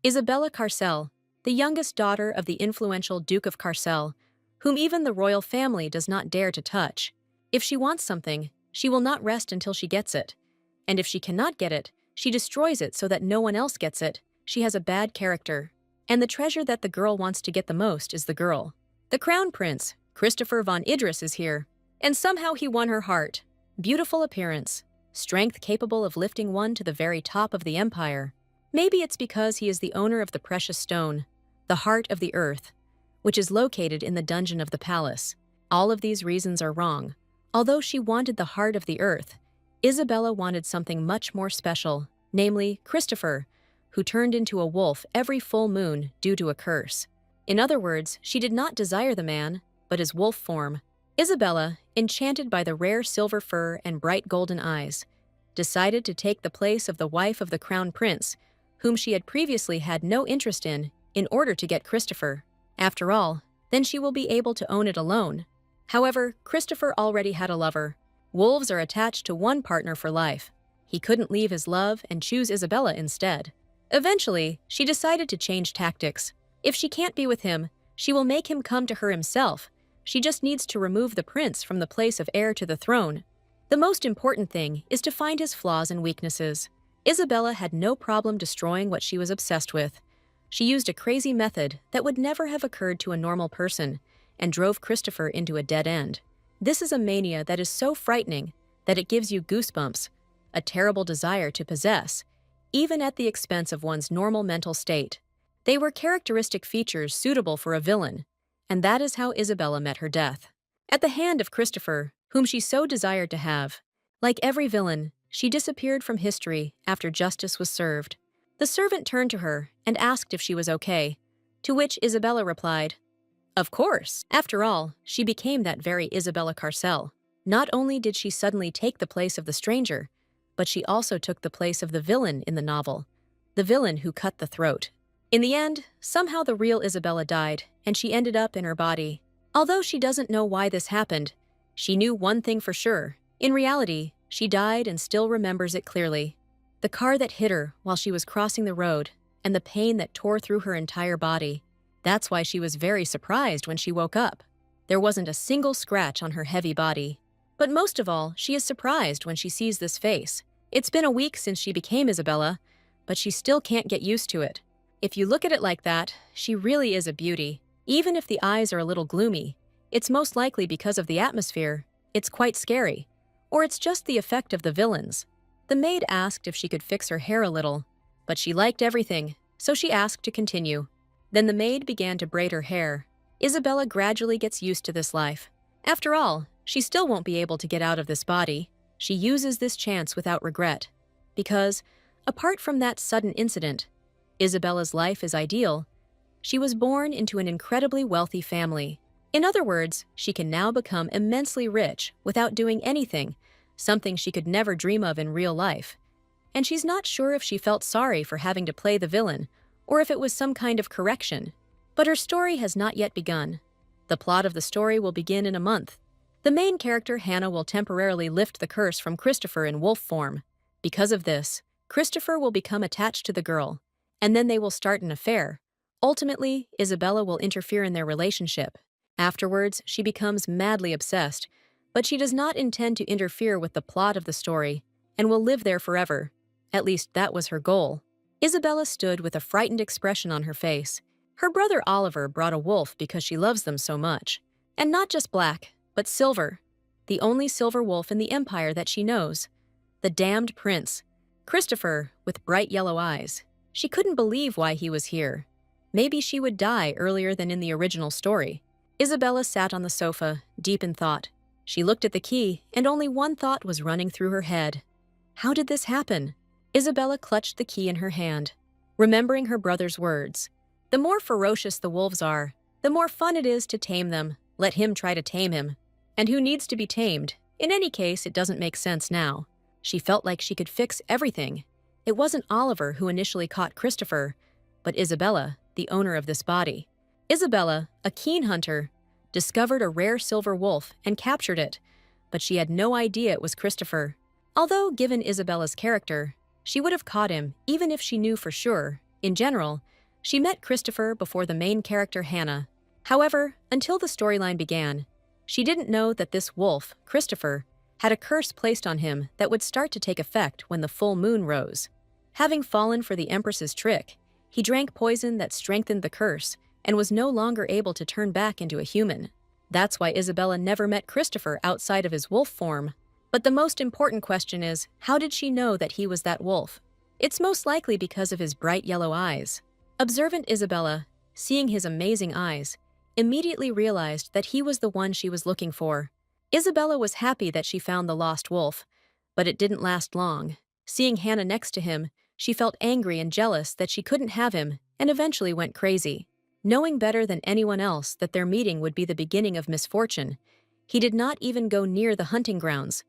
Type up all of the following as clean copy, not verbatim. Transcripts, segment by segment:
Isabella Carcel, the youngest daughter of the influential Duke of Carcel, whom even the royal family does not dare to touch. If she wants something, she will not rest until she gets it. And if she cannot get it, she destroys it so that no one else gets it. She has a bad character. And the treasure that the girl wants to get the most is the girl. The crown prince, Christopher von Idris, is here. And somehow he won her heart. Beautiful appearance. Strength capable of lifting one to the very top of the empire. Maybe it's because he is the owner of the precious stone, the heart of the earth, which is located in the dungeon of the palace. All of these reasons are wrong. Although she wanted the heart of the earth, Isabella wanted something much more special, namely Christopher, who turned into a wolf every full moon due to a curse. In other words, she did not desire the man, but his wolf form. Isabella, enchanted by the rare silver fur and bright golden eyes, decided to take the place of the wife of the crown prince, whom she had previously had no interest in order to get Christopher. After all, then she will be able to own it alone. However, Christopher already had a lover. Wolves are attached to one partner for life. He couldn't leave his love and choose Isabella instead. Eventually, she decided to change tactics. If she can't be with him, she will make him come to her himself. She just needs to remove the prince from the place of heir to the throne. The most important thing is to find his flaws and weaknesses. Isabella had no problem destroying what she was obsessed with. She used a crazy method that would never have occurred to a normal person and drove Christopher into a dead end. This is a mania that is so frightening that it gives you goosebumps, a terrible desire to possess, even at the expense of one's normal mental state. They were characteristic features suitable for a villain, and that is how Isabella met her death. At the hand of Christopher, whom she so desired to have. Like every villain, she disappeared from history after justice was served. The servant turned to her and asked if she was okay, to which Isabella replied, "Of course." After all, she became that very Isabella Carcel. Not only did she suddenly take the place of the stranger, but she also took the place of the villain in the novel, the villain who cut the throat. In the end, somehow the real Isabella died, and she ended up in her body. Although she doesn't know why this happened, she knew one thing for sure. In reality, she died and still remembers it clearly. The car that hit her while she was crossing the road, and the pain that tore through her entire body. That's why she was very surprised when she woke up. There wasn't a single scratch on her heavy body. But most of all, she is surprised when she sees this face. It's been a week since she became Isabella, but she still can't get used to it. If you look at it like that, she really is a beauty. Even if the eyes are a little gloomy, it's most likely because of the atmosphere. It's quite scary. Or it's just the effect of the villains. The maid asked if she could fix her hair a little, but she liked everything, so she asked to continue. Then the maid began to braid her hair. Isabella gradually gets used to this life. After all, she still won't be able to get out of this body. She uses this chance without regret. Because, apart from that sudden incident, Isabella's life is ideal. She was born into an incredibly wealthy family. In other words, she can now become immensely rich without doing anything, something she could never dream of in real life. And she's not sure if she felt sorry for having to play the villain, or if it was some kind of correction. But her story has not yet begun. The plot of the story will begin in a month. The main character, Hannah, will temporarily lift the curse from Christopher in wolf form. Because of this, Christopher will become attached to the girl, and then they will start an affair. Ultimately, Isabella will interfere in their relationship. Afterwards, she becomes madly obsessed, but she does not intend to interfere with the plot of the story and will live there forever. At least that was her goal. Isabella stood with a frightened expression on her face. Her brother Oliver brought a wolf because she loves them so much. And not just black, but silver. The only silver wolf in the empire that she knows. The damned prince. Christopher, with bright yellow eyes. She couldn't believe why he was here. Maybe she would die earlier than in the original story. Isabella sat on the sofa, deep in thought. She looked at the key, and only one thought was running through her head. How did this happen? Isabella clutched the key in her hand, remembering her brother's words. The more ferocious the wolves are, the more fun it is to tame them. Let him try to tame him. And who needs to be tamed? In any case, it doesn't make sense now. She felt like she could fix everything. It wasn't Oliver who initially caught Christopher, but Isabella, the owner of this body. Isabella, a keen hunter, discovered a rare silver wolf and captured it, but she had no idea it was Christopher. Although, given Isabella's character, she would have caught him even if she knew for sure In general, she met Christopher before the main character Hannah. However, until the storyline began, she didn't know that this wolf, Christopher, had a curse placed on him that would start to take effect when the full moon rose. Having fallen for the Empress's trick, he drank poison that strengthened the curse and was no longer able to turn back into a human. That's why Isabella never met Christopher outside of his wolf form. But the most important question is, how did she know that he was that wolf? It's most likely because of his bright yellow eyes. Observant Isabella, seeing his amazing eyes, immediately realized that he was the one she was looking for. Isabella was happy that she found the lost wolf, but it didn't last long. Seeing Hannah next to him, she felt angry and jealous that she couldn't have him and eventually went crazy. Knowing better than anyone else that their meeting would be the beginning of misfortune, he did not even go near the hunting grounds.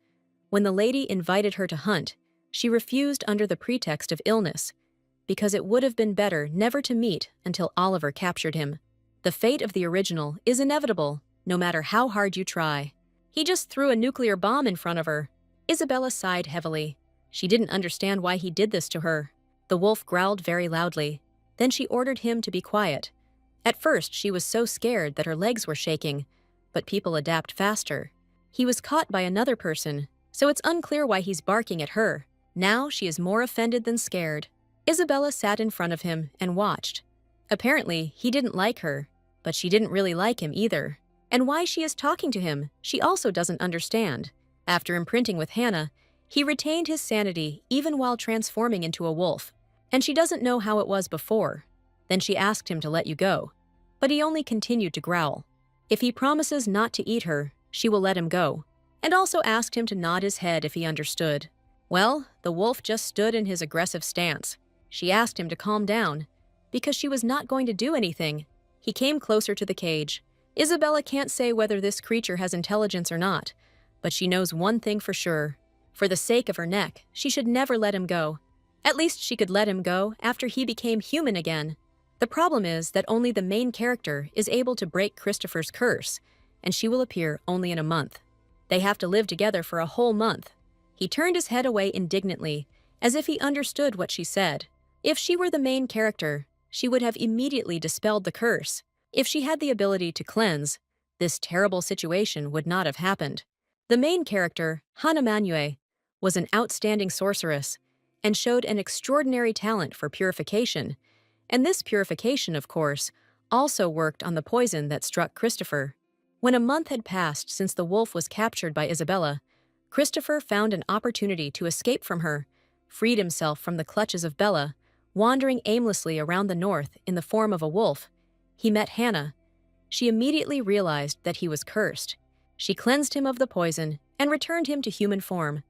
When the lady invited her to hunt, she refused under the pretext of illness, because it would have been better never to meet until Oliver captured him. The fate of the original is inevitable, no matter how hard you try. He just threw a nuclear bomb in front of her. Isabella sighed heavily. She didn't understand why he did this to her. The wolf growled very loudly. Then she ordered him to be quiet. At first, she was so scared that her legs were shaking, but people adapt faster. He was caught by another person, so it's unclear why he's barking at her. Now she is more offended than scared. Isabella sat in front of him and watched. Apparently, he didn't like her, but she didn't really like him either. And why she is talking to him, she also doesn't understand. After imprinting with Hannah, he retained his sanity even while transforming into a wolf, and she doesn't know how it was before. Then she asked him to let you go, but he only continued to growl. If he promises not to eat her, she will let him go, and also asked him to nod his head if he understood. Well, the wolf just stood in his aggressive stance. She asked him to calm down, because she was not going to do anything. He came closer to the cage. Isabella can't say whether this creature has intelligence or not, but she knows one thing for sure. For the sake of her neck, she should never let him go. At least she could let him go after he became human again. The problem is that only the main character is able to break Christopher's curse, and she will appear only in a month. They have to live together for a whole month. He turned his head away indignantly, as if he understood what she said. If she were the main character, she would have immediately dispelled the curse. If she had the ability to cleanse, this terrible situation would not have happened. The main character, Hannah Manhwa, was an outstanding sorceress and showed an extraordinary talent for purification, and this purification, of course, also worked on the poison that struck Christopher. When a month had passed since the wolf was captured by Isabella, Christopher found an opportunity to escape from her, freed himself from the clutches of Bella, wandering aimlessly around the north in the form of a wolf. He met Hannah. She immediately realized that he was cursed. She cleansed him of the poison and returned him to human form.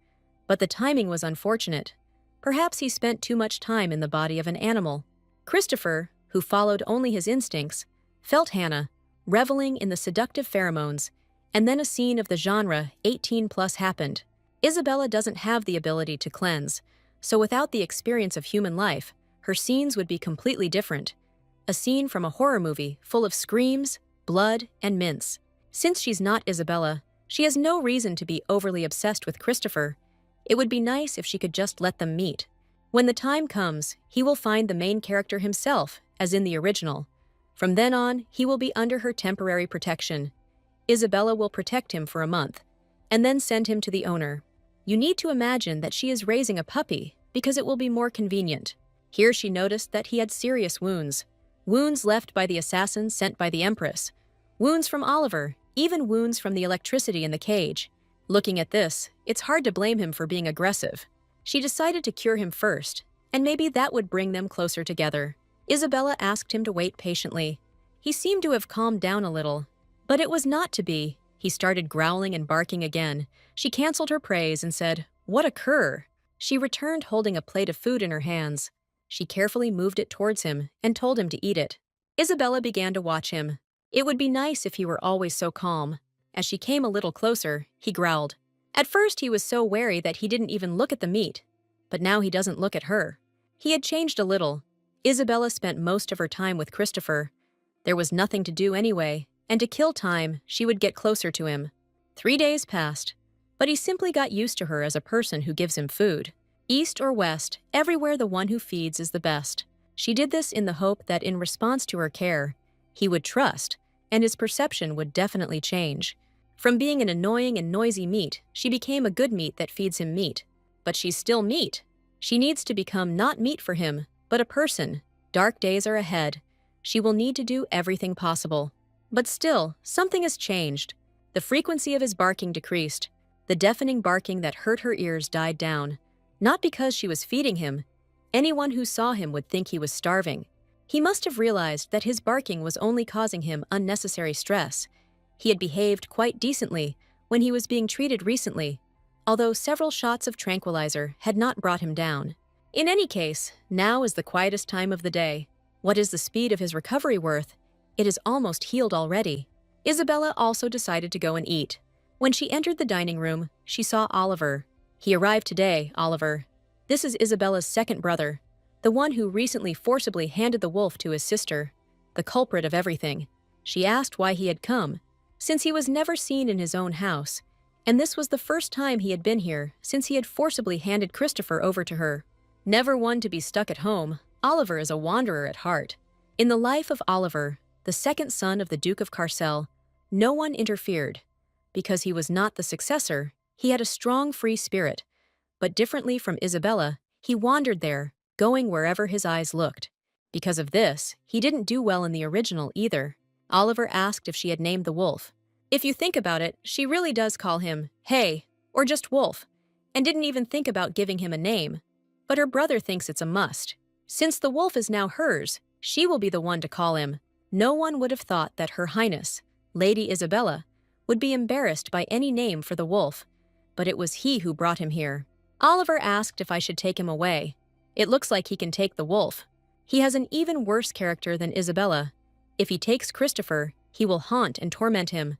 But the timing was unfortunate. Perhaps he spent too much time in the body of an animal. Christopher, who followed only his instincts, felt Hannah, reveling in the seductive pheromones, and then a scene of the genre 18+ happened. Isabella doesn't have the ability to cleanse, so without the experience of human life, her scenes would be completely different. A scene from a horror movie full of screams, blood, and mints. Since she's not Isabella, she has no reason to be overly obsessed with Christopher. It would be nice if she could just let them meet. When the time comes, he will find the main character himself, as in the original. From then on, he will be under her temporary protection. Isabella will protect him for a month, and then send him to the owner. You need to imagine that she is raising a puppy, because it will be more convenient. Here she noticed that he had serious wounds. Wounds left by the assassin sent by the Empress. Wounds from Oliver, even wounds from the electricity in the cage. Looking at this, it's hard to blame him for being aggressive. She decided to cure him first, and maybe that would bring them closer together. Isabella asked him to wait patiently. He seemed to have calmed down a little, but it was not to be. He started growling and barking again. She canceled her praise and said, "What a cur!" She returned holding a plate of food in her hands. She carefully moved it towards him and told him to eat it. Isabella began to watch him. It would be nice if he were always so calm. As she came a little closer, he growled. At first he was so wary that he didn't even look at the meat, but now he doesn't look at her. He had changed a little. Isabella spent most of her time with Christopher. There was nothing to do anyway, and to kill time, she would get closer to him. 3 days passed, but he simply got used to her as a person who gives him food. East or west, everywhere the one who feeds is the best. She did this in the hope that in response to her care, he would trust, and his perception would definitely change. From being an annoying and noisy meat, she became a good meat that feeds him meat. But she's still meat. She needs to become not meat for him, but a person. Dark days are ahead. She will need to do everything possible. But still, something has changed. The frequency of his barking decreased. The deafening barking that hurt her ears died down. Not because she was feeding him. Anyone who saw him would think he was starving. He must have realized that his barking was only causing him unnecessary stress. He had behaved quite decently when he was being treated recently, although several shots of tranquilizer had not brought him down. In any case, now is the quietest time of the day. What is the speed of his recovery worth? It is almost healed already. Isabella also decided to go and eat. When she entered the dining room, she saw Oliver. He arrived today, Oliver. This is Isabella's second brother, the one who recently forcibly handed the wolf to his sister, the culprit of everything. She asked why he had come, since he was never seen in his own house, and this was the first time he had been here since he had forcibly handed Christopher over to her. Never one to be stuck at home, Oliver is a wanderer at heart. In the life of Oliver, the second son of the Duke of Carcel, no one interfered. Because he was not the successor, he had a strong free spirit. But differently from Isabella, he wandered there, going wherever his eyes looked. Because of this, he didn't do well in the original either. Oliver asked if she had named the wolf. If you think about it, she really does call him, hey, or just Wolf, and didn't even think about giving him a name. But her brother thinks it's a must. Since the wolf is now hers, she will be the one to call him. No one would have thought that Her Highness, Lady Isabella, would be embarrassed by any name for the wolf, but it was he who brought him here. Oliver asked if I should take him away. It looks like he can take the wolf. He has an even worse character than Isabella. If he takes Christopher, he will haunt and torment him,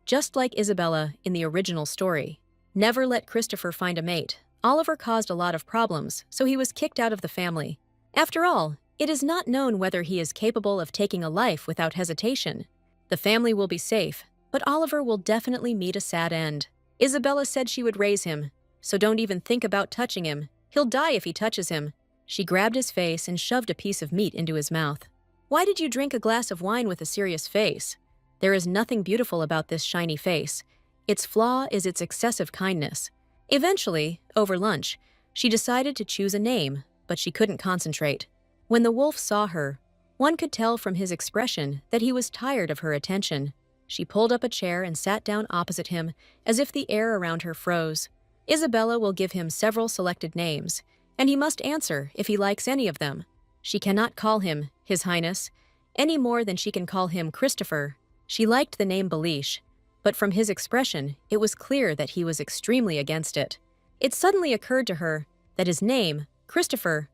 just like Isabella in the original story. Never let Christopher find a mate. Oliver caused a lot of problems, so he was kicked out of the family. After all, it is not known whether he is capable of taking a life without hesitation. The family will be safe, but Oliver will definitely meet a sad end. Isabella said she would raise him, so don't even think about touching him. He'll die if he touches him. She grabbed his face and shoved a piece of meat into his mouth. Why did you drink a glass of wine with a serious face? There is nothing beautiful about this shiny face. Its flaw is its excessive kindness. Eventually, over lunch, she decided to choose a name, but she couldn't concentrate. When the wolf saw her, one could tell from his expression that he was tired of her attention. She pulled up a chair and sat down opposite him, as if the air around her froze. Isabella will give him several selected names, and he must answer if he likes any of them. She cannot call him His Highness, any more than she can call him Christopher. She liked the name Belish, but from his expression, it was clear that he was extremely against it. It suddenly occurred to her that his name, Christopher,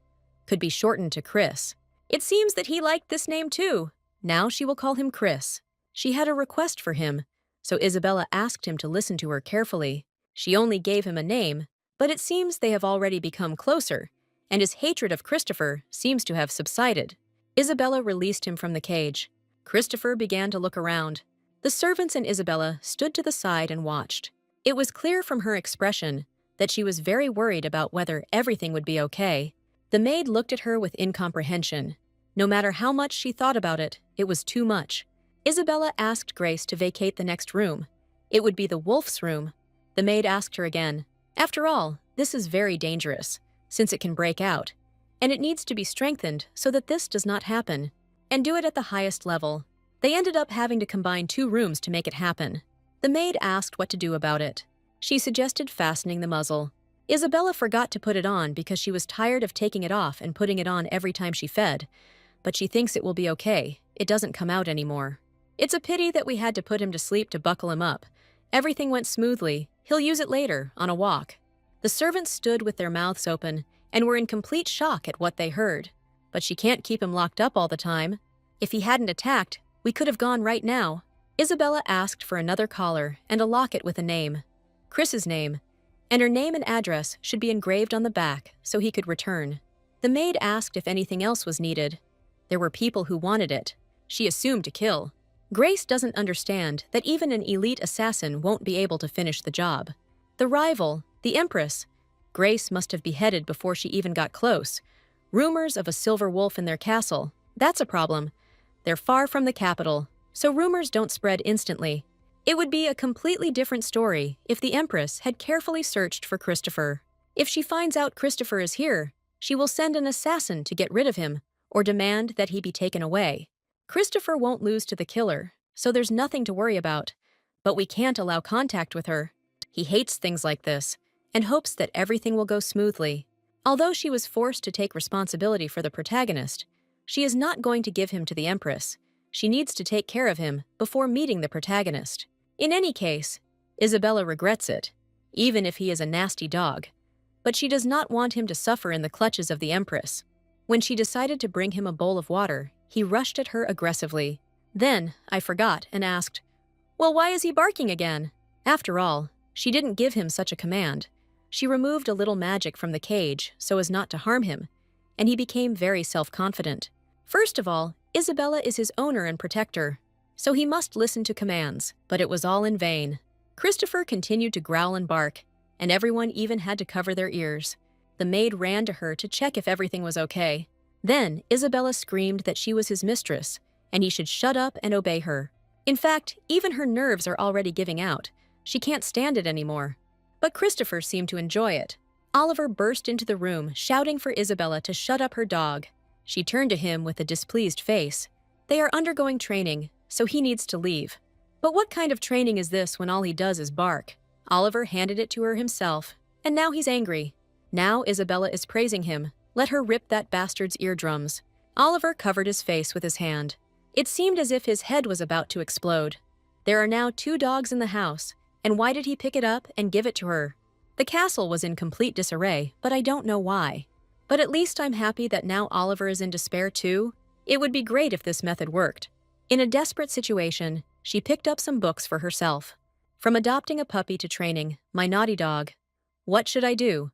could be shortened to Chris. It seems that he liked this name too. Now she will call him Chris. She had a request for him, so Isabella asked him to listen to her carefully. She only gave him a name, but it seems they have already become closer, and his hatred of Christopher seems to have subsided. Isabella released him from the cage. Christopher began to look around. The servants and Isabella stood to the side and watched. It was clear from her expression that she was very worried about whether everything would be okay. The maid looked at her with incomprehension. No matter how much she thought about it, it was too much. Isabella asked Grace to vacate the next room. It would be the wolf's room. The maid asked her again. After all, this is very dangerous, since it can break out, and it needs to be strengthened so that this does not happen, and do it at the highest level. They ended up having to combine 2 rooms to make it happen. The maid asked what to do about it. She suggested fastening the muzzle. Isabella forgot to put it on because she was tired of taking it off and putting it on every time she fed, but she thinks it will be okay. It doesn't come out anymore. It's a pity that we had to put him to sleep to buckle him up. Everything went smoothly. He'll use it later, on a walk. The servants stood with their mouths open and were in complete shock at what they heard. But she can't keep him locked up all the time. If he hadn't attacked, we could have gone right now. Isabella asked for another collar and a locket with a name. Chris's name, and her name and address should be engraved on the back so he could return. The maid asked if anything else was needed. There were people who wanted it. She assumed to kill. Grace doesn't understand that even an elite assassin won't be able to finish the job. The rival, the Empress, Grace must have beheaded before she even got close. Rumors of a silver wolf in their castle. That's a problem. They're far from the capital, so rumors don't spread instantly. It would be a completely different story if the Empress had carefully searched for Christopher. If she finds out Christopher is here, she will send an assassin to get rid of him or demand that he be taken away. Christopher won't lose to the killer, so there's nothing to worry about. But we can't allow contact with her. He hates things like this and hopes that everything will go smoothly. Although she was forced to take responsibility for the protagonist, she is not going to give him to the Empress. She needs to take care of him before meeting the protagonist. In any case, Isabella regrets it, even if he is a nasty dog. But she does not want him to suffer in the clutches of the Empress. When she decided to bring him a bowl of water, he rushed at her aggressively. Then, I forgot and asked, "Well, why is he barking again?" After all, she didn't give him such a command. She removed a little magic from the cage so as not to harm him, and he became very self-confident. First of all, Isabella is his owner and protector, so he must listen to commands, but it was all in vain. Christopher continued to growl and bark, and everyone even had to cover their ears. The maid ran to her to check if everything was okay. Then, Isabella screamed that she was his mistress, and he should shut up and obey her. In fact, even her nerves are already giving out. She can't stand it anymore. But Christopher seemed to enjoy it. Oliver burst into the room, shouting for Isabella to shut up her dog. She turned to him with a displeased face. They are undergoing training, so he needs to leave. But what kind of training is this when all he does is bark? Oliver handed it to her himself, and now he's angry. Now Isabella is praising him. Let her rip that bastard's eardrums. Oliver covered his face with his hand. It seemed as if his head was about to explode. There are now 2 dogs in the house, and why did he pick it up and give it to her? The castle was in complete disarray, but I don't know why. But at least I'm happy that now Oliver is in despair too. It would be great if this method worked. In a desperate situation, she picked up some books for herself. From adopting a puppy to training, my naughty dog. What should I do?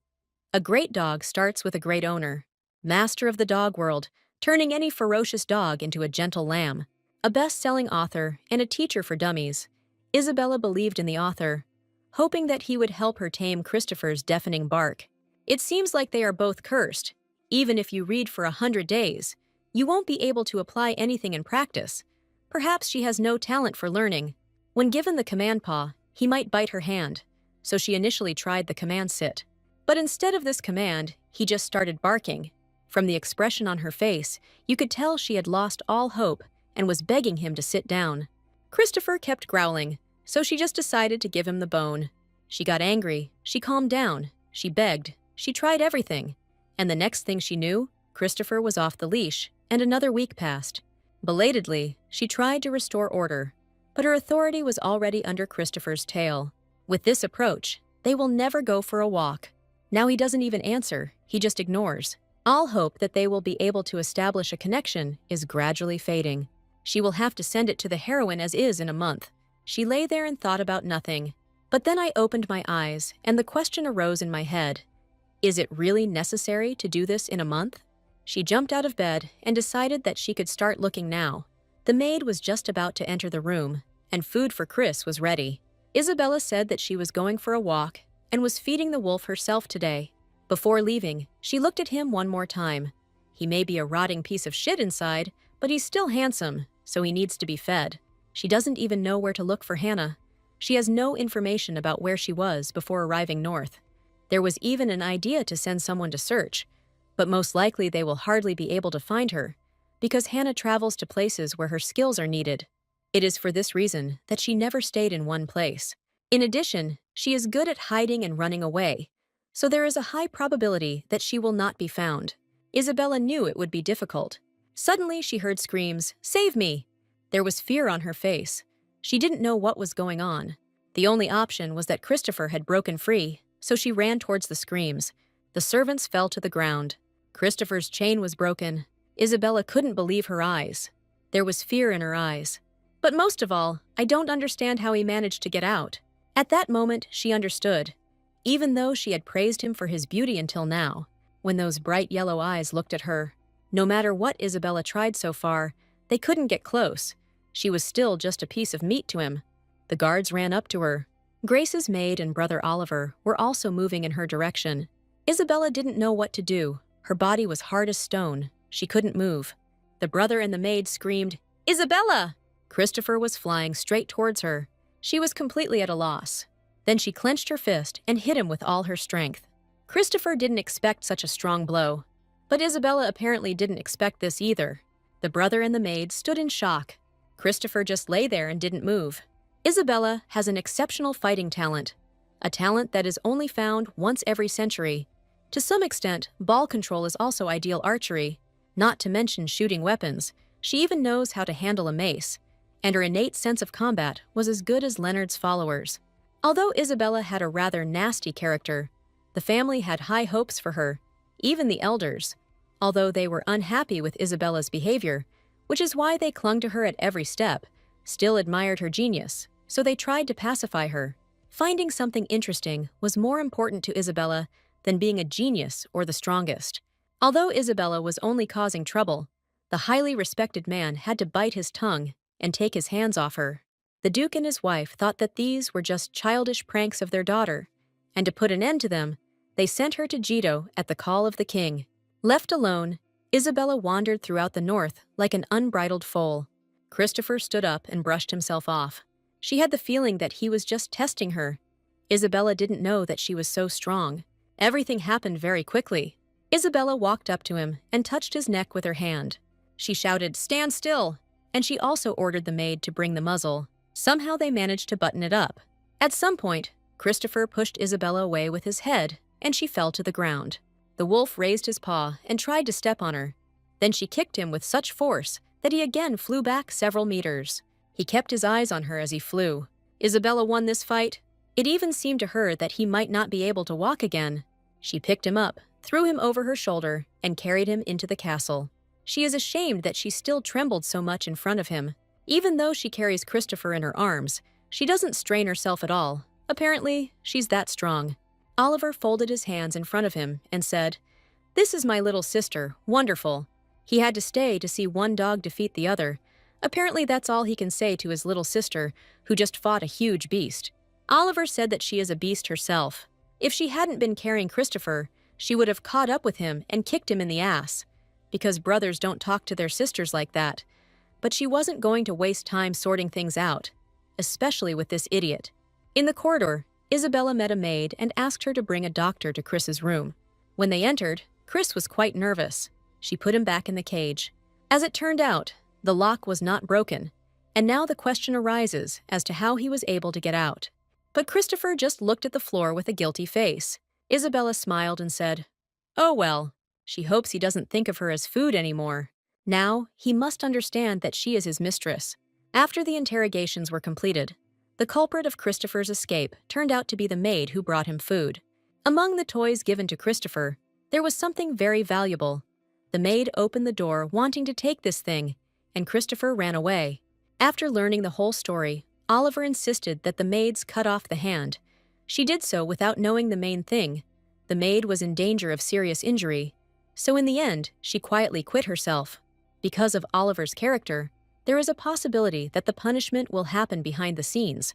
A great dog starts with a great owner. Master of the dog world, turning any ferocious dog into a gentle lamb. A best-selling author and a teacher for dummies. Isabella believed in the author, hoping that he would help her tame Christopher's deafening bark. It seems like they are both cursed. Even if you read for 100 days, you won't be able to apply anything in practice. Perhaps she has no talent for learning. When given the command paw, he might bite her hand, so she initially tried the command sit. But instead of this command, he just started barking. From the expression on her face, you could tell she had lost all hope and was begging him to sit down. Christopher kept growling, so she just decided to give him the bone. She got angry, she calmed down, she begged, she tried everything. And the next thing she knew, Christopher was off the leash, and another week passed. Belatedly, she tried to restore order, but her authority was already under Christopher's tail. With this approach, they will never go for a walk. Now he doesn't even answer, he just ignores. All hope that they will be able to establish a connection is gradually fading. She will have to send it to the heroine as is in a month. She lay there and thought about nothing. But then I opened my eyes, and the question arose in my head. Is it really necessary to do this in a month? She jumped out of bed and decided that she could start looking now. The maid was just about to enter the room, and food for Chris was ready. Isabella said that she was going for a walk and was feeding the wolf herself today. Before leaving, she looked at him one more time. He may be a rotting piece of shit inside, but he's still handsome, so he needs to be fed. She doesn't even know where to look for Hannah. She has no information about where she was before arriving north. There was even an idea to send someone to search, but most likely they will hardly be able to find her, because Hannah travels to places where her skills are needed. It is for this reason that she never stayed in one place. In addition, she is good at hiding and running away, so there is a high probability that she will not be found. Isabella knew it would be difficult. Suddenly she heard screams, "Save me!" There was fear on her face. She didn't know what was going on. The only option was that Christopher had broken free, so she ran towards the screams. The servants fell to the ground. Christopher's chain was broken. Isabella couldn't believe her eyes. There was fear in her eyes. But most of all, I don't understand how he managed to get out. At that moment, she understood. Even though she had praised him for his beauty until now, when those bright yellow eyes looked at her, no matter what Isabella tried so far, they couldn't get close. She was still just a piece of meat to him. The guards ran up to her. Grace's maid and brother Oliver were also moving in her direction. Isabella didn't know what to do. Her body was hard as stone. She couldn't move. The brother and the maid screamed, "Isabella!" Christopher was flying straight towards her. She was completely at a loss. Then she clenched her fist and hit him with all her strength. Christopher didn't expect such a strong blow, but Isabella apparently didn't expect this either. The brother and the maid stood in shock. Christopher just lay there and didn't move. Isabella has an exceptional fighting talent, a talent that is only found once every century. To some extent, ball control is also ideal archery, not to mention shooting weapons. She even knows how to handle a mace, and her innate sense of combat was as good as Leonard's followers. Although Isabella had a rather nasty character, the family had high hopes for her, even the elders, although they were unhappy with Isabella's behavior, which is why they clung to her at every step, still admired her genius, so they tried to pacify her. Finding something interesting was more important to Isabella than being a genius or the strongest. Although Isabella was only causing trouble, the highly respected man had to bite his tongue and take his hands off her. The Duke and his wife thought that these were just childish pranks of their daughter, and to put an end to them, they sent her to Jito at the call of the king. Left alone, Isabella wandered throughout the north like an unbridled foal. Christopher stood up and brushed himself off. She had the feeling that he was just testing her. Isabella didn't know that she was so strong. Everything happened very quickly. Isabella walked up to him and touched his neck with her hand. She shouted, "Stand still!" and she also ordered the maid to bring the muzzle. Somehow they managed to button it up. At some point, Christopher pushed Isabella away with his head, and she fell to the ground. The wolf raised his paw and tried to step on her. Then she kicked him with such force that he again flew back several meters. He kept his eyes on her as he flew. Isabella won this fight. It even seemed to her that he might not be able to walk again. She picked him up, threw him over her shoulder, and carried him into the castle. She is ashamed that she still trembled so much in front of him. Even though she carries Christopher in her arms, she doesn't strain herself at all. Apparently, she's that strong. Oliver folded his hands in front of him and said, "This is my little sister, wonderful." He had to stay to see one dog defeat the other. Apparently that's all he can say to his little sister, who just fought a huge beast. Oliver said that she is a beast herself. If she hadn't been carrying Christopher, she would have caught up with him and kicked him in the ass, because brothers don't talk to their sisters like that. But she wasn't going to waste time sorting things out, especially with this idiot. In the corridor, Isabella met a maid and asked her to bring a doctor to Chris's room. When they entered, Chris was quite nervous. She put him back in the cage. As it turned out, the lock was not broken, and now the question arises as to how he was able to get out. But Christopher just looked at the floor with a guilty face. Isabella smiled and said, "Oh well, she hopes he doesn't think of her as food anymore. Now, he must understand that she is his mistress." After the interrogations were completed, the culprit of Christopher's escape turned out to be the maid who brought him food. Among the toys given to Christopher, there was something very valuable. The maid opened the door wanting to take this thing, and Christopher ran away. After learning the whole story, Oliver insisted that the maids cut off the hand. She did so without knowing the main thing. The maid was in danger of serious injury, so in the end, she quietly quit herself. Because of Oliver's character, there is a possibility that the punishment will happen behind the scenes.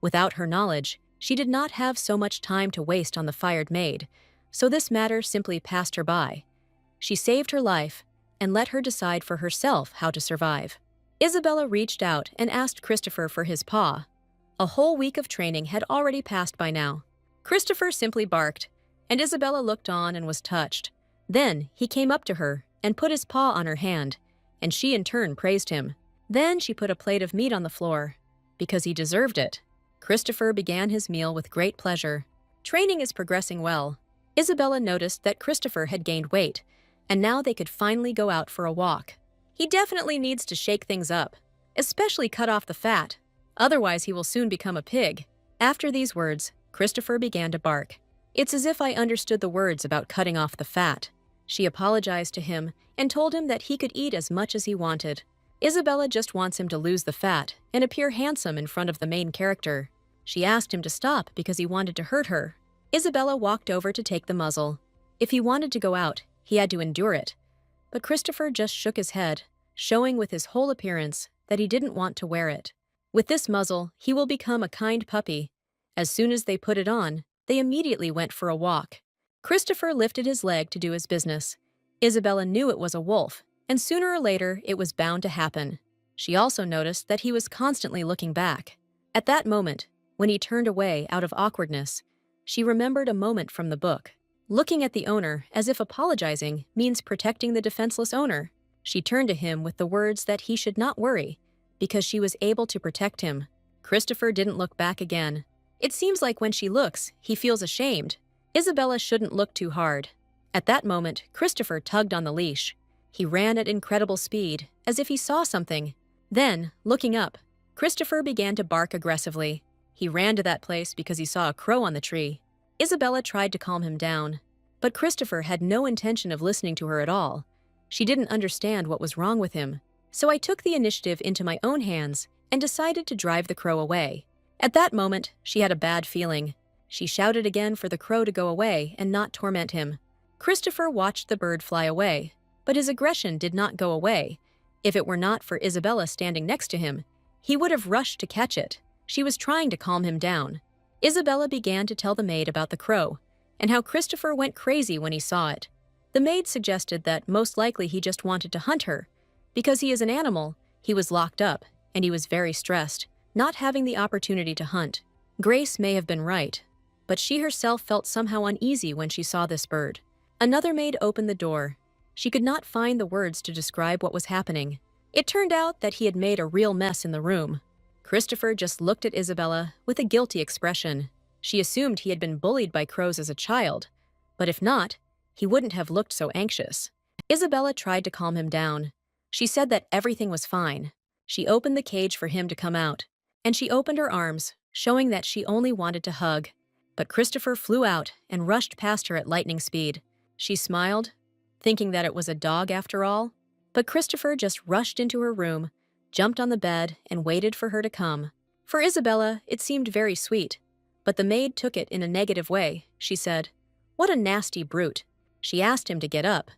Without her knowledge, she did not have so much time to waste on the fired maid, so this matter simply passed her by. She saved her life and let her decide for herself how to survive. Isabella reached out and asked Christopher for his paw. A whole week of training had already passed by now. Christopher simply barked, and Isabella looked on and was touched. Then he came up to her and put his paw on her hand, and she in turn praised him. Then she put a plate of meat on the floor, because he deserved it. Christopher began his meal with great pleasure. Training is progressing well. Isabella noticed that Christopher had gained weight, and now they could finally go out for a walk. He definitely needs to shake things up, especially cut off the fat. Otherwise, he will soon become a pig. After these words, Christopher began to bark. It's as if I understood the words about cutting off the fat. She apologized to him and told him that he could eat as much as he wanted. Isabella just wants him to lose the fat and appear handsome in front of the main character. She asked him to stop because he wanted to hurt her. Isabella walked over to take the muzzle. If he wanted to go out, he had to endure it. But Christopher just shook his head, showing with his whole appearance that he didn't want to wear it. With this muzzle, he will become a kind puppy. As soon as they put it on, they immediately went for a walk. Christopher lifted his leg to do his business. Isabella knew it was a wolf, and sooner or later it was bound to happen. She also noticed that he was constantly looking back. At that moment, when he turned away out of awkwardness, she remembered a moment from the book. Looking at the owner as if apologizing means protecting the defenseless owner. She turned to him with the words that he should not worry, because she was able to protect him. Christopher didn't look back again. It seems like when she looks, he feels ashamed. Isabella shouldn't look too hard. At that moment, Christopher tugged on the leash. He ran at incredible speed, as if he saw something. Then, looking up, Christopher began to bark aggressively. He ran to that place because he saw a crow on the tree. Isabella tried to calm him down, but Christopher had no intention of listening to her at all. She didn't understand what was wrong with him, so I took the initiative into my own hands and decided to drive the crow away. At that moment, she had a bad feeling. She shouted again for the crow to go away and not torment him. Christopher watched the bird fly away, but his aggression did not go away. If it were not for Isabella standing next to him, he would have rushed to catch it. She was trying to calm him down. Isabella began to tell the maid about the crow, and how Christopher went crazy when he saw it. The maid suggested that most likely he just wanted to hunt her. Because he is an animal, he was locked up, and he was very stressed, not having the opportunity to hunt. Grace may have been right, but she herself felt somehow uneasy when she saw this bird. Another maid opened the door. She could not find the words to describe what was happening. It turned out that he had made a real mess in the room. Christopher just looked at Isabella with a guilty expression. She assumed he had been bullied by crows as a child, but if not, he wouldn't have looked so anxious. Isabella tried to calm him down. She said that everything was fine. She opened the cage for him to come out, and she opened her arms, showing that she only wanted to hug. But Christopher flew out and rushed past her at lightning speed. She smiled, thinking that it was a dog after all. But Christopher just rushed into her room, jumped on the bed, and waited for her to come. For Isabella, it seemed very sweet, but the maid took it in a negative way. She said, "What a nasty brute." She asked him to get up,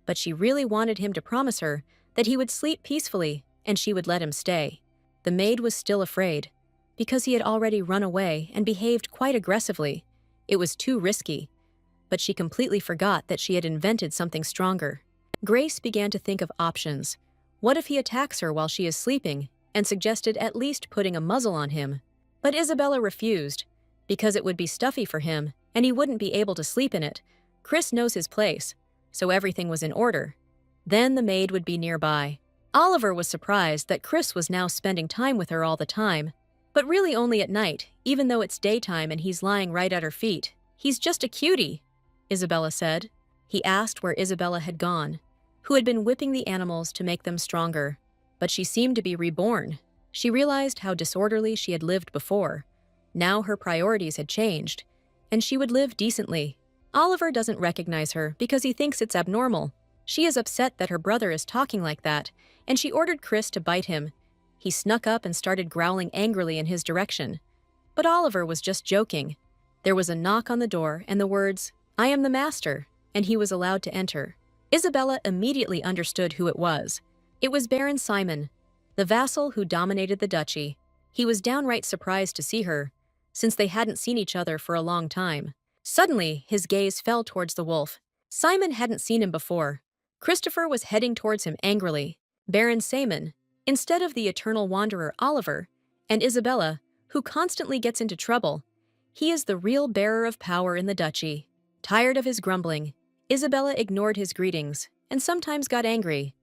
but she really wanted him to promise her that he would sleep peacefully and she would let him stay. The maid was still afraid, because he had already run away and behaved quite aggressively. It was too risky, but she completely forgot that she had invented something stronger. Grace began to think of options. What if he attacks her while she is sleeping, and suggested at least putting a muzzle on him? But Isabella refused, because it would be stuffy for him, and he wouldn't be able to sleep in it. Chris knows his place, so everything was in order. Then the maid would be nearby. Oliver was surprised that Chris was now spending time with her all the time, but really only at night, even though it's daytime and he's lying right at her feet. "He's just a cutie," Isabella said. He asked where Isabella had gone, who had been whipping the animals to make them stronger. But she seemed to be reborn. She realized how disorderly she had lived before. Now her priorities had changed, and she would live decently. Oliver doesn't recognize her because he thinks it's abnormal. She is upset that her brother is talking like that, and she ordered Chris to bite him. He snuck up and started growling angrily in his direction. But Oliver was just joking. There was a knock on the door and the words, "I am the master," and he was allowed to enter. Isabella immediately understood who it was. It was Baron Simon, the vassal who dominated the duchy. He was downright surprised to see her, since they hadn't seen each other for a long time. Suddenly, his gaze fell towards the wolf. Simon hadn't seen him before. Christopher was heading towards him angrily. Baron Simon, instead of the eternal wanderer Oliver, and Isabella, who constantly gets into trouble. He is the real bearer of power in the duchy. Tired of his grumbling, Isabella ignored his greetings and sometimes got angry.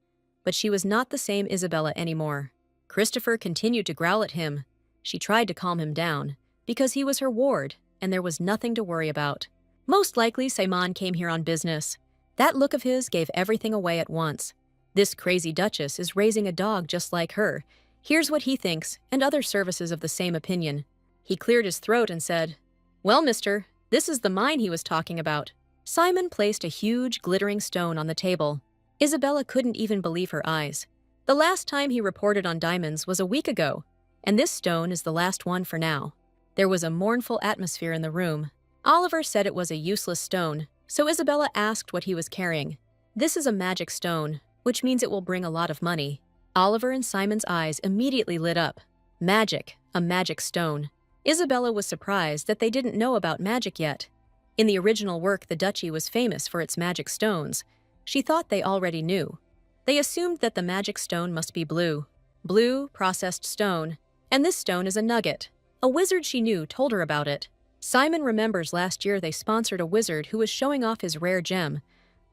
But she was not the same Isabella anymore. Christopher continued to growl at him. She tried to calm him down, because he was her ward, and there was nothing to worry about. Most likely Simon came here on business. That look of his gave everything away at once. This crazy duchess is raising a dog just like her. Here's what he thinks, and other services of the same opinion. He cleared his throat and said, "Well, mister, this is the mine he was talking about." Simon placed a huge, glittering stone on the table. Isabella couldn't even believe her eyes. The last time he reported on diamonds was a week ago, and this stone is the last one for now. There was a mournful atmosphere in the room. Oliver said it was a useless stone, so Isabella asked what he was carrying. "This is a magic stone, which means it will bring a lot of money." Oliver and Simon's eyes immediately lit up. Magic, a magic stone. Isabella was surprised that they didn't know about magic yet. In the original work, the duchy was famous for its magic stones. She thought they already knew. They assumed that the magic stone must be blue. Blue, processed stone. And this stone is a nugget. A wizard she knew told her about it. Simon remembers last year they sponsored a wizard who was showing off his rare gem.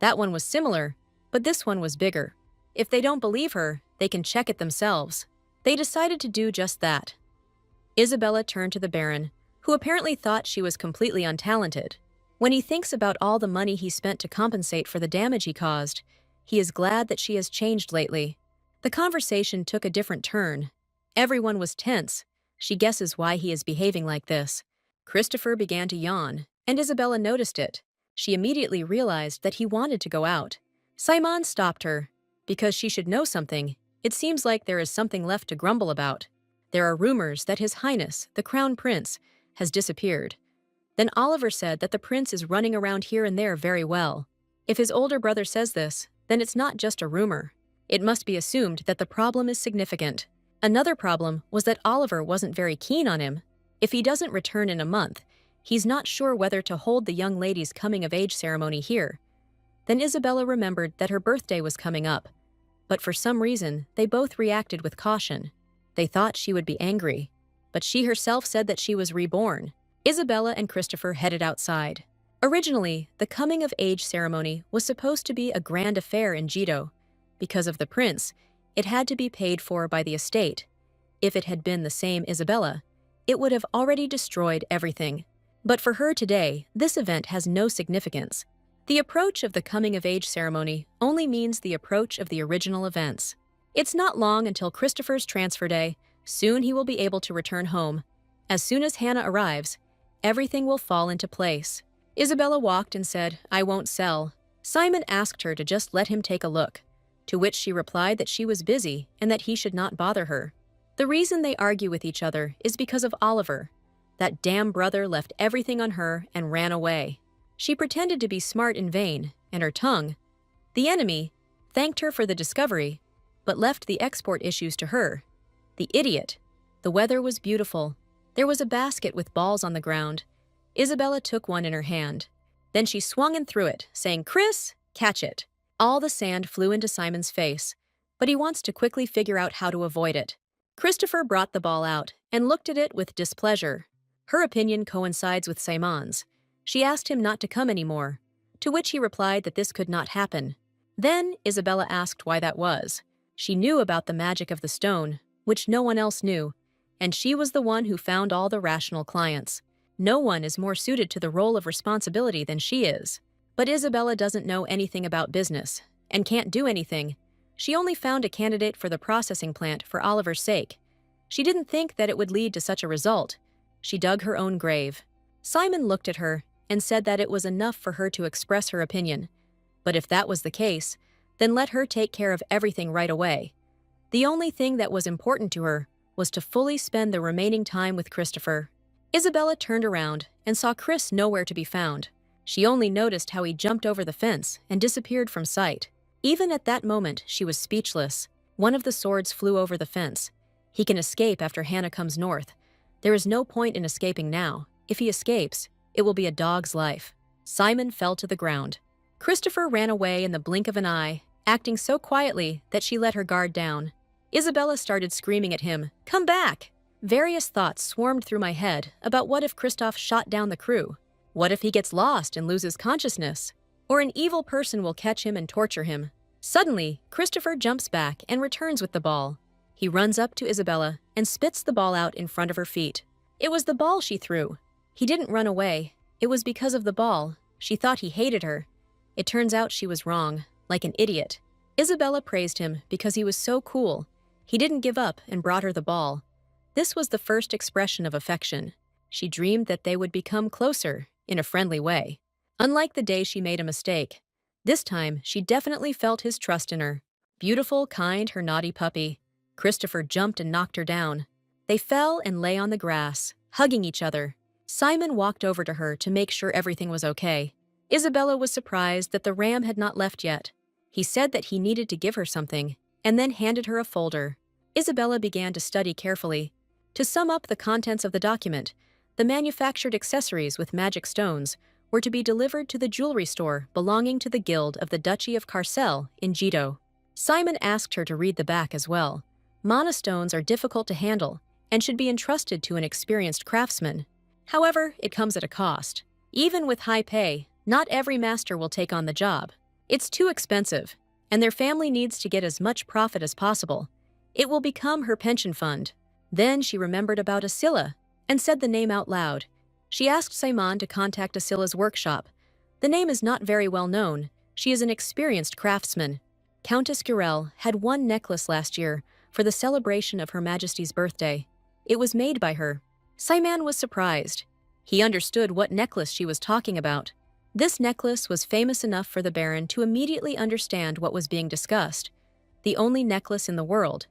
That one was similar, but this one was bigger. If they don't believe her, they can check it themselves. They decided to do just that. Isabella turned to the Baron, who apparently thought she was completely untalented. When he thinks about all the money he spent to compensate for the damage he caused, he is glad that she has changed lately. The conversation took a different turn. Everyone was tense. She guesses why he is behaving like this. Christopher began to yawn, and Isabella noticed it. She immediately realized that he wanted to go out. Simon stopped her. Because she should know something, it seems like there is something left to grumble about. There are rumors that His Highness, the Crown Prince, has disappeared. Then Oliver said that the prince is running around here and there very well. If his older brother says this, then it's not just a rumor. It must be assumed that the problem is significant. Another problem was that Oliver wasn't very keen on him. If he doesn't return in a month, he's not sure whether to hold the young lady's coming-of-age ceremony here. Then Isabella remembered that her birthday was coming up. But for some reason, they both reacted with caution. They thought she would be angry. But she herself said that she was reborn. Isabella and Christopher headed outside. Originally, the coming-of-age ceremony was supposed to be a grand affair in Jito. Because of the prince, it had to be paid for by the estate. If it had been the same Isabella, it would have already destroyed everything. But for her today, this event has no significance. The approach of the coming-of-age ceremony only means the approach of the original events. It's not long until Christopher's transfer day. Soon he will be able to return home. As soon as Hannah arrives, everything will fall into place. Isabella walked and said, "I won't sell." Simon asked her to just let him take a look, to which she replied that she was busy and that he should not bother her. The reason they argue with each other is because of Oliver. That damn brother left everything on her and ran away. She pretended to be smart in vain, and her tongue, the enemy, thanked her for the discovery, but left the export issues to her. The idiot. The weather was beautiful. There was a basket with balls on the ground. Isabella took one in her hand. Then she swung and threw it, saying, "Chris, catch it." All the sand flew into Simon's face, but he wants to quickly figure out how to avoid it. Christopher brought the ball out and looked at it with displeasure. Her opinion coincides with Simon's. She asked him not to come anymore, to which he replied that this could not happen. Then Isabella asked why that was. She knew about the magic of the stone, which no one else knew, and she was the one who found all the rational clients. No one is more suited to the role of responsibility than she is. But Isabella doesn't know anything about business, and can't do anything. She only found a candidate for the processing plant for Oliver's sake. She didn't think that it would lead to such a result. She dug her own grave. Simon looked at her and said that it was enough for her to express her opinion. But if that was the case, then let her take care of everything right away. The only thing that was important to her was to fully spend the remaining time with Christopher. Isabella turned around and saw Chris nowhere to be found. She only noticed how he jumped over the fence and disappeared from sight. Even at that moment, she was speechless. One of the swords flew over the fence. He can escape after Hannah comes north. There is no point in escaping now. If he escapes, it will be a dog's life. Simon fell to the ground. Christopher ran away in the blink of an eye, acting so quietly that she let her guard down. Isabella started screaming at him, "Come back!" Various thoughts swarmed through my head about what if Christoph shot down the crew? What if he gets lost and loses consciousness? Or an evil person will catch him and torture him. Suddenly, Christopher jumps back and returns with the ball. He runs up to Isabella and spits the ball out in front of her feet. It was the ball she threw. He didn't run away. It was because of the ball. She thought he hated her. It turns out she was wrong, like an idiot. Isabella praised him because he was so cool. He didn't give up and brought her the ball. This was the first expression of affection. She dreamed that they would become closer, in a friendly way. Unlike the day she made a mistake, this time she definitely felt his trust in her. Beautiful, kind, her naughty puppy. Christopher jumped and knocked her down. They fell and lay on the grass, hugging each other. Simon walked over to her to make sure everything was okay. Isabella was surprised that the ram had not left yet. He said that he needed to give her something, and then handed her a folder. Isabella began to study carefully. To sum up the contents of the document, the manufactured accessories with magic stones were to be delivered to the jewelry store belonging to the Guild of the Duchy of Carcel in Jito. Simon asked her to read the back as well. Monostones are difficult to handle and should be entrusted to an experienced craftsman. However, it comes at a cost. Even with high pay, not every master will take on the job. It's too expensive, and their family needs to get as much profit as possible. It will become her pension fund. Then she remembered about Asila and said the name out loud. She asked Simon to contact Asila's workshop. The name is not very well known. She is an experienced craftsman. Countess Gurel had one necklace last year for the celebration of Her Majesty's birthday. It was made by her. Simon was surprised. He understood what necklace she was talking about. This necklace was famous enough for the Baron to immediately understand what was being discussed. The only necklace in the world,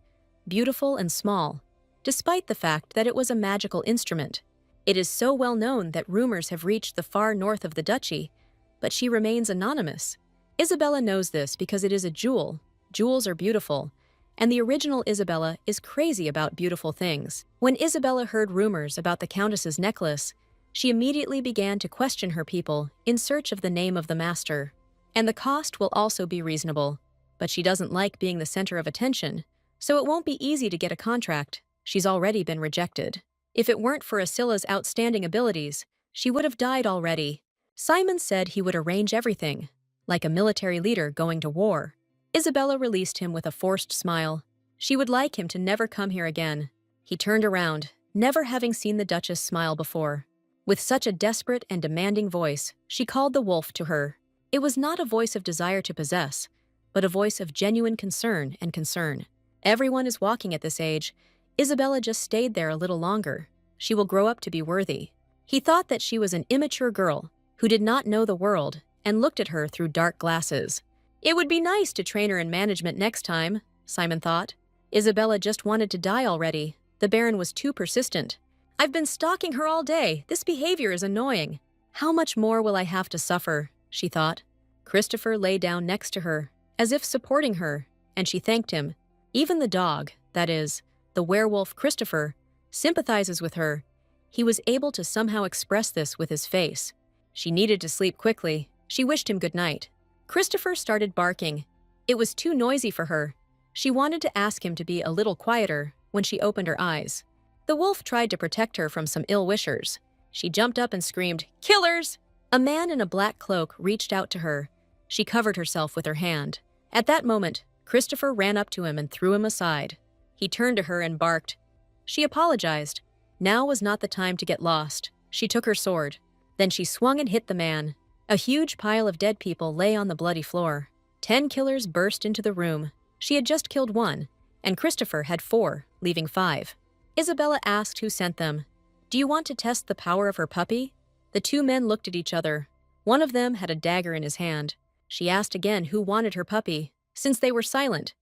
beautiful and small, despite the fact that it was a magical instrument. It is so well known that rumors have reached the far north of the duchy, but she remains anonymous. Isabella knows this because it is a jewel. Jewels are beautiful, and the original Isabella is crazy about beautiful things. When Isabella heard rumors about the Countess's necklace, she immediately began to question her people in search of the name of the master. And the cost will also be reasonable, but she doesn't like being the center of attention, so it won't be easy to get a contract. She's already been rejected. If it weren't for Asila's outstanding abilities, she would have died already. Simon said he would arrange everything, like a military leader going to war. Isabella released him with a forced smile. She would like him to never come here again. He turned around, never having seen the Duchess smile before. With such a desperate and demanding voice, she called the wolf to her. It was not a voice of desire to possess, but a voice of genuine concern and concern. Everyone is walking at this age. Isabella just stayed there a little longer. She will grow up to be worthy. He thought that she was an immature girl who did not know the world and looked at her through dark glasses. It would be nice to train her in management next time, Simon thought. Isabella just wanted to die already. The Baron was too persistent. I've been stalking her all day. This behavior is annoying. How much more will I have to suffer, she thought. Christopher lay down next to her, as if supporting her, and she thanked him. Even the dog, that is, the werewolf Christopher, sympathizes with her. He was able to somehow express this with his face. She needed to sleep quickly. She wished him good night. Christopher started barking. It was too noisy for her. She wanted to ask him to be a little quieter when she opened her eyes. The wolf tried to protect her from some ill-wishers. She jumped up and screamed, "Killers!" A man in a black cloak reached out to her. She covered herself with her hand. At that moment, Christopher ran up to him and threw him aside. He turned to her and barked. She apologized. Now was not the time to get lost. She took her sword. Then she swung and hit the man. A huge pile of dead people lay on the bloody floor. 10 killers burst into the room. She had just killed 1, and Christopher had 4, leaving 5. Isabella asked who sent them. "Do you want to test the power of her puppy?" The 2 men looked at each other. One of them had a dagger in his hand. She asked again who wanted her puppy. Since they were silent,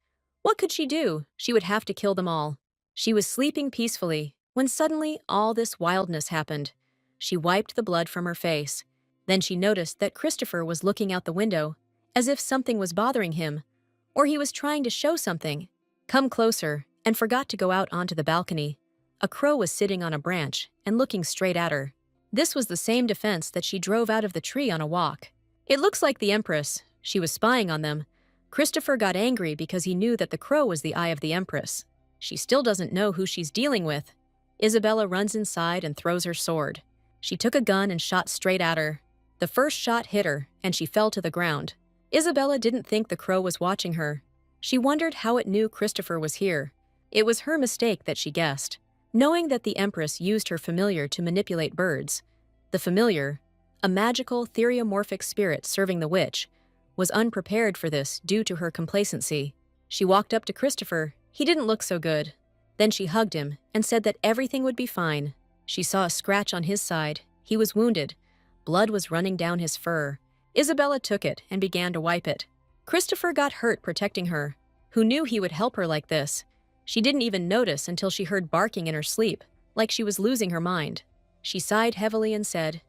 what could she do? She would have to kill them all. She was sleeping peacefully when suddenly all this wildness happened. She wiped the blood from her face. Then she noticed that Christopher was looking out the window, as if something was bothering him, or he was trying to show something. Come closer, and forgot to go out onto the balcony. A crow was sitting on a branch and looking straight at her. This was the same defense that she drove out of the tree on a walk. It looks like the Empress. She was spying on them. Christopher got angry because he knew that the crow was the eye of the Empress. She still doesn't know who she's dealing with. Isabella runs inside and throws her sword. She took a gun and shot straight at her. The first shot hit her, and she fell to the ground. Isabella didn't think the crow was watching her. She wondered how it knew Christopher was here. It was her mistake that she guessed. Knowing that the Empress used her familiar to manipulate birds, the familiar, a magical theriomorphic spirit serving the witch, was unprepared for this due to her complacency. She walked up to Christopher. He didn't look so good. Then she hugged him and said that everything would be fine. She saw a scratch on his side. He was wounded. Blood was running down his fur. Isabella took it and began to wipe it. Christopher got hurt protecting her. Who knew he would help her like this? She didn't even notice until she heard barking in her sleep, like she was losing her mind. She sighed heavily and said,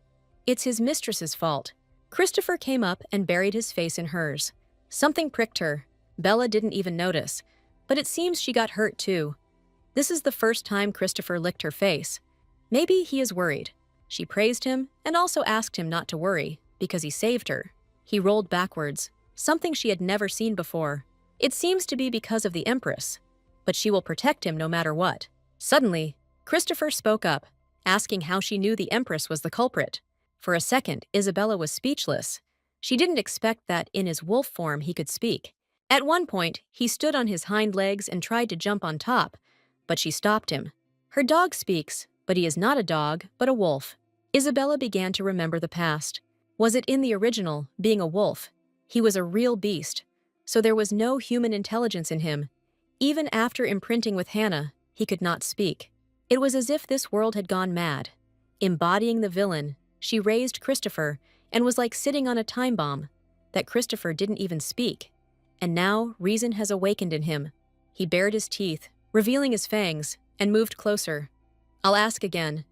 "It's his mistress's fault." Christopher came up and buried his face in hers. Something pricked her. Bella didn't even notice, but it seems she got hurt too. This is the first time Christopher licked her face. Maybe he is worried. She praised him and also asked him not to worry, because he saved her. He rolled backwards, something she had never seen before. It seems to be because of the Empress, but she will protect him no matter what. Suddenly, Christopher spoke up, asking how she knew the Empress was the culprit. For a second, Isabella was speechless. She didn't expect that in his wolf form he could speak. At one point, he stood on his hind legs and tried to jump on top, but she stopped him. Her dog speaks, but he is not a dog, but a wolf. Isabella began to remember the past. Was it in the original, being a wolf? He was a real beast, so there was no human intelligence in him. Even after imprinting with Hannah, he could not speak. It was as if this world had gone mad. Embodying the villain, she raised Christopher and was like sitting on a time bomb, that Christopher didn't even speak. And now reason has awakened in him. He bared his teeth, revealing his fangs, and moved closer. "I'll ask again."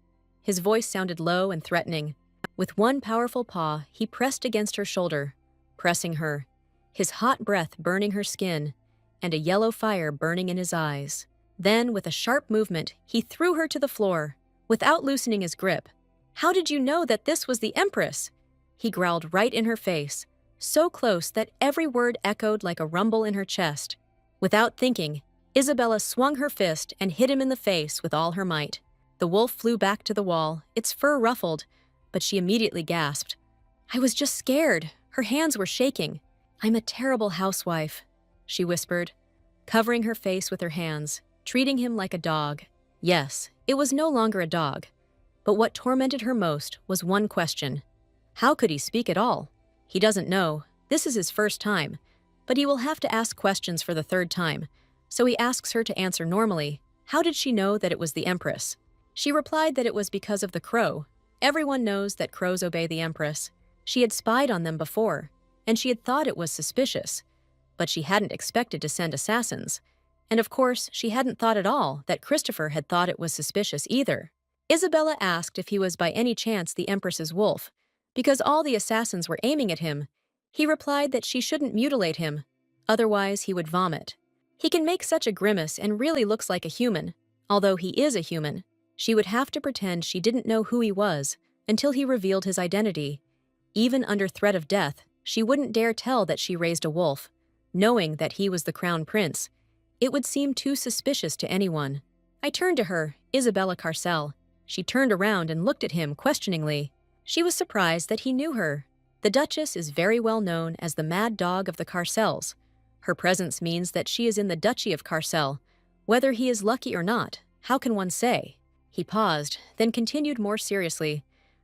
His voice sounded low and threatening. With one powerful paw, he pressed against her shoulder, pressing her, his hot breath burning her skin, and a yellow fire burning in his eyes. Then, with a sharp movement, he threw her to the floor, without loosening his grip. "How did you know that this was the Empress?" He growled right in her face, so close that every word echoed like a rumble in her chest. Without thinking, Isabella swung her fist and hit him in the face with all her might. The wolf flew back to the wall, its fur ruffled, but she immediately gasped. "I was just scared." Her hands were shaking. "I'm a terrible housewife," she whispered, covering her face with her hands, treating him like a dog. Yes, it was no longer a dog. But what tormented her most was one question. How could he speak at all? He doesn't know. This is his first time. But he will have to ask questions for the third time. So he asks her to answer normally. How did she know that it was the Empress? She replied that it was because of the crow. Everyone knows that crows obey the Empress. She had spied on them before, and she had thought it was suspicious. But she hadn't expected to send assassins. And of course, she hadn't thought at all that Christopher had thought it was suspicious either. Isabella asked if he was by any chance the Empress's wolf, because all the assassins were aiming at him. He replied that she shouldn't mutilate him, otherwise he would vomit. He can make such a grimace and really looks like a human, although he is a human. She would have to pretend she didn't know who he was until he revealed his identity. Even under threat of death, she wouldn't dare tell that she raised a wolf, knowing that he was the crown prince. It would seem too suspicious to anyone. I turned to her, Isabella Carcel. She turned around and looked at him questioningly. She was surprised that he knew her. The Duchess is very well known as the mad dog of the Carcels. Her presence means that she is in the Duchy of Carcel. Whether he is lucky or not, how can one say? He paused, then continued more seriously.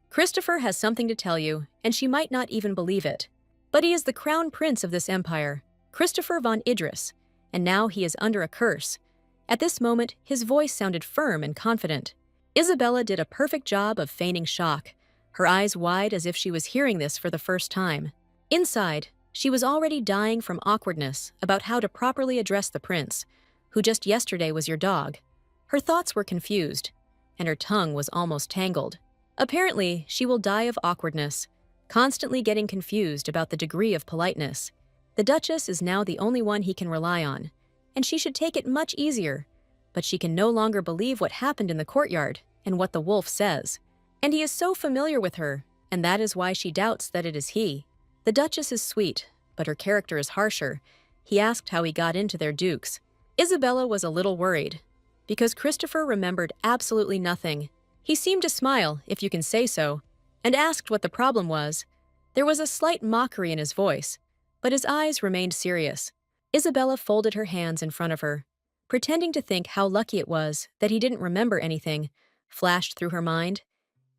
Christopher has something to tell you, and she might not even believe it. But he is the crown prince of this empire, Christopher von Idris, and now he is under a curse. At this moment, his voice sounded firm and confident. Isabella did a perfect job of feigning shock, her eyes wide as if she was hearing this for the first time. Inside, she was already dying from awkwardness about how to properly address the prince, who just yesterday was your dog. Her thoughts were confused, and her tongue was almost tangled. Apparently, she will die of awkwardness, constantly getting confused about the degree of politeness. The Duchess is now the only one he can rely on, and she should take it much easier, but she can no longer believe what happened in the courtyard and what the wolf says. And he is so familiar with her, and that is why she doubts that it is he. The Duchess is sweet, but her character is harsher. He asked how he got into their dukes. Isabella was a little worried, because Christopher remembered absolutely nothing. He seemed to smile, if you can say so, and asked what the problem was. There was a slight mockery in his voice, but his eyes remained serious. Isabella folded her hands in front of her, pretending to think how lucky it was that he didn't remember anything, flashed through her mind.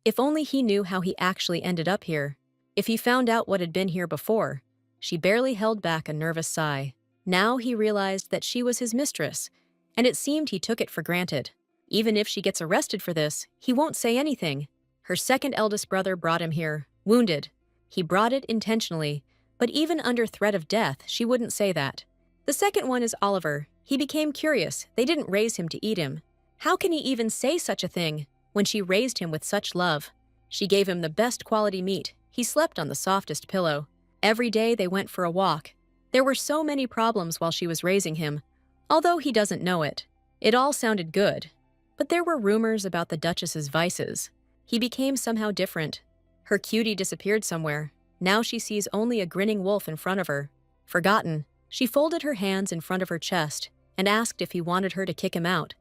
If only he knew how he actually ended up here. If he found out what had been here before. She barely held back a nervous sigh. Now he realized that she was his mistress, and it seemed he took it for granted. Even if she gets arrested for this, he won't say anything. Her second eldest brother brought him here, wounded. He brought it intentionally, but even under threat of death, she wouldn't say that. The second one is Oliver. He became curious. They didn't raise him to eat him. How can he even say such a thing when she raised him with such love? She gave him the best quality meat. He slept on the softest pillow. Every day they went for a walk. There were so many problems while she was raising him, although he doesn't know it. It all sounded good, but there were rumors about the Duchess's vices. He became somehow different. Her cutie disappeared somewhere. Now she sees only a grinning wolf in front of her. Forgotten, she folded her hands in front of her chest and asked if he wanted her to kick him out.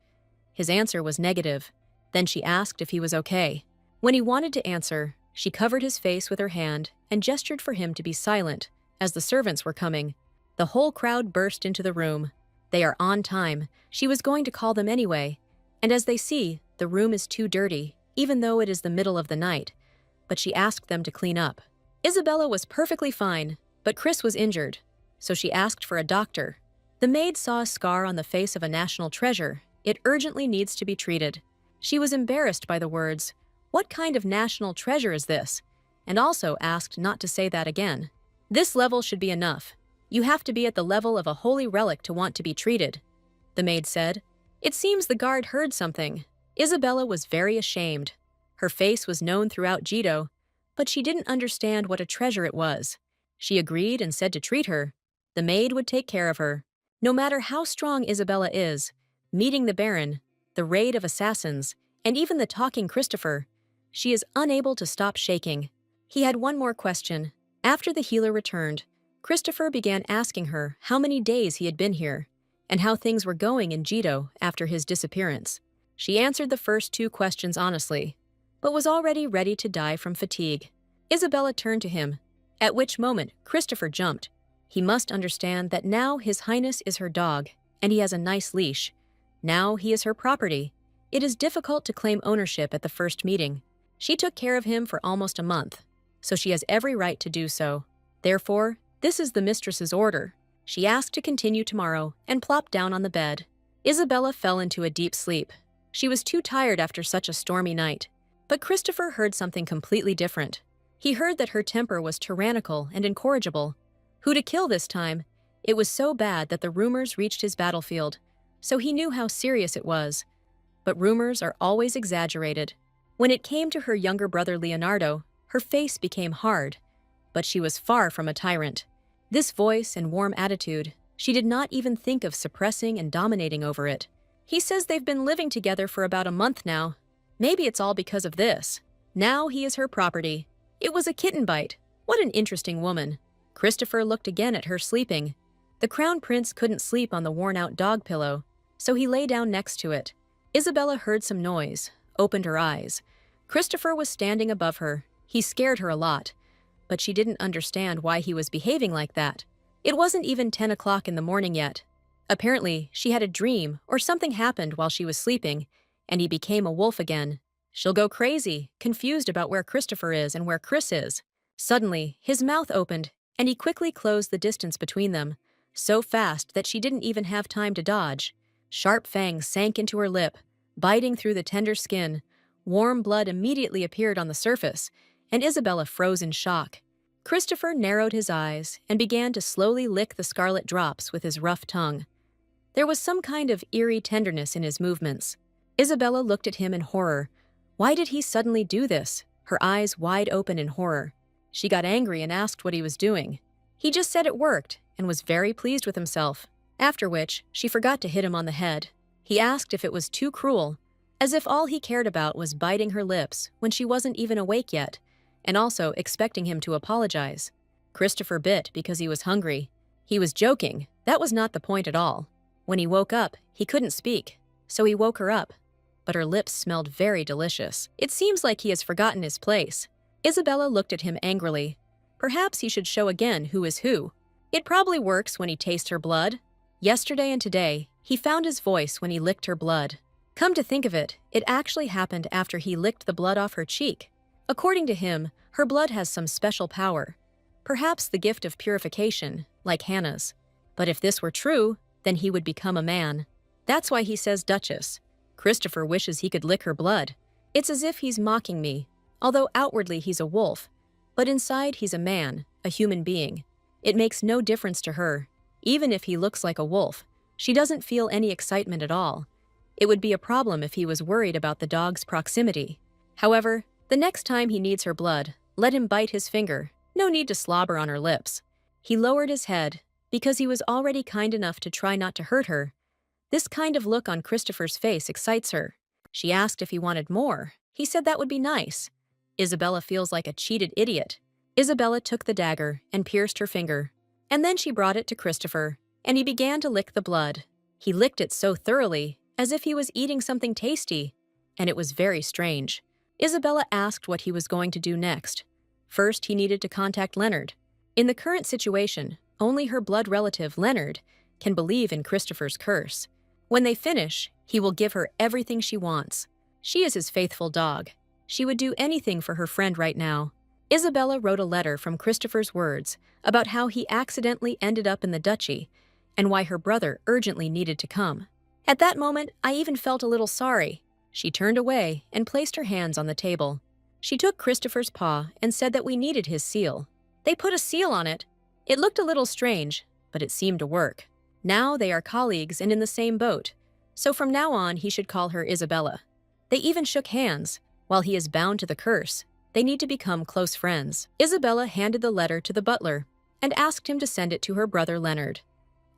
His answer was negative. Then she asked if he was okay. When he wanted to answer, she covered his face with her hand and gestured for him to be silent as the servants were coming. The whole crowd burst into the room. They are on time. She was going to call them anyway. And as they see, the room is too dirty, even though it is the middle of the night. But she asked them to clean up. Isabella was perfectly fine, but Chris was injured, so she asked for a doctor. The maid saw a scar on the face of a national treasure. It urgently needs to be treated. She was embarrassed by the words, "What kind of national treasure is this?" and also asked not to say that again. "This level should be enough. You have to be at the level of a holy relic to want to be treated," the maid said. It seems the guard heard something. Isabella was very ashamed. Her face was known throughout Jito, but she didn't understand what a treasure it was. She agreed and said to treat her. The maid would take care of her. No matter how strong Isabella is, meeting the Baron, the raid of assassins, and even the talking Christopher, she is unable to stop shaking. He had one more question. After the healer returned, Christopher began asking her how many days he had been here, and how things were going in Jito after his disappearance. She answered the first two questions honestly, but was already ready to die from fatigue. Isabella turned to him, at which moment Christopher jumped. He must understand that now His Highness is her dog, and he has a nice leash. Now he is her property. It is difficult to claim ownership at the first meeting. She took care of him for almost a month, so she has every right to do so. Therefore, this is the mistress's order. She asked to continue tomorrow and plopped down on the bed. Isabella fell into a deep sleep. She was too tired after such a stormy night. But Christopher heard something completely different. He heard that her temper was tyrannical and incorrigible. Who to kill this time? It was so bad that the rumors reached his battlefield, so he knew how serious it was. But rumors are always exaggerated. When it came to her younger brother Leonardo, her face became hard. But she was far from a tyrant. This voice and warm attitude, she did not even think of suppressing and dominating over it. He says they've been living together for about a month now. Maybe it's all because of this. Now he is her property. It was a kitten bite. What an interesting woman. Christopher looked again at her sleeping. The crown prince couldn't sleep on the worn-out dog pillow, so he lay down next to it. Isabella heard some noise, opened her eyes. Christopher was standing above her. He scared her a lot, but she didn't understand why he was behaving like that. It wasn't even 10 o'clock in the morning yet. Apparently, she had a dream or something happened while she was sleeping, and he became a wolf again. She'll go crazy, confused about where Christopher is and where Chris is. Suddenly, his mouth opened, and he quickly closed the distance between them, so fast that she didn't even have time to dodge. Sharp fangs sank into her lip, biting through the tender skin. Warm blood immediately appeared on the surface, and Isabella froze in shock. Christopher narrowed his eyes and began to slowly lick the scarlet drops with his rough tongue. There was some kind of eerie tenderness in his movements. Isabella looked at him in horror. Why did he suddenly do this? Her eyes wide open in horror. She got angry and asked what he was doing. He just said it worked and was very pleased with himself, after which she forgot to hit him on the head. He asked if it was too cruel, as if all he cared about was biting her lips when she wasn't even awake yet, and also expecting him to apologize. Christopher bit because he was hungry. He was joking. That was not the point at all. When he woke up, he couldn't speak, so he woke her up. But her lips smelled very delicious. It seems like he has forgotten his place. Isabella looked at him angrily. Perhaps he should show again who is who. It probably works when he tastes her blood. Yesterday and today, he found his voice when he licked her blood. Come to think of it, it actually happened after he licked the blood off her cheek. According to him, her blood has some special power. Perhaps the gift of purification, like Hannah's. But if this were true, then he would become a man. That's why he says Duchess. Christopher wishes he could lick her blood. It's as if he's mocking me, although outwardly he's a wolf. But inside he's a man, a human being. It makes no difference to her. Even if he looks like a wolf, she doesn't feel any excitement at all. It would be a problem if he was worried about the dog's proximity. However, the next time he needs her blood, let him bite his finger. No need to slobber on her lips. He lowered his head, because he was already kind enough to try not to hurt her. This kind of look on Christopher's face excites her. She asked if he wanted more, He said that would be nice. Isabella feels like a cheated idiot. Isabella took the dagger and pierced her finger. And then she brought it to Christopher, and he began to lick the blood. He licked it so thoroughly, as if he was eating something tasty, and it was very strange. Isabella asked what he was going to do next. First, he needed to contact Leonard. In the current situation, only her blood relative, Leonard, can believe in Christopher's curse. When they finish, he will give her everything she wants. She is his faithful dog. She would do anything for her friend right now. Isabella wrote a letter from Christopher's words about how he accidentally ended up in the duchy and why her brother urgently needed to come. At that moment, I even felt a little sorry. She turned away and placed her hands on the table. She took Christopher's paw and said that we needed his seal. They put a seal on it. It looked a little strange, but it seemed to work. Now they are colleagues and in the same boat, so from now on he should call her Isabella. They even shook hands. While he is bound to the curse, they need to become close friends. Isabella handed the letter to the butler and asked him to send it to her brother Leonard.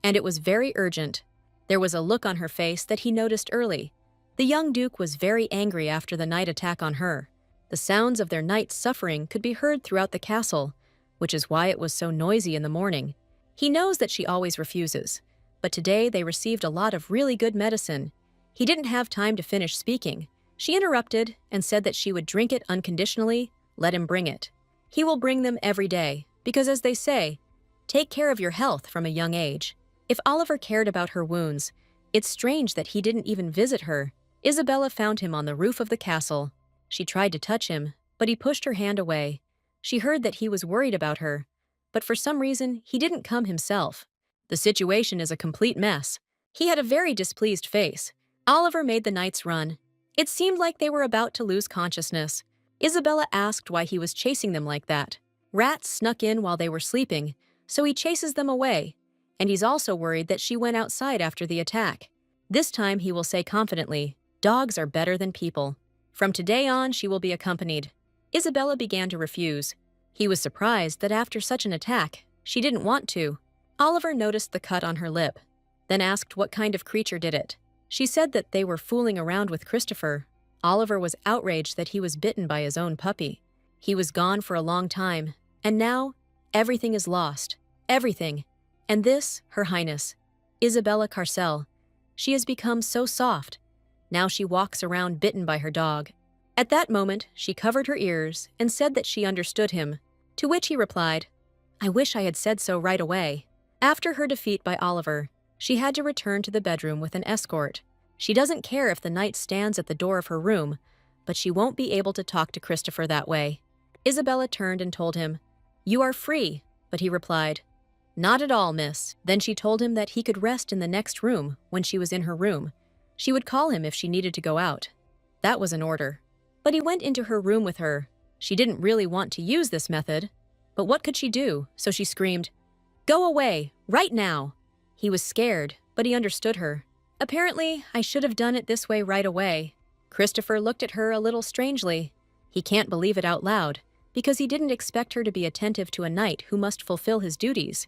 And it was very urgent. There was a look on her face that he noticed early. The young duke was very angry after the night attack on her. The sounds of their night's suffering could be heard throughout the castle, which is why it was so noisy in the morning. He knows that she always refuses, but today they received a lot of really good medicine. He didn't have time to finish speaking. She interrupted and said that she would drink it unconditionally, let him bring it. He will bring them every day, because as they say, take care of your health from a young age. If Oliver cared about her wounds, it's strange that he didn't even visit her. Isabella found him on the roof of the castle. She tried to touch him, but he pushed her hand away. She heard that he was worried about her, but for some reason, he didn't come himself. The situation is a complete mess. He had a very displeased face. Oliver made the knights run. It seemed like they were about to lose consciousness. Isabella asked why he was chasing them like that. Rats snuck in while they were sleeping, so he chases them away. And he's also worried that she went outside after the attack. This time he will say confidently, dogs are better than people. From today on, she will be accompanied. Isabella began to refuse. He was surprised that after such an attack, she didn't want to. Oliver noticed the cut on her lip, then asked what kind of creature did it. She said that they were fooling around with Christopher. Oliver was outraged that he was bitten by his own puppy. He was gone for a long time, and now everything is lost. Everything. And this, Her Highness, Isabella Carcel. She has become so soft. Now she walks around bitten by her dog. At that moment, she covered her ears and said that she understood him, to which he replied, I wish I had said so right away. After her defeat by Oliver, she had to return to the bedroom with an escort. She doesn't care if the knight stands at the door of her room, but she won't be able to talk to Christopher that way. Isabella turned and told him, You are free, but he replied, Not at all, miss. Then she told him that he could rest in the next room when she was in her room. She would call him if she needed to go out. That was an order. But he went into her room with her. She didn't really want to use this method, but what could she do? So she screamed, Go away, right now. He was scared, but he understood her. Apparently, I should have done it this way right away. Christopher looked at her a little strangely. He can't believe it out loud, because he didn't expect her to be attentive to a knight who must fulfill his duties.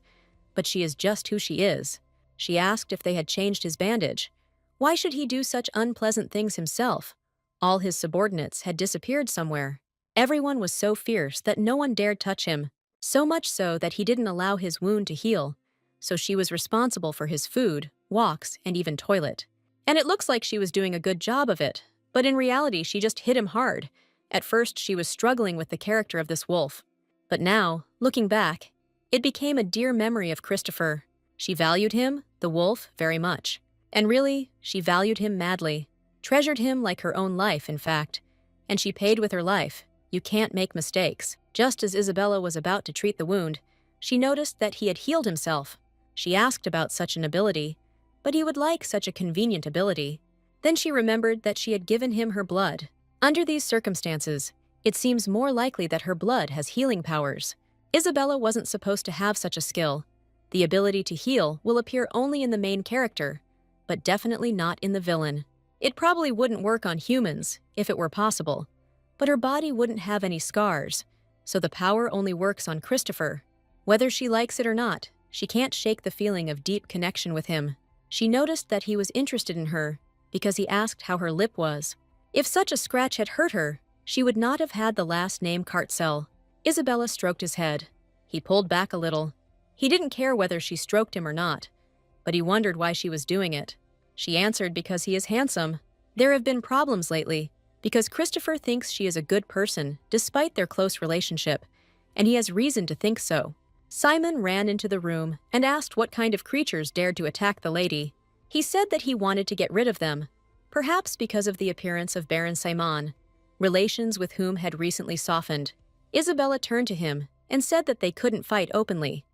But she is just who she is. She asked if they had changed his bandage. Why should he do such unpleasant things himself? All his subordinates had disappeared somewhere. Everyone was so fierce that no one dared touch him, so much so that he didn't allow his wound to heal. So she was responsible for his food, walks, and even toilet. And it looks like she was doing a good job of it, but in reality she just hit him hard. At first she was struggling with the character of this wolf. But now, looking back, it became a dear memory of Christopher. She valued him, the wolf, very much. And really, she valued him madly, treasured him like her own life, in fact. And she paid with her life. You can't make mistakes. Just as Isabella was about to treat the wound, she noticed that he had healed himself. She asked about such an ability, but he would like such a convenient ability. Then she remembered that she had given him her blood. Under these circumstances, it seems more likely that her blood has healing powers. Isabella wasn't supposed to have such a skill. The ability to heal will appear only in the main character, but definitely not in the villain. It probably wouldn't work on humans, if it were possible. But her body wouldn't have any scars, so the power only works on Christopher. Whether she likes it or not, she can't shake the feeling of deep connection with him. She noticed that he was interested in her because he asked how her lip was. If such a scratch had hurt her, she would not have had the last name Cartcell. Isabella stroked his head. He pulled back a little. He didn't care whether she stroked him or not, but he wondered why she was doing it. She answered because he is handsome. There have been problems lately, because Christopher thinks she is a good person despite their close relationship, and he has reason to think so. Simon ran into the room and asked what kind of creatures dared to attack the lady. He said that he wanted to get rid of them, perhaps because of the appearance of Baron Simon, relations with whom had recently softened. Isabella turned to him and said that they couldn't fight openly.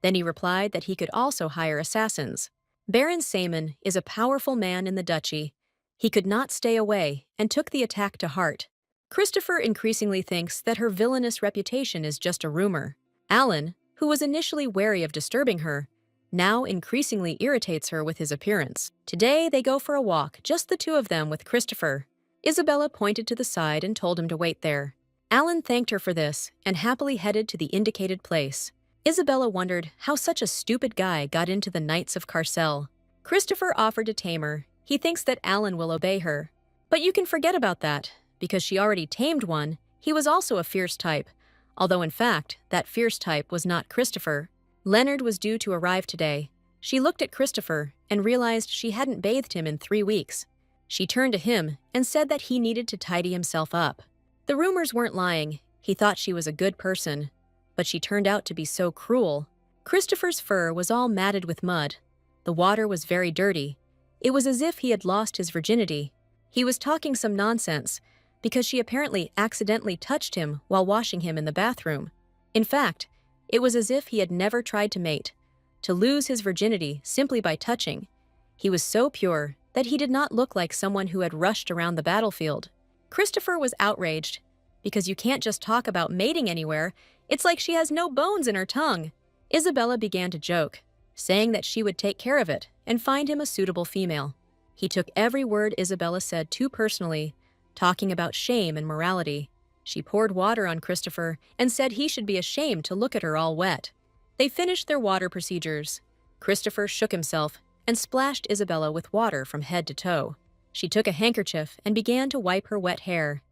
Then he replied that he could also hire assassins. Baron Simon is a powerful man in the duchy. He could not stay away and took the attack to heart. Christopher increasingly thinks that her villainous reputation is just a rumor. Alan, who was initially wary of disturbing her, now increasingly irritates her with his appearance. Today they go for a walk, just the two of them with Christopher. Isabella pointed to the side and told him to wait there. Alan thanked her for this and happily headed to the indicated place. Isabella wondered how such a stupid guy got into the Knights of Carcel. Christopher offered to tame her. He thinks that Alan will obey her. But you can forget about that, because she already tamed one. He was also a fierce type, although in fact, that fierce type was not Christopher. Leonard was due to arrive today. She looked at Christopher and realized she hadn't bathed him in 3 weeks. She turned to him and said that he needed to tidy himself up. The rumors weren't lying. He thought she was a good person, but she turned out to be so cruel. Christopher's fur was all matted with mud. The water was very dirty. It was as if he had lost his virginity. He was talking some nonsense, because she apparently accidentally touched him while washing him in the bathroom. In fact, it was as if he had never tried to mate, to lose his virginity simply by touching. He was so pure that he did not look like someone who had rushed around the battlefield. Christopher was outraged, because you can't just talk about mating anywhere. It's like she has no bones in her tongue. Isabella began to joke, saying that she would take care of it and find him a suitable female. He took every word Isabella said too personally, talking about shame and morality. She poured water on Christopher and said he should be ashamed to look at her all wet. They finished their water procedures. Christopher shook himself and splashed Isabella with water from head to toe. She took a handkerchief and began to wipe her wet hair.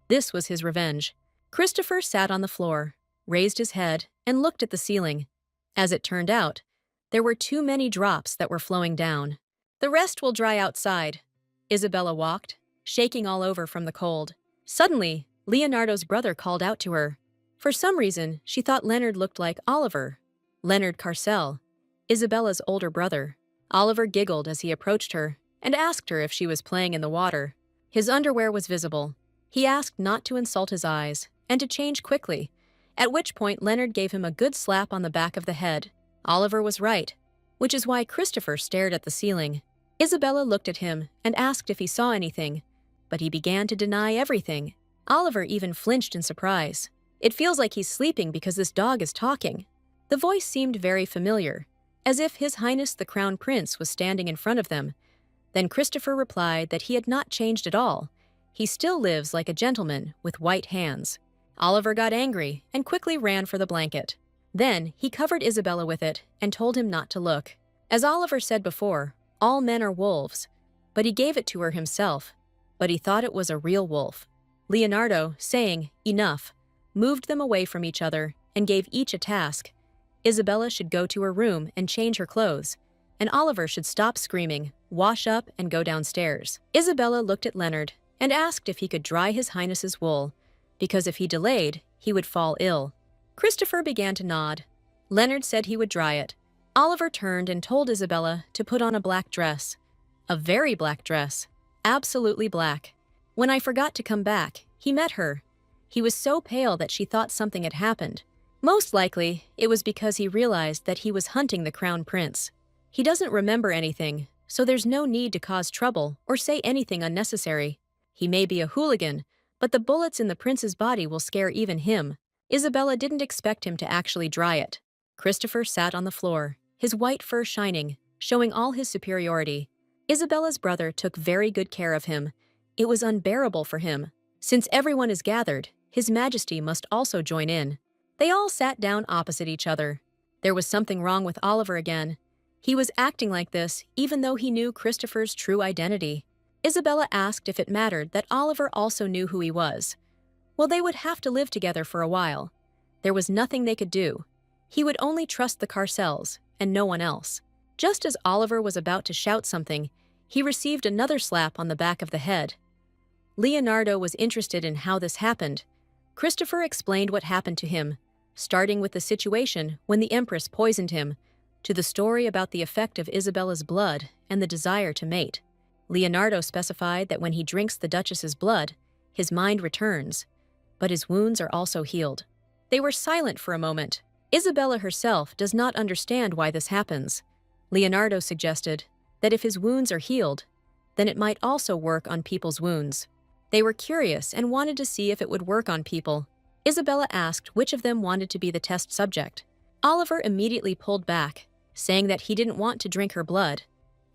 This was his revenge. Christopher sat on the floor, raised his head, and looked at the ceiling. As it turned out, there were too many drops that were flowing down. The rest will dry outside. Isabella walked, shaking all over from the cold. Suddenly, Leonardo's brother called out to her. For some reason, she thought Leonard looked like Oliver. Leonard Carcel, Isabella's older brother. Oliver giggled as he approached her and asked her if she was playing in the water. His underwear was visible. He asked not to insult his eyes and to change quickly, at which point Leonard gave him a good slap on the back of the head. Oliver was right, which is why Christopher stared at the ceiling. Isabella looked at him and asked if he saw anything, but he began to deny everything. Oliver even flinched in surprise. It feels like he's sleeping because this dog is talking. The voice seemed very familiar, as if His Highness the Crown Prince was standing in front of them. Then Christopher replied that he had not changed at all. He still lives like a gentleman with white hands. Oliver got angry and quickly ran for the blanket. Then he covered Isabella with it and told him not to look. As Oliver said before, all men are wolves, but he gave it to her himself. But he thought it was a real wolf. Leonardo, saying, "Enough," moved them away from each other and gave each a task. Isabella should go to her room and change her clothes, and Oliver should stop screaming, wash up, and go downstairs. Isabella looked at Leonard and asked if he could dry His Highness's wool, because if he delayed, he would fall ill. Christopher began to nod. Leonard said he would dry it. Oliver turned and told Isabella to put on a black dress. A very black dress. Absolutely black. When I forgot to come back, he met her. He was so pale that she thought something had happened. Most likely, it was because he realized that he was hunting the Crown Prince. He doesn't remember anything, so there's no need to cause trouble or say anything unnecessary. He may be a hooligan, but the bullets in the prince's body will scare even him. Isabella didn't expect him to actually dry it. Christopher sat on the floor, his white fur shining, showing all his superiority. Isabella's brother took very good care of him. It was unbearable for him. Since everyone is gathered, His Majesty must also join in. They all sat down opposite each other. There was something wrong with Oliver again. He was acting like this even though he knew Christopher's true identity. Isabella asked if it mattered that Oliver also knew who he was. Well, they would have to live together for a while. There was nothing they could do. He would only trust the Carcels, and no one else. Just as Oliver was about to shout something, he received another slap on the back of the head. Leonardo was interested in how this happened. Christopher explained what happened to him, starting with the situation when the Empress poisoned him, to the story about the effect of Isabella's blood and the desire to mate. Leonardo specified that when he drinks the Duchess's blood, his mind returns, but his wounds are also healed. They were silent for a moment. Isabella herself does not understand why this happens. Leonardo suggested that if his wounds are healed, then it might also work on people's wounds. They were curious and wanted to see if it would work on people. Isabella asked which of them wanted to be the test subject. Oliver immediately pulled back, saying that he didn't want to drink her blood.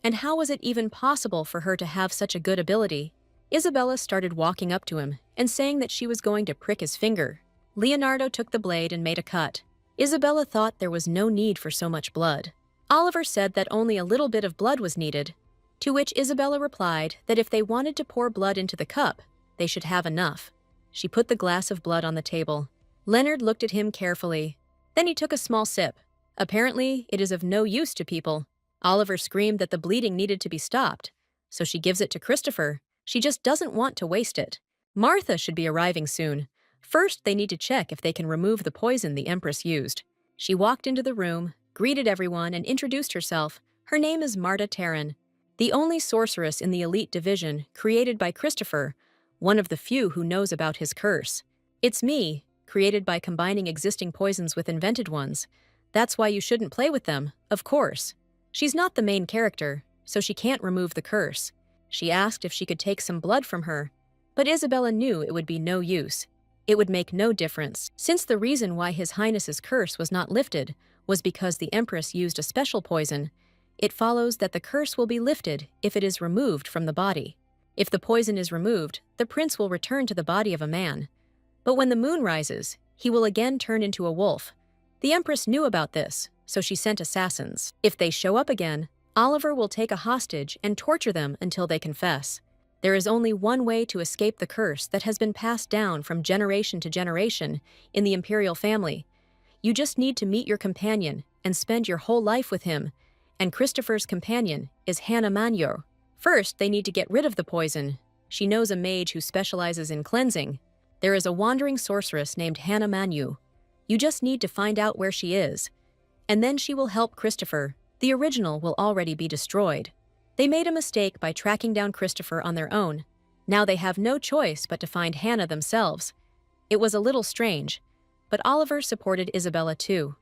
And how was it even possible for her to have such a good ability? Isabella started walking up to him and saying that she was going to prick his finger. Leonardo took the blade and made a cut. Isabella thought there was no need for so much blood. Oliver said that only a little bit of blood was needed, to which Isabella replied that if they wanted to pour blood into the cup, they should have enough. She put the glass of blood on the table. Leonard looked at him carefully. Then he took a small sip. Apparently, it is of no use to people. Oliver screamed that the bleeding needed to be stopped, so she gives it to Christopher. She just doesn't want to waste it. Martha should be arriving soon. First, they need to check if they can remove the poison the Empress used. She walked into the room, greeted everyone, and introduced herself. Her name is Marta Terran, the only sorceress in the elite division created by Christopher, one of the few who knows about his curse. It's me, created by combining existing poisons with invented ones. That's why you shouldn't play with them, of course. She's not the main character, so she can't remove the curse. She asked if she could take some blood from her, but Isabella knew it would be no use. It would make no difference, since the reason why His Highness's curse was not lifted was because the Empress used a special poison. It follows that the curse will be lifted if it is removed from the body. If the poison is removed, the prince will return to the body of a man. But when the moon rises, he will again turn into a wolf. The Empress knew about this, so she sent assassins. If they show up again, Oliver will take a hostage and torture them until they confess. There is only one way to escape the curse that has been passed down from generation to generation in the imperial family. You just need to meet your companion and spend your whole life with him, and Christopher's companion is Hannah Manhwa. First, they need to get rid of the poison. She knows a mage who specializes in cleansing. There is a wandering sorceress named Hannah Manhwa. You just need to find out where she is, and then she will help Christopher. The original will already be destroyed. They made a mistake by tracking down Christopher on their own. Now they have no choice but to find Hannah themselves. It was a little strange, but Oliver supported Isabella too.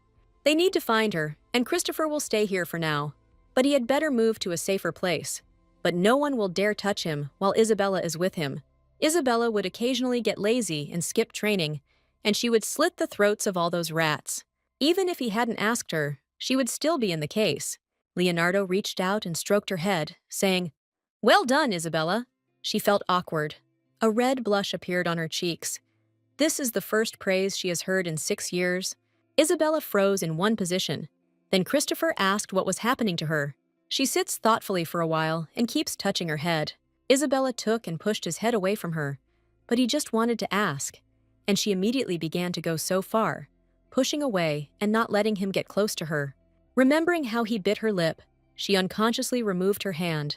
They need to find her, and Christopher will stay here for now. But he had better move to a safer place. But no one will dare touch him while Isabella is with him. Isabella would occasionally get lazy and skip training, and she would slit the throats of all those rats. Even if he hadn't asked her, she would still be in the case. Leonardo reached out and stroked her head, saying, "Well done, Isabella." She felt awkward. A red blush appeared on her cheeks. This is the first praise she has heard in 6 years. Isabella froze in one position. Then Christopher asked what was happening to her. She sits thoughtfully for a while and keeps touching her head. Isabella took and pushed his head away from her, but he just wanted to ask, and she immediately began to go so far, pushing away and not letting him get close to her. Remembering how he bit her lip, she unconsciously removed her hand.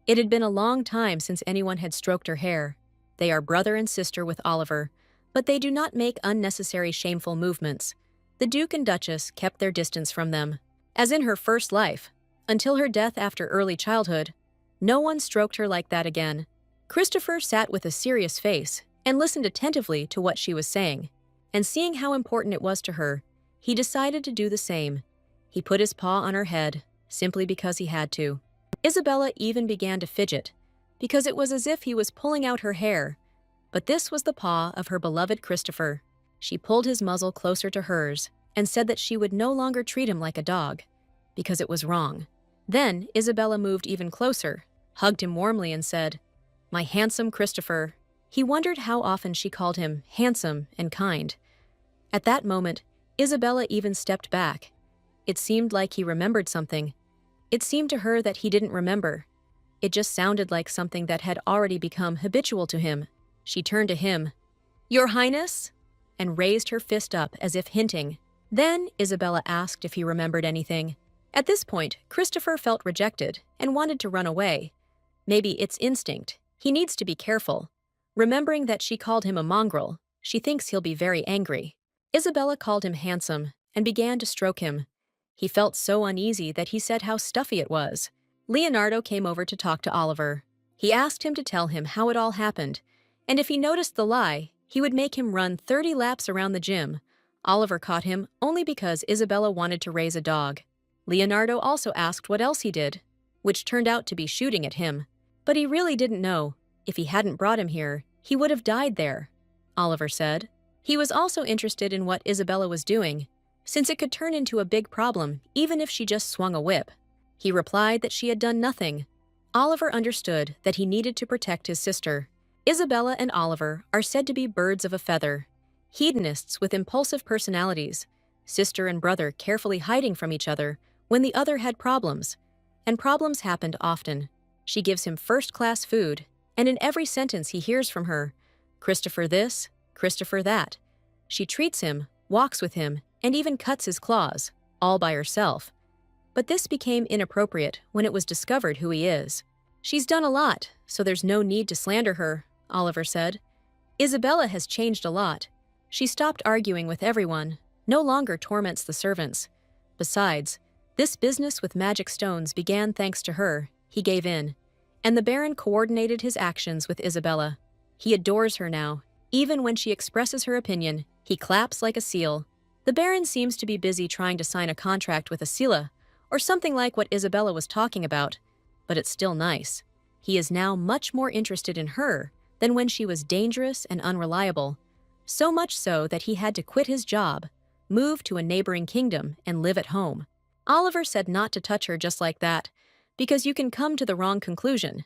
It had been a long time since anyone had stroked her hair. They are brother and sister with Oliver, but they do not make unnecessary shameful movements. The Duke and Duchess kept their distance from them. As in her first life, until her death after early childhood, no one stroked her like that again. Christopher sat with a serious face and listened attentively to what she was saying, and seeing how important it was to her, he decided to do the same. He put his paw on her head, simply because he had to. Isabella even began to fidget, because it was as if he was pulling out her hair. But this was the paw of her beloved Christopher. She pulled his muzzle closer to hers and said that she would no longer treat him like a dog, because it was wrong. Then Isabella moved even closer, hugged him warmly and said, "My handsome Christopher." He wondered how often she called him handsome and kind. At that moment, Isabella even stepped back. It seemed like he remembered something. It seemed to her that he didn't remember. It just sounded like something that had already become habitual to him. She turned to him. "Your Highness?" and raised her fist up as if hinting. Then Isabella asked if he remembered anything. At this point, Christopher felt rejected and wanted to run away. Maybe it's instinct. He needs to be careful. Remembering that she called him a mongrel, she thinks he'll be very angry. Isabella called him handsome and began to stroke him. He felt so uneasy that he said how stuffy it was. Leonardo came over to talk to Oliver. He asked him to tell him how it all happened, and if he noticed the lie, he would make him run 30 laps around the gym. Oliver caught him only because Isabella wanted to raise a dog. Leonardo also asked what else he did, which turned out to be shooting at him. But he really didn't know. If he hadn't brought him here, he would have died there, Oliver said. He was also interested in what Isabella was doing, since it could turn into a big problem even if she just swung a whip. He replied that she had done nothing. Oliver understood that he needed to protect his sister. Isabella and Oliver are said to be birds of a feather, hedonists with impulsive personalities, sister and brother carefully hiding from each other when the other had problems. And problems happened often. She gives him first-class food, and in every sentence he hears from her, Christopher this, Christopher that. She treats him, walks with him, and even cuts his claws, all by herself. But this became inappropriate when it was discovered who he is. She's done a lot, so there's no need to slander her, Oliver said. Isabella has changed a lot. She stopped arguing with everyone, no longer torments the servants. Besides, this business with magic stones began thanks to her. He gave in, and the Baron coordinated his actions with Isabella. He adores her now. Even when she expresses her opinion, he claps like a seal. The Baron seems to be busy trying to sign a contract with Asila, or something like what Isabella was talking about, but it's still nice. He is now much more interested in her than when she was dangerous and unreliable, so much so that he had to quit his job, move to a neighboring kingdom, and live at home. Oliver said not to touch her just like that, because you can come to the wrong conclusion,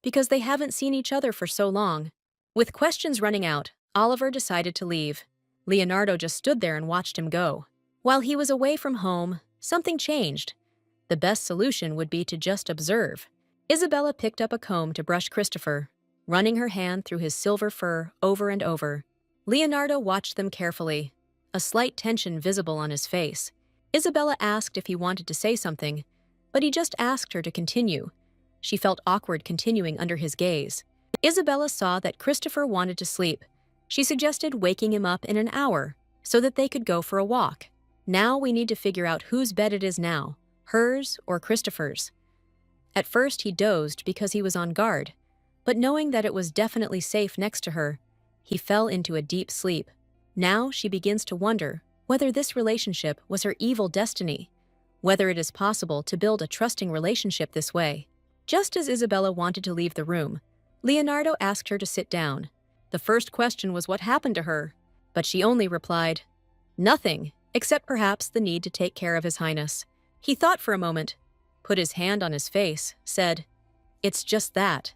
because they haven't seen each other for so long. With questions running out, Oliver decided to leave. Leonardo just stood there and watched him go. While he was away from home, something changed. The best solution would be to just observe. Isabella picked up a comb to brush Christopher, running her hand through his silver fur over and over. Leonardo watched them carefully, a slight tension visible on his face. Isabella asked if he wanted to say something, but he just asked her to continue. She felt awkward continuing under his gaze. Isabella saw that Christopher wanted to sleep. She suggested waking him up in an hour so that they could go for a walk. Now we need to figure out whose bed it is now, hers or Christopher's. At first he dozed because he was on guard, but knowing that it was definitely safe next to her, he fell into a deep sleep. Now she begins to wonder whether this relationship was her evil destiny, whether it is possible to build a trusting relationship this way. Just as Isabella wanted to leave the room, Leonardo asked her to sit down. The first question was what happened to her, but she only replied, "Nothing, except perhaps the need to take care of His Highness." He thought for a moment, put his hand on his face, said, "It's just that,"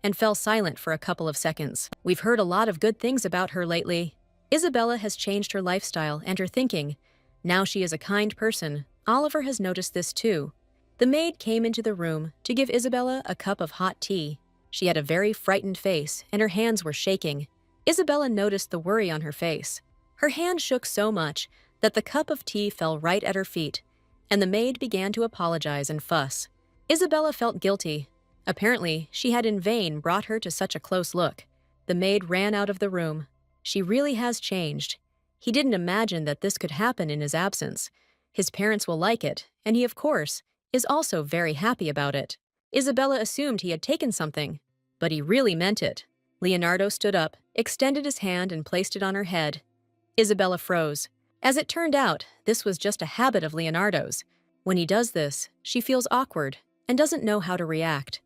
and fell silent for a couple of seconds. We've heard a lot of good things about her lately. Isabella has changed her lifestyle and her thinking. Now she is a kind person. Oliver has noticed this too. The maid came into the room to give Isabella a cup of hot tea. She had a very frightened face, and her hands were shaking. Isabella noticed the worry on her face. Her hand shook so much that the cup of tea fell right at her feet, and the maid began to apologize and fuss. Isabella felt guilty. Apparently, she had in vain brought her to such a close look. The maid ran out of the room. She really has changed. He didn't imagine that this could happen in his absence. His parents will like it, and he, of course, is also very happy about it. Isabella assumed he had taken something, but he really meant it. Leonardo stood up, extended his hand, and placed it on her head. Isabella froze. As it turned out, this was just a habit of Leonardo's. When he does this, she feels awkward and doesn't know how to react.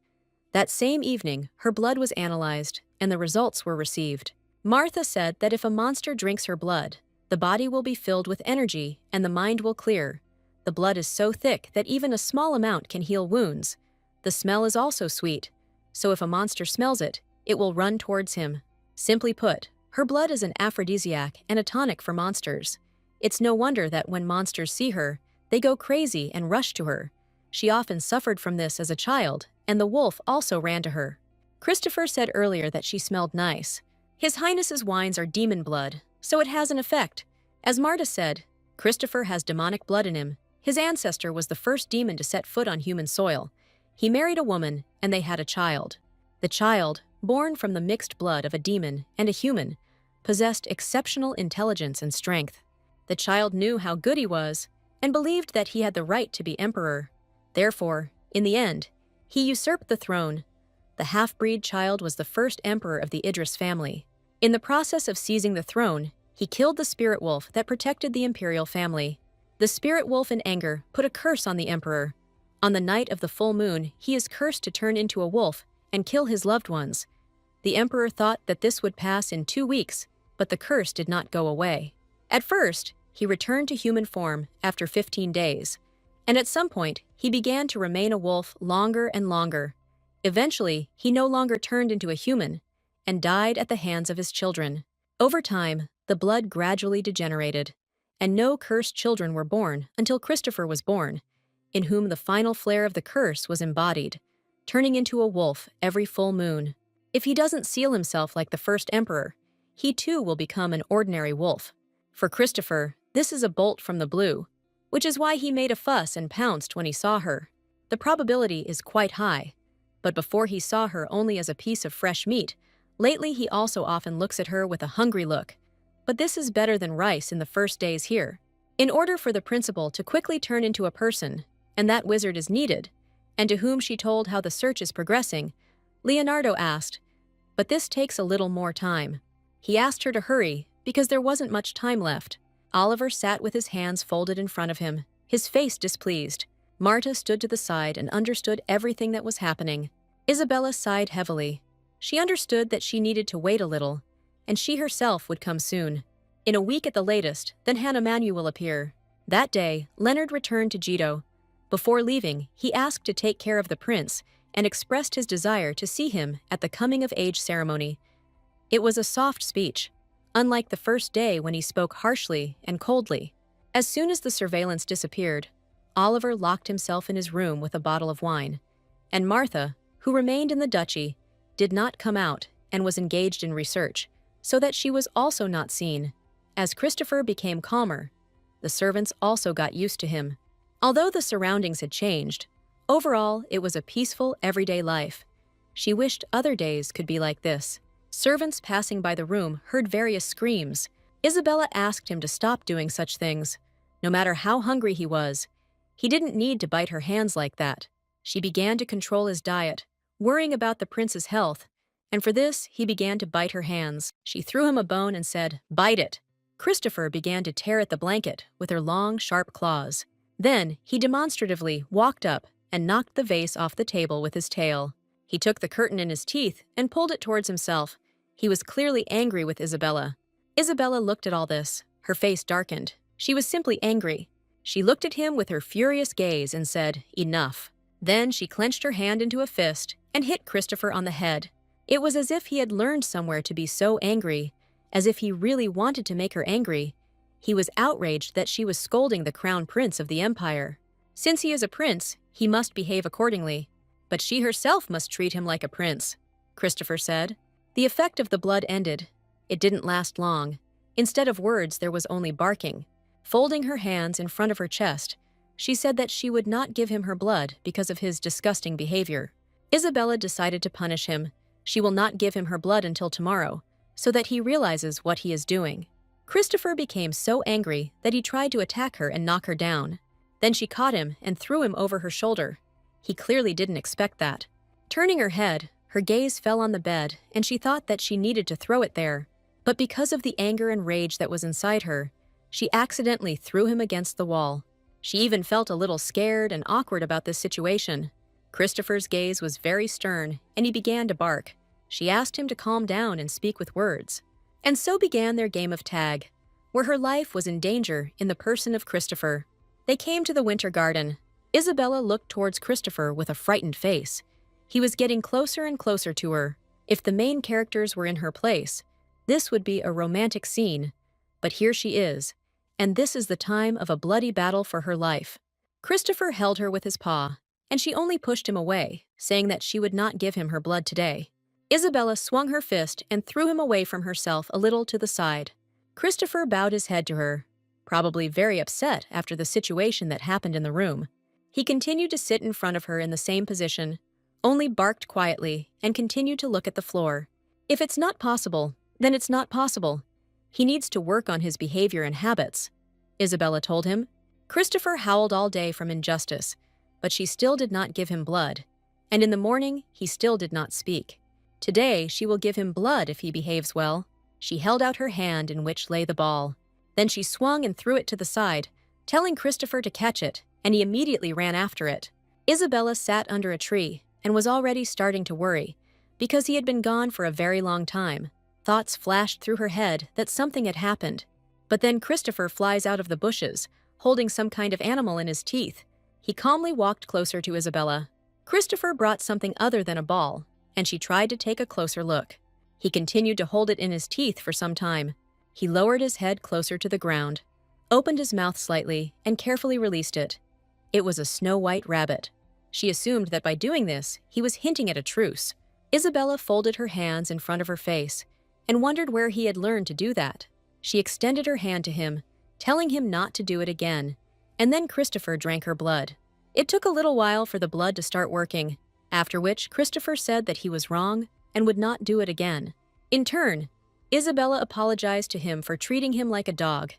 That same evening, her blood was analyzed, and the results were received. Martha said that if a monster drinks her blood, the body will be filled with energy and the mind will clear. The blood is so thick that even a small amount can heal wounds. The smell is also sweet, so if a monster smells it, it will run towards him. Simply put, her blood is an aphrodisiac and a tonic for monsters. It's no wonder that when monsters see her, they go crazy and rush to her. She often suffered from this as a child and the wolf also ran to her. Christopher said earlier that she smelled nice. His Highness's wines are demon blood, so it has an effect. As Marta said, Christopher has demonic blood in him. His ancestor was the first demon to set foot on human soil. He married a woman, and they had a child. The child, born from the mixed blood of a demon and a human, possessed exceptional intelligence and strength. The child knew how good he was and believed that he had the right to be emperor. Therefore, in the end, he usurped the throne. The half-breed child was the first emperor of the Idris family. In the process of seizing the throne, he killed the spirit wolf that protected the imperial family. The spirit wolf in anger put a curse on the emperor. On the night of the full moon, he is cursed to turn into a wolf and kill his loved ones. The emperor thought that this would pass in 2 weeks, but the curse did not go away. At first, he returned to human form after 15 days, and at some point, he began to remain a wolf longer and longer. Eventually, he no longer turned into a human and died at the hands of his children. Over time, the blood gradually degenerated, and no cursed children were born until Christopher was born, in whom the final flare of the curse was embodied, turning into a wolf every full moon. If he doesn't seal himself like the first emperor, he too will become an ordinary wolf. For Christopher, this is a bolt from the blue, which is why he made a fuss and pounced when he saw her. The probability is quite high, but before he saw her only as a piece of fresh meat. Lately he also often looks at her with a hungry look. But this is better than rice in the first days here. In order for the principal to quickly turn into a person, and that wizard is needed, and to whom she told how the search is progressing, Leonardo asked, but this takes a little more time. He asked her to hurry, because there wasn't much time left. Oliver sat with his hands folded in front of him, his face displeased. Marta stood to the side and understood everything that was happening. Isabella sighed heavily. She understood that she needed to wait a little, and she herself would come soon. In a week at the latest, then Hannah Manu will appear. That day, Leonard returned to Jito. Before leaving, he asked to take care of the prince and expressed his desire to see him at the coming-of-age ceremony. It was a soft speech, unlike the first day when he spoke harshly and coldly. As soon as the surveillance disappeared, Oliver locked himself in his room with a bottle of wine, and Martha, who remained in the duchy, did not come out and was engaged in research, so that she was also not seen. As Christopher became calmer, the servants also got used to him. Although the surroundings had changed, overall it was a peaceful, everyday life. She wished other days could be like this. Servants passing by the room heard various screams. Isabella asked him to stop doing such things. No matter how hungry he was, he didn't need to bite her hands like that. She began to control his diet, worrying about the prince's health, and for this he began to bite her hands. She threw him a bone and said, "Bite it." Christopher began to tear at the blanket with her long, sharp claws. Then he demonstratively walked up and knocked the vase off the table with his tail. He took the curtain in his teeth and pulled it towards himself. He was clearly angry with Isabella. Isabella looked at all this. Her face darkened. She was simply angry. She looked at him with her furious gaze and said, "Enough." Then she clenched her hand into a fist and hit Christopher on the head. It was as if he had learned somewhere to be so angry, as if he really wanted to make her angry. He was outraged that she was scolding the crown prince of the empire. Since he is a prince, he must behave accordingly. But she herself must treat him like a prince, Christopher said. The effect of the blood ended. It didn't last long. Instead of words, there was only barking. Folding her hands in front of her chest, she said that she would not give him her blood because of his disgusting behavior. Isabella decided to punish him. She will not give him her blood until tomorrow, so that he realizes what he is doing. Christopher became so angry that he tried to attack her and knock her down. Then she caught him and threw him over her shoulder. He clearly didn't expect that. Turning her head, her gaze fell on the bed, and she thought that she needed to throw it there. But because of the anger and rage that was inside her, she accidentally threw him against the wall. She even felt a little scared and awkward about this situation. Christopher's gaze was very stern, and he began to bark. She asked him to calm down and speak with words. And so began their game of tag, where her life was in danger in the person of Christopher. They came to the winter garden. Isabella looked towards Christopher with a frightened face. He was getting closer and closer to her. If the main characters were in her place, this would be a romantic scene. But here she is, and this is the time of a bloody battle for her life. Christopher held her with his paw, and she only pushed him away, saying that she would not give him her blood today. Isabella swung her fist and threw him away from herself a little to the side. Christopher bowed his head to her, probably very upset after the situation that happened in the room. He continued to sit in front of her in the same position, only barked quietly and continued to look at the floor. If it's not possible, then it's not possible. He needs to work on his behavior and habits, Isabella told him. Christopher howled all day from injustice, but she still did not give him blood. And in the morning, he still did not speak. Today, she will give him blood if he behaves well. She held out her hand in which lay the ball. Then she swung and threw it to the side, telling Christopher to catch it, and he immediately ran after it. Isabella sat under a tree and was already starting to worry, because he had been gone for a very long time. Thoughts flashed through her head that something had happened. But then Christopher flies out of the bushes, holding some kind of animal in his teeth. He calmly walked closer to Isabella. Christopher brought something other than a ball, and she tried to take a closer look. He continued to hold it in his teeth for some time. He lowered his head closer to the ground, opened his mouth slightly, and carefully released it. It was a snow-white rabbit. She assumed that by doing this, he was hinting at a truce. Isabella folded her hands in front of her face and wondered where he had learned to do that. She extended her hand to him, telling him not to do it again, and then Christopher drank her blood. It took a little while for the blood to start working, after which Christopher said that he was wrong and would not do it again. In turn, Isabella apologized to him for treating him like a dog,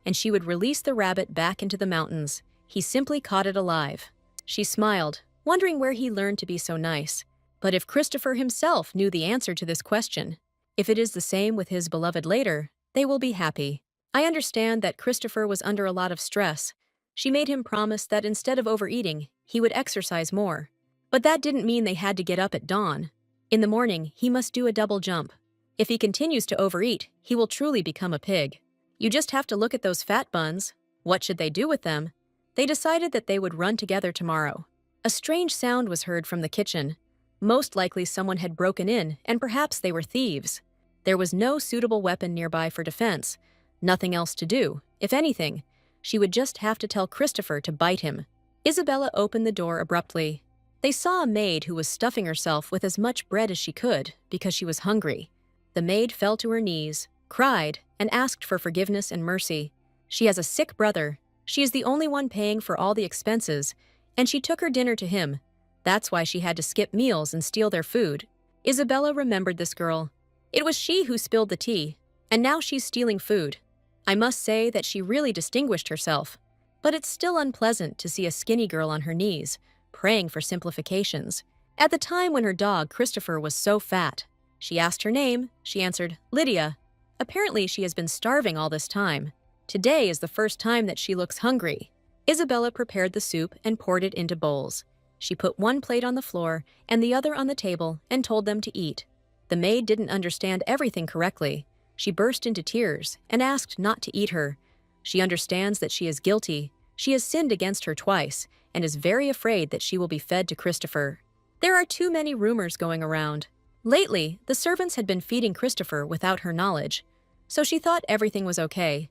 and she would release the rabbit back into the mountains. He simply caught it alive. She smiled, wondering where he learned to be so nice. But if Christopher himself knew the answer to this question, if it is the same with his beloved later, they will be happy. I understand that Christopher was under a lot of stress. She made him promise that instead of overeating, he would exercise more. But that didn't mean they had to get up at dawn. In the morning, he must do a double jump. If he continues to overeat, he will truly become a pig. You just have to look at those fat buns. What should they do with them? They decided that they would run together tomorrow. A strange sound was heard from the kitchen. Most likely someone had broken in, and perhaps they were thieves. There was no suitable weapon nearby for defense. Nothing else to do. If anything, she would just have to tell Christopher to bite him. Isabella opened the door abruptly. They saw a maid who was stuffing herself with as much bread as she could because she was hungry. The maid fell to her knees, cried, and asked for forgiveness and mercy. She has a sick brother. She is the only one paying for all the expenses, and she took her dinner to him. That's why she had to skip meals and steal their food. Isabella remembered this girl. It was she who spilled the tea, and now she's stealing food. I must say that she really distinguished herself. But it's still unpleasant to see a skinny girl on her knees, praying for simplifications. At the time when her dog, Christopher, was so fat. She asked her name. She answered, Lydia. Apparently she has been starving all this time. Today is the first time that she looks hungry. Isabella prepared the soup and poured it into bowls. She put one plate on the floor and the other on the table and told them to eat. The maid didn't understand everything correctly. She burst into tears and asked not to eat her. She understands that she is guilty. She has sinned against her twice and is very afraid that she will be fed to Christopher. There are too many rumors going around. Lately, the servants had been feeding Christopher without her knowledge, so she thought everything was okay.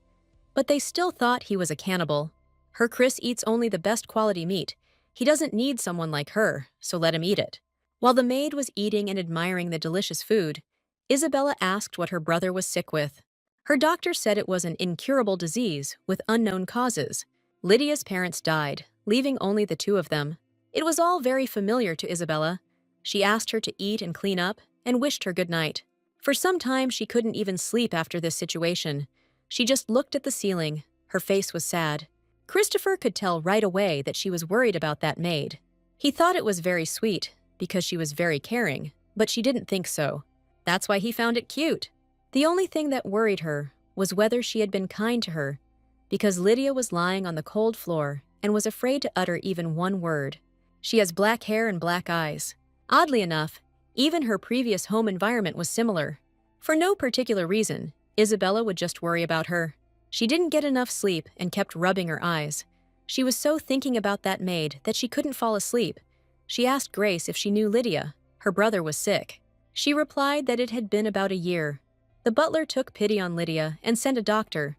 But they still thought he was a cannibal. Her Chris eats only the best quality meat. He doesn't need someone like her, so let him eat it. While the maid was eating and admiring the delicious food, Isabella asked what her brother was sick with. Her doctor said it was an incurable disease with unknown causes. Lydia's parents died, leaving only the two of them. It was all very familiar to Isabella. She asked her to eat and clean up and wished her good night. For some time, she couldn't even sleep after this situation. She just looked at the ceiling. Her face was sad. Christopher could tell right away that she was worried about that maid. He thought it was very sweet because she was very caring, but she didn't think so. That's why he found it cute. The only thing that worried her was whether she had been kind to her, because Lydia was lying on the cold floor and was afraid to utter even one word. She has black hair and black eyes. Oddly enough, even her previous home environment was similar. For no particular reason, Isabella would just worry about her. She didn't get enough sleep and kept rubbing her eyes. She was so thinking about that maid that she couldn't fall asleep. She asked Grace if she knew Lydia. Her brother was sick. She replied that it had been about a year. The butler took pity on Lydia and sent a doctor,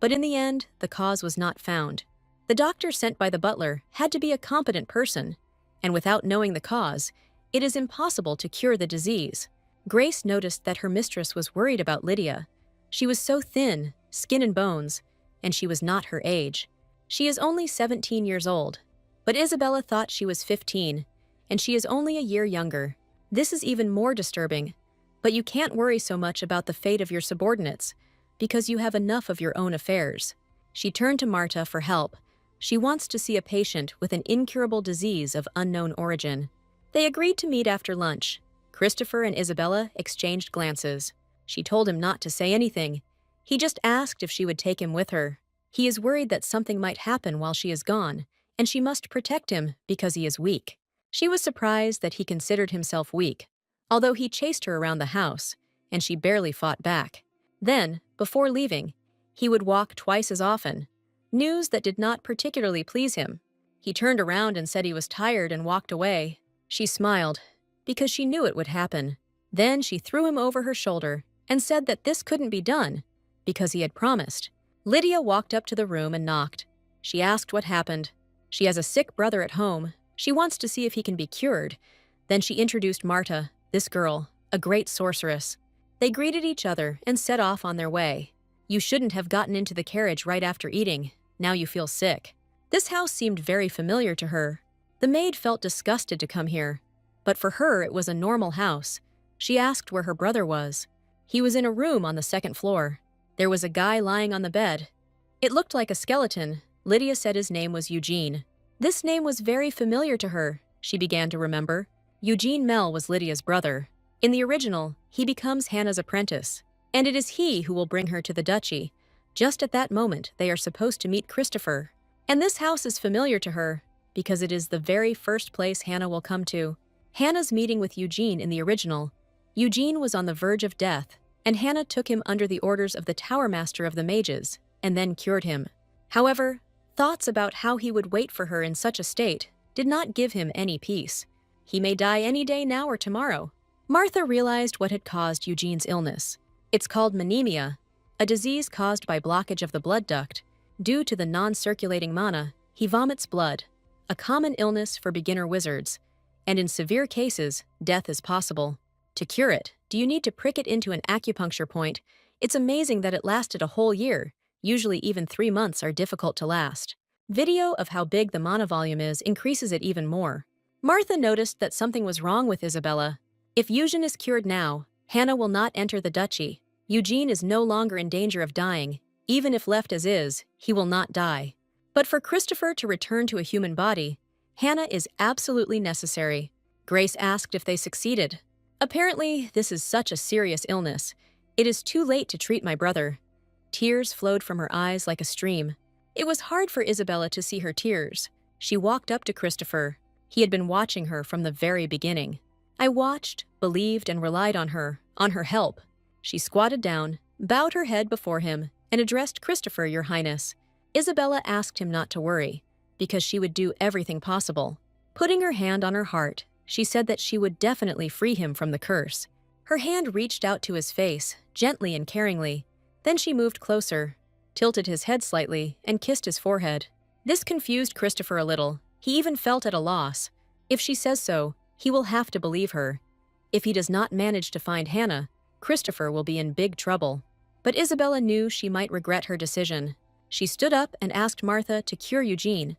but in the end, the cause was not found. The doctor sent by the butler had to be a competent person, and without knowing the cause, it is impossible to cure the disease. Grace noticed that her mistress was worried about Lydia. She was so thin, skin and bones, and she was not her age. She is only 17 years old, but Isabella thought she was 15, and she is only a year younger. This is even more disturbing, but you can't worry so much about the fate of your subordinates, because you have enough of your own affairs. She turned to Marta for help. She wants to see a patient with an incurable disease of unknown origin. They agreed to meet after lunch. Christopher and Isabella exchanged glances. She told him not to say anything. He just asked if she would take him with her. He is worried that something might happen while she is gone, and she must protect him because he is weak. She was surprised that he considered himself weak, although he chased her around the house, and she barely fought back. Then, before leaving, he would walk twice as often, news that did not particularly please him. He turned around and said he was tired and walked away. She smiled, because she knew it would happen. Then she threw him over her shoulder and said that this couldn't be done, because he had promised. Lydia walked up to the room and knocked. She asked what happened. She has a sick brother at home. She wants to see if he can be cured. Then she introduced Marta, this girl, a great sorceress. They greeted each other and set off on their way. You shouldn't have gotten into the carriage right after eating. Now you feel sick. This house seemed very familiar to her. The maid felt disgusted to come here, but for her it was a normal house. She asked where her brother was. He was in a room on the second floor. There was a guy lying on the bed. It looked like a skeleton. Lydia said his name was Eugene. This name was very familiar to her, she began to remember. Eugene Mell was Lydia's brother. In the original, he becomes Hannah's apprentice, and it is he who will bring her to the duchy. Just at that moment, they are supposed to meet Christopher. And this house is familiar to her, because it is the very first place Hannah will come to. Hannah's meeting with Eugene in the original. Eugene was on the verge of death, and Hannah took him under the orders of the Tower Master of the Mages, and then cured him. However, thoughts about how he would wait for her in such a state did not give him any peace. He may die any day now or tomorrow. Martha realized what had caused Eugene's illness. It's called mnemia, a disease caused by blockage of the blood duct. Due to the non-circulating mana, he vomits blood, a common illness for beginner wizards, and in severe cases, death is possible. To cure it, do you need to prick it into an acupuncture point? It's amazing that it lasted a whole year. Usually even 3 months are difficult to last. Video of how big the mana volume is increases it even more. Martha noticed that something was wrong with Isabella. If Eugene is cured now, Hannah will not enter the duchy. Eugene is no longer in danger of dying. Even if left as is, he will not die. But for Christopher to return to a human body, Hannah is absolutely necessary. Grace asked if they succeeded. Apparently, this is such a serious illness. It is too late to treat my brother. Tears flowed from her eyes like a stream. It was hard for Isabella to see her tears. She walked up to Christopher. He had been watching her from the very beginning. I watched, believed, and relied on her help. She squatted down, bowed her head before him, and addressed Christopher, Your Highness. Isabella asked him not to worry, because she would do everything possible. Putting her hand on her heart, she said that she would definitely free him from the curse. Her hand reached out to his face, gently and caringly. Then she moved closer, tilted his head slightly, and kissed his forehead. This confused Christopher a little. He even felt at a loss. If she says so, he will have to believe her. If he does not manage to find Hannah, Christopher will be in big trouble. But Isabella knew she might regret her decision. She stood up and asked Martha to cure Eugene.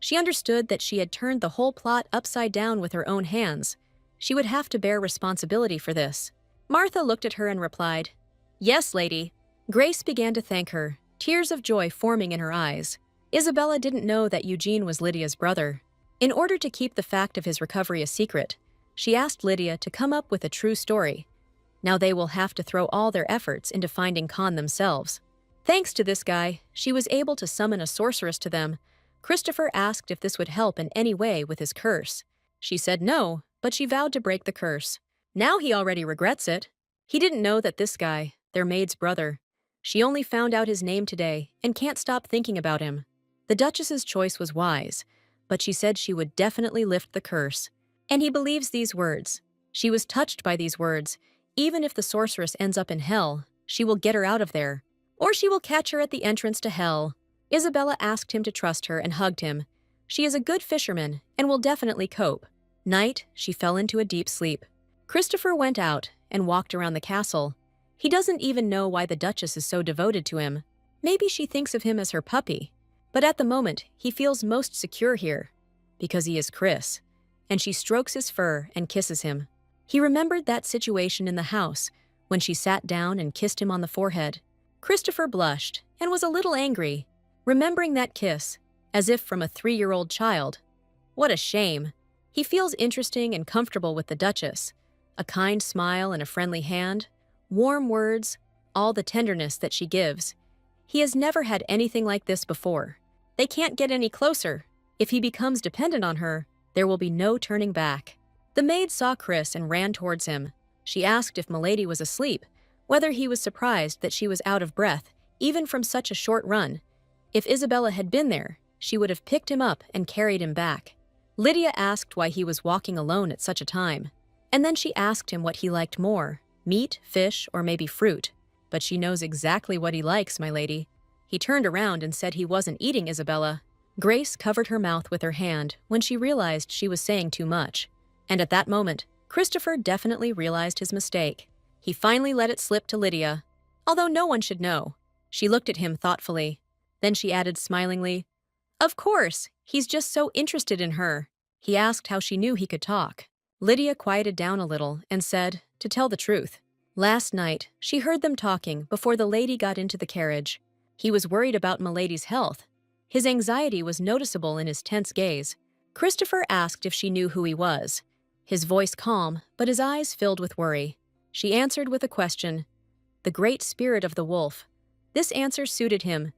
She understood that she had turned the whole plot upside down with her own hands. She would have to bear responsibility for this. Martha looked at her and replied, Yes, lady. Grace began to thank her, tears of joy forming in her eyes. Isabella didn't know that Eugene was Lydia's brother. In order to keep the fact of his recovery a secret, she asked Lydia to come up with a true story. Now they will have to throw all their efforts into finding Khan themselves. Thanks to this guy, she was able to summon a sorceress to them. Christopher asked if this would help in any way with his curse. She said no, but she vowed to break the curse. Now he already regrets it. He didn't know that this guy, their maid's brother. She only found out his name today and can't stop thinking about him. The Duchess's choice was wise, but she said she would definitely lift the curse. And he believes these words. She was touched by these words. Even if the sorceress ends up in hell, she will get her out of there. Or she will catch her at the entrance to hell. Isabella asked him to trust her and hugged him. She is a good fisherman and will definitely cope. Night, she fell into a deep sleep. Christopher went out and walked around the castle. He doesn't even know why the Duchess is so devoted to him. Maybe she thinks of him as her puppy. But at the moment, he feels most secure here, because he is Chris, and she strokes his fur and kisses him. He remembered that situation in the house when she sat down and kissed him on the forehead. Christopher blushed and was a little angry, remembering that kiss, as if from a 3-year-old child. What a shame. He feels interesting and comfortable with the Duchess. A kind smile and a friendly hand, warm words, all the tenderness that she gives. He has never had anything like this before. They can't get any closer. If he becomes dependent on her, there will be no turning back. The maid saw Chris and ran towards him. She asked if Milady was asleep, whether he was surprised that she was out of breath, even from such a short run. If Isabella had been there, she would have picked him up and carried him back. Lydia asked why he was walking alone at such a time. And then she asked him what he liked more, meat, fish, or maybe fruit. But she knows exactly what he likes, my lady. He turned around and said he wasn't eating Isabella. Grace covered her mouth with her hand when she realized she was saying too much. And at that moment, Christopher definitely realized his mistake. He finally let it slip to Lydia, although no one should know. She looked at him thoughtfully. Then she added smilingly, "Of course, he's just so interested in her." He asked how she knew he could talk. Lydia quieted down a little and said, to tell the truth. Last night, she heard them talking before the lady got into the carriage. He was worried about Milady's health. His anxiety was noticeable in his tense gaze. Christopher asked if she knew who he was. His voice calm, but his eyes filled with worry. She answered with a question. The great spirit of the wolf. This answer suited him,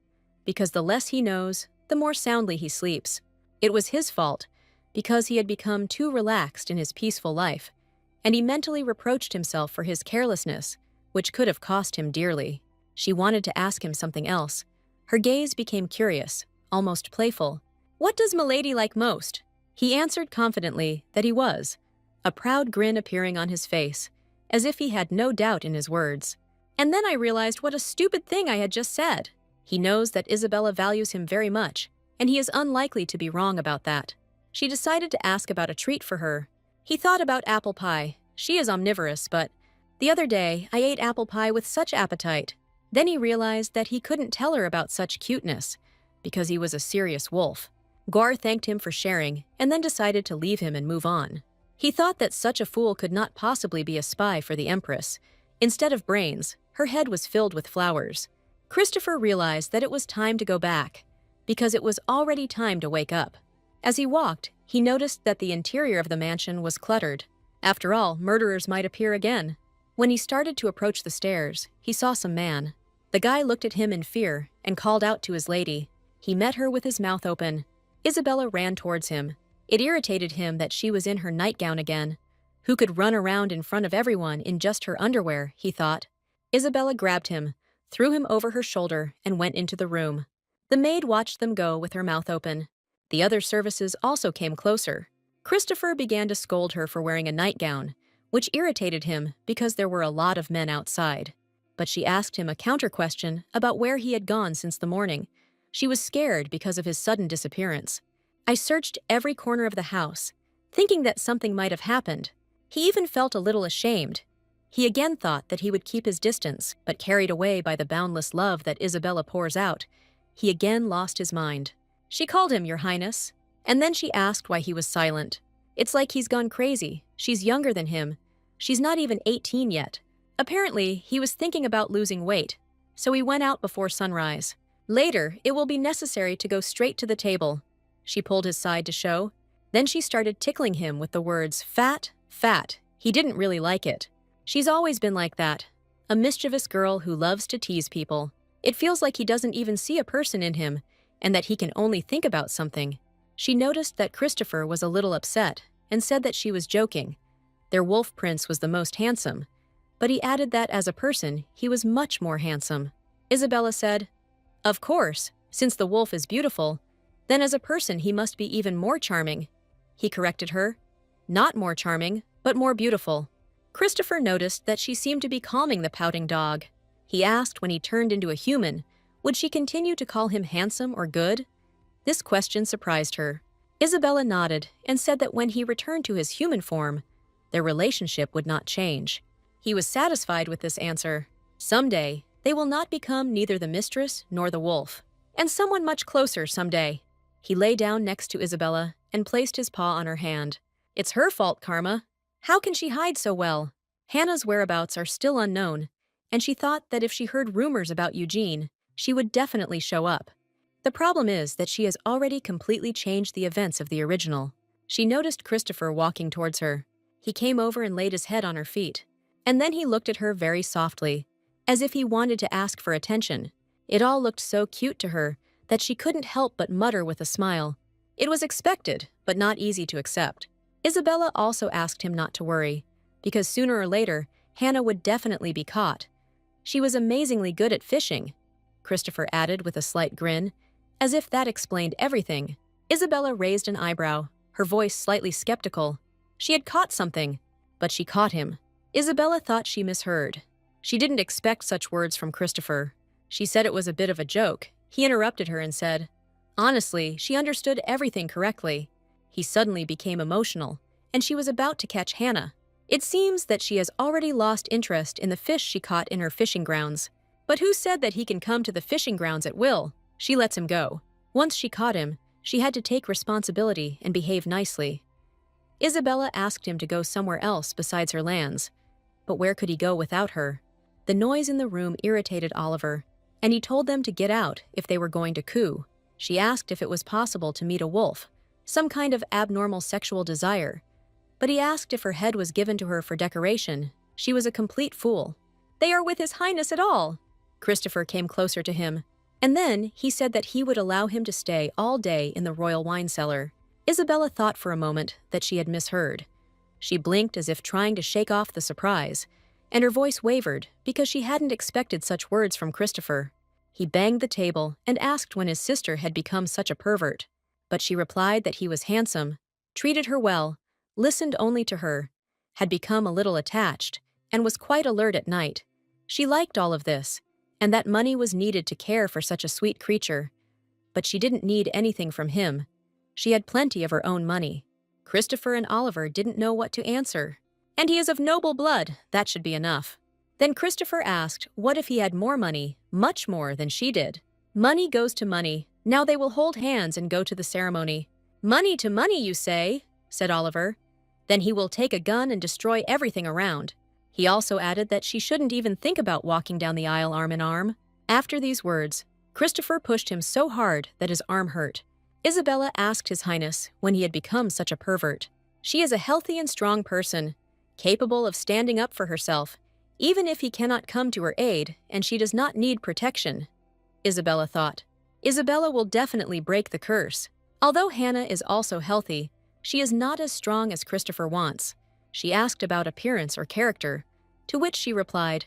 because the less he knows, the more soundly he sleeps. It was his fault, because he had become too relaxed in his peaceful life, and he mentally reproached himself for his carelessness, which could have cost him dearly. She wanted to ask him something else. Her gaze became curious, almost playful. What does Milady like most? He answered confidently that he was, a proud grin appearing on his face, as if he had no doubt in his words. And then I realized what a stupid thing I had just said. He knows that Isabella values him very much, and he is unlikely to be wrong about that. She decided to ask about a treat for her. He thought about apple pie. She is omnivorous, but the other day I ate apple pie with such appetite. Then he realized that he couldn't tell her about such cuteness, because he was a serious wolf. Gwar thanked him for sharing, and then decided to leave him and move on. He thought that such a fool could not possibly be a spy for the Empress. Instead of brains, her head was filled with flowers. Christopher realized that it was time to go back, because it was already time to wake up. As he walked, he noticed that the interior of the mansion was cluttered. After all, murderers might appear again. When he started to approach the stairs, he saw some man. The guy looked at him in fear and called out to his lady. He met her with his mouth open. Isabella ran towards him. It irritated him that she was in her nightgown again. Who could run around in front of everyone in just her underwear, he thought. Isabella grabbed him, threw him over her shoulder, and went into the room. The maid watched them go with her mouth open. The other services also came closer. Christopher began to scold her for wearing a nightgown, which irritated him because there were a lot of men outside. But she asked him a counter-question about where he had gone since the morning. She was scared because of his sudden disappearance. I searched every corner of the house, thinking that something might have happened. He even felt a little ashamed. He again thought that he would keep his distance, but carried away by the boundless love that Isabella pours out, he again lost his mind. She called him, Your Highness, and then she asked why he was silent. It's like he's gone crazy. She's younger than him. She's not even 18 yet. Apparently, he was thinking about losing weight, so he went out before sunrise. Later, it will be necessary to go straight to the table. She pulled his side to show. Then she started tickling him with the words, fat, fat. He didn't really like it. She's always been like that. A mischievous girl who loves to tease people. It feels like he doesn't even see a person in him, and that he can only think about something. She noticed that Christopher was a little upset, and said that she was joking. Their wolf prince was the most handsome, but he added that as a person, he was much more handsome. Isabella said, Of course, since the wolf is beautiful, then as a person he must be even more charming. He corrected her. Not more charming, but more beautiful. Christopher noticed that she seemed to be calming the pouting dog. He asked when he turned into a human, would she continue to call him handsome or good? This question surprised her. Isabella nodded and said that when he returned to his human form, their relationship would not change. He was satisfied with this answer. Someday, they will not become neither the mistress nor the wolf, and someone much closer someday. He lay down next to Isabella and placed his paw on her hand. It's her fault, Karma. How can she hide so well? Hannah's whereabouts are still unknown, and she thought that if she heard rumors about Eugene, she would definitely show up. The problem is that she has already completely changed the events of the original. She noticed Christopher walking towards her. He came over and laid his head on her feet, and then he looked at her very softly, as if he wanted to ask for attention. It all looked so cute to her that she couldn't help but mutter with a smile. It was expected, but not easy to accept. Isabella also asked him not to worry, because sooner or later, Hannah would definitely be caught. She was amazingly good at fishing, Christopher added with a slight grin, as if that explained everything. Isabella raised an eyebrow, her voice slightly skeptical. She had caught something, but she caught him. Isabella thought she misheard. She didn't expect such words from Christopher. She said it was a bit of a joke. He interrupted her and said, honestly, she understood everything correctly. He suddenly became emotional, and she was about to catch Hannah. It seems that she has already lost interest in the fish she caught in her fishing grounds. But who said that he can come to the fishing grounds at will? She lets him go. Once she caught him, she had to take responsibility and behave nicely. Isabella asked him to go somewhere else besides her lands. But where could he go without her? The noise in the room irritated Oliver, and he told them to get out if they were going to coo. She asked if it was possible to meet a wolf, some kind of abnormal sexual desire. But he asked if her head was given to her for decoration. She was a complete fool. They are with His Highness at all. Christopher came closer to him, and then he said that he would allow him to stay all day in the royal wine cellar. Isabella thought for a moment that she had misheard. She blinked as if trying to shake off the surprise, and her voice wavered because she hadn't expected such words from Christopher. He banged the table and asked when his sister had become such a pervert. But she replied that he was handsome, treated her well, listened only to her, had become a little attached, and was quite alert at night. She liked all of this, and that money was needed to care for such a sweet creature. But she didn't need anything from him. She had plenty of her own money. Christopher and Oliver didn't know what to answer. And he is of noble blood, that should be enough. Then Christopher asked what if he had more money, much more than she did. Money goes to money. Now they will hold hands and go to the ceremony. Money to money, you say? Said Oliver. Then he will take a gun and destroy everything around. He also added that she shouldn't even think about walking down the aisle arm in arm. After these words, Christopher pushed him so hard that his arm hurt. Isabella asked His Highness when he had become such a pervert. She is a healthy and strong person, capable of standing up for herself, even if he cannot come to her aid and she does not need protection, Isabella thought. Isabella will definitely break the curse. Although Hannah is also healthy, she is not as strong as Christopher wants. She asked about appearance or character, to which she replied,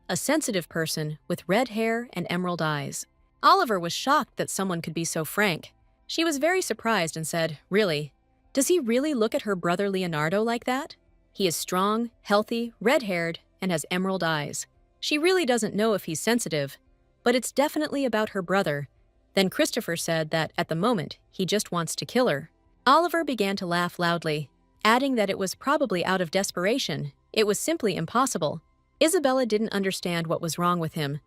a sensitive person with red hair and emerald eyes. Oliver was shocked that someone could be so frank. She was very surprised and said, really? Does he really look at her brother Leonardo like that? He is strong, healthy, red-haired, and has emerald eyes. She really doesn't know if he's sensitive, but it's definitely about her brother. Then Christopher said that, at the moment, he just wants to kill her. Oliver began to laugh loudly, adding that it was probably out of desperation. It was simply impossible. Isabella didn't understand what was wrong with him,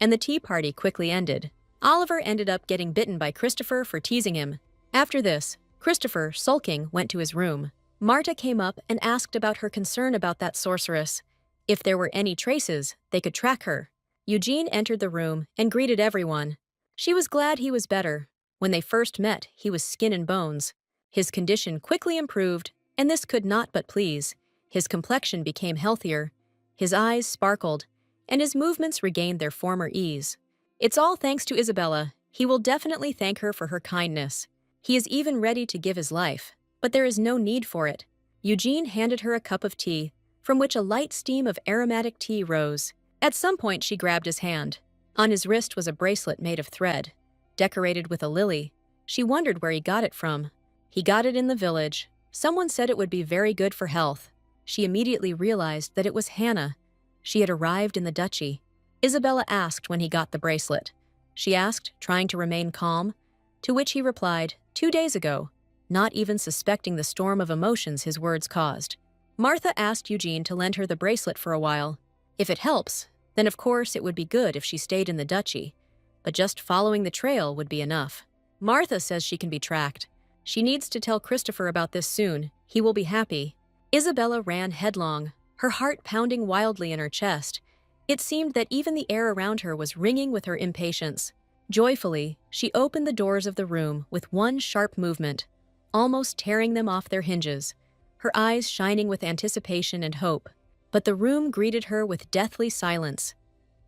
and the tea party quickly ended. Oliver ended up getting bitten by Christopher for teasing him. After this, Christopher, sulking, went to his room. Marta came up and asked about her concern about that sorceress. If there were any traces, they could track her. Eugene entered the room and greeted everyone. She was glad he was better. When they first met, he was skin and bones. His condition quickly improved, and this could not but please. His complexion became healthier, his eyes sparkled, and his movements regained their former ease. It's all thanks to Isabella. He will definitely thank her for her kindness. He is even ready to give his life, but there is no need for it. Eugene handed her a cup of tea, from which a light steam of aromatic tea rose. At some point she grabbed his hand. On his wrist was a bracelet made of thread, decorated with a lily. She wondered where he got it from. He got it in the village. Someone said it would be very good for health. She immediately realized that it was Hannah. She had arrived in the duchy. Isabella asked when he got the bracelet. She asked, trying to remain calm, to which he replied, 2 days ago. not even suspecting the storm of emotions his words caused. Martha asked Eugene to lend her the bracelet for a while. If it helps, then of course it would be good if she stayed in the duchy, but just following the trail would be enough. Martha says she can be tracked. She needs to tell Christopher about this soon. He will be happy. Isabella ran headlong, her heart pounding wildly in her chest. It seemed that even the air around her was ringing with her impatience. Joyfully, she opened the doors of the room with one sharp movement, almost tearing them off their hinges, her eyes shining with anticipation and hope. But the room greeted her with deathly silence.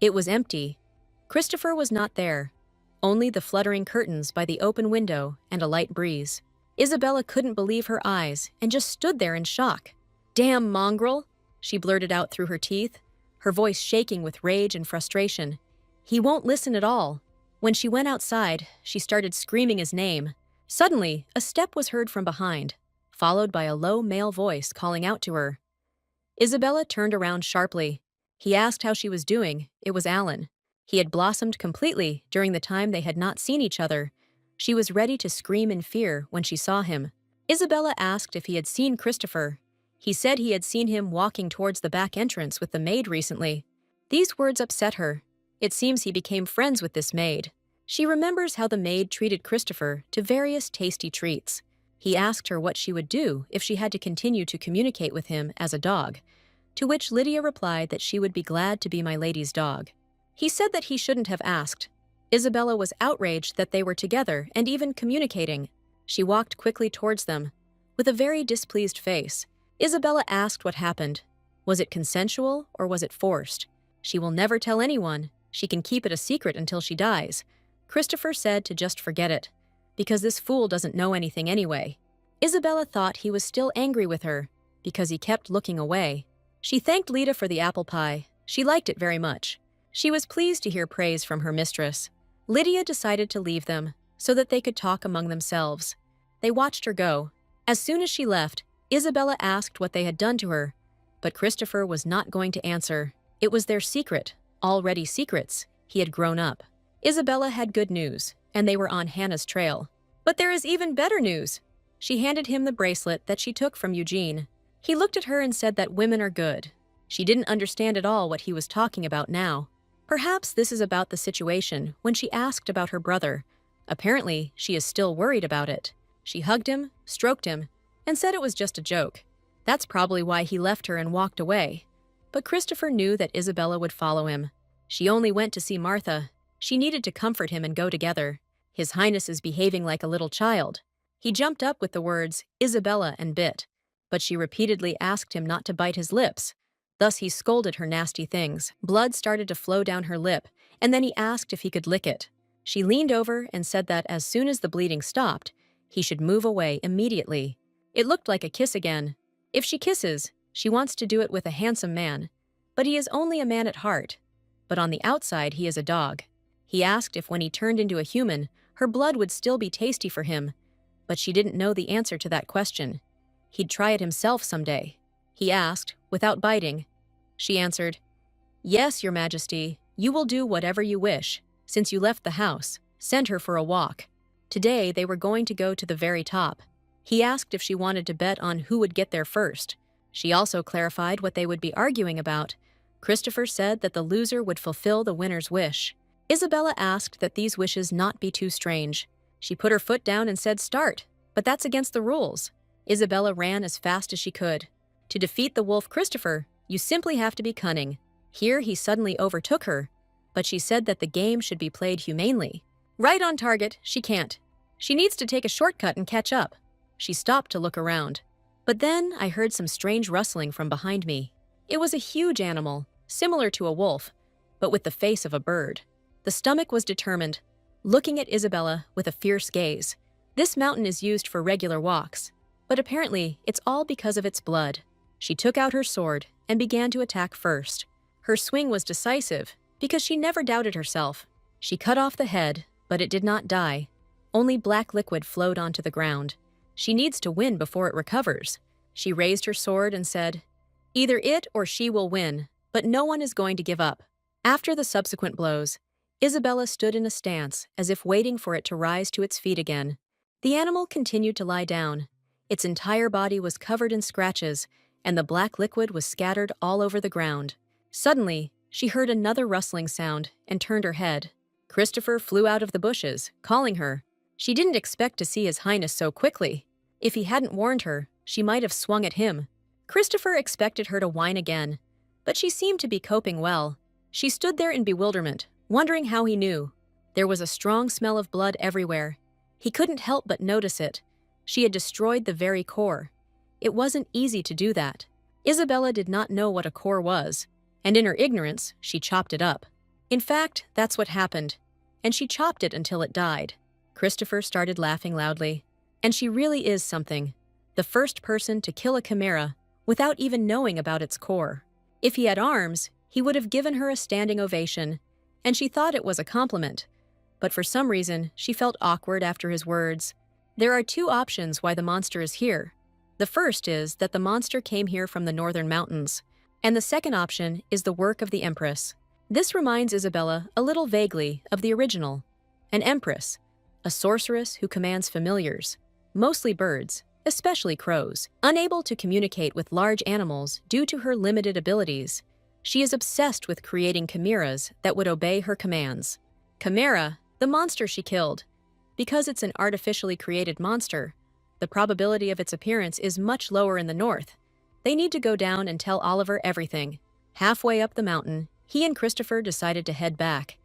It was empty. Christopher was not there. Only the fluttering curtains by the open window and a light breeze. Isabella couldn't believe her eyes and just stood there in shock. "Damn mongrel," she blurted out through her teeth, her voice shaking with rage and frustration. "He won't listen at all." When she went outside, she started screaming his name. Suddenly, a step was heard from behind, followed by a low male voice calling out to her. Isabella turned around sharply. He asked how she was doing. It was Alan. He had blossomed completely during the time they had not seen each other. She was ready to scream in fear when she saw him. Isabella asked if he had seen Christopher. He said he had seen him walking towards the back entrance with the maid recently. These words upset her. It seems he became friends with this maid. She remembers how the maid treated Christopher to various tasty treats. He asked her what she would do if she had to continue to communicate with him as a dog, to which Lydia replied that she would be glad to be my lady's dog. He said that he shouldn't have asked. Isabella was outraged that they were together and even communicating. She walked quickly towards them. With a very displeased face, Isabella asked what happened. Was it consensual or was it forced? She will never tell anyone. She can keep it a secret until she dies. Christopher said to just forget it, because this fool doesn't know anything anyway. Isabella thought he was still angry with her, because he kept looking away. She thanked Lita for the apple pie. She liked it very much. She was pleased to hear praise from her mistress. Lydia decided to leave them, so that they could talk among themselves. They watched her go. As soon as she left, Isabella asked what they had done to her, but Christopher was not going to answer. It was their secret, already secrets. He had grown up. Isabella had good news, and they were on Hannah's trail. But there is even better news. She handed him the bracelet that she took from Eugene. He looked at her and said that women are good. She didn't understand at all what he was talking about now. Perhaps this is about the situation when she asked about her brother. Apparently, she is still worried about it. She hugged him, stroked him, and said it was just a joke. That's probably why he left her and walked away. But Christopher knew that Isabella would follow him. She only went to see Martha. She needed to comfort him and go together. His Highness is behaving like a little child. He jumped up with the words, "Isabella," and bit. But she repeatedly asked him not to bite his lips. Thus he scolded her nasty things. Blood started to flow down her lip, and then he asked if he could lick it. She leaned over and said that as soon as the bleeding stopped, he should move away immediately. It looked like a kiss again. If she kisses, she wants to do it with a handsome man. But he is only a man at heart. But on the outside, he is a dog. He asked if when he turned into a human, her blood would still be tasty for him. But she didn't know the answer to that question. He'd try it himself someday. He asked, without biting. She answered, "Yes, Your Majesty, you will do whatever you wish. Since you left the house, send her for a walk." Today, they were going to go to the very top. He asked if she wanted to bet on who would get there first. She also clarified what they would be arguing about. Christopher said that the loser would fulfill the winner's wish. Isabella asked that these wishes not be too strange. She put her foot down and said, "Start," but that's against the rules. Isabella ran as fast as she could. To defeat the wolf Christopher, you simply have to be cunning. Here he suddenly overtook her, but she said that the game should be played humanely. Right on target, she can't. She needs to take a shortcut and catch up. She stopped to look around. But then I heard some strange rustling from behind me. It was a huge animal, similar to a wolf, but with the face of a bird. The stomach was determined, looking at Isabella with a fierce gaze. This mountain is used for regular walks, but apparently it's all because of its blood. She took out her sword and began to attack first. Her swing was decisive because she never doubted herself. She cut off the head, but it did not die. Only black liquid flowed onto the ground. She needs to win before it recovers. She raised her sword and said, "Either it or she will win, but no one is going to give up." After the subsequent blows, Isabella stood in a stance as if waiting for it to rise to its feet again. The animal continued to lie down. Its entire body was covered in scratches, and the black liquid was scattered all over the ground. Suddenly, she heard another rustling sound and turned her head. Christopher flew out of the bushes, calling her. She didn't expect to see His Highness so quickly. If he hadn't warned her, she might have swung at him. Christopher expected her to whine again, but she seemed to be coping well. She stood there in bewilderment, wondering how he knew. There was a strong smell of blood everywhere. He couldn't help but notice it. She had destroyed the very core. It wasn't easy to do that. Isabella did not know what a core was, and in her ignorance, she chopped it up. In fact, that's what happened, and she chopped it until it died. Christopher started laughing loudly. And she really is something. The first person to kill a chimera without even knowing about its core. If he had arms, he would have given her a standing ovation, and she thought it was a compliment. But for some reason, she felt awkward after his words. There are two options why the monster is here. The first is that the monster came here from the northern mountains, and the second option is the work of the Empress. This reminds Isabella a little vaguely of the original. An Empress, a sorceress who commands familiars, mostly birds, especially crows. Unable to communicate with large animals due to her limited abilities, she is obsessed with creating chimeras that would obey her commands. Chimera, the monster she killed. Because it's an artificially created monster, the probability of its appearance is much lower in the north. They need to go down and tell Oliver everything. Halfway up the mountain, he and Christopher decided to head back.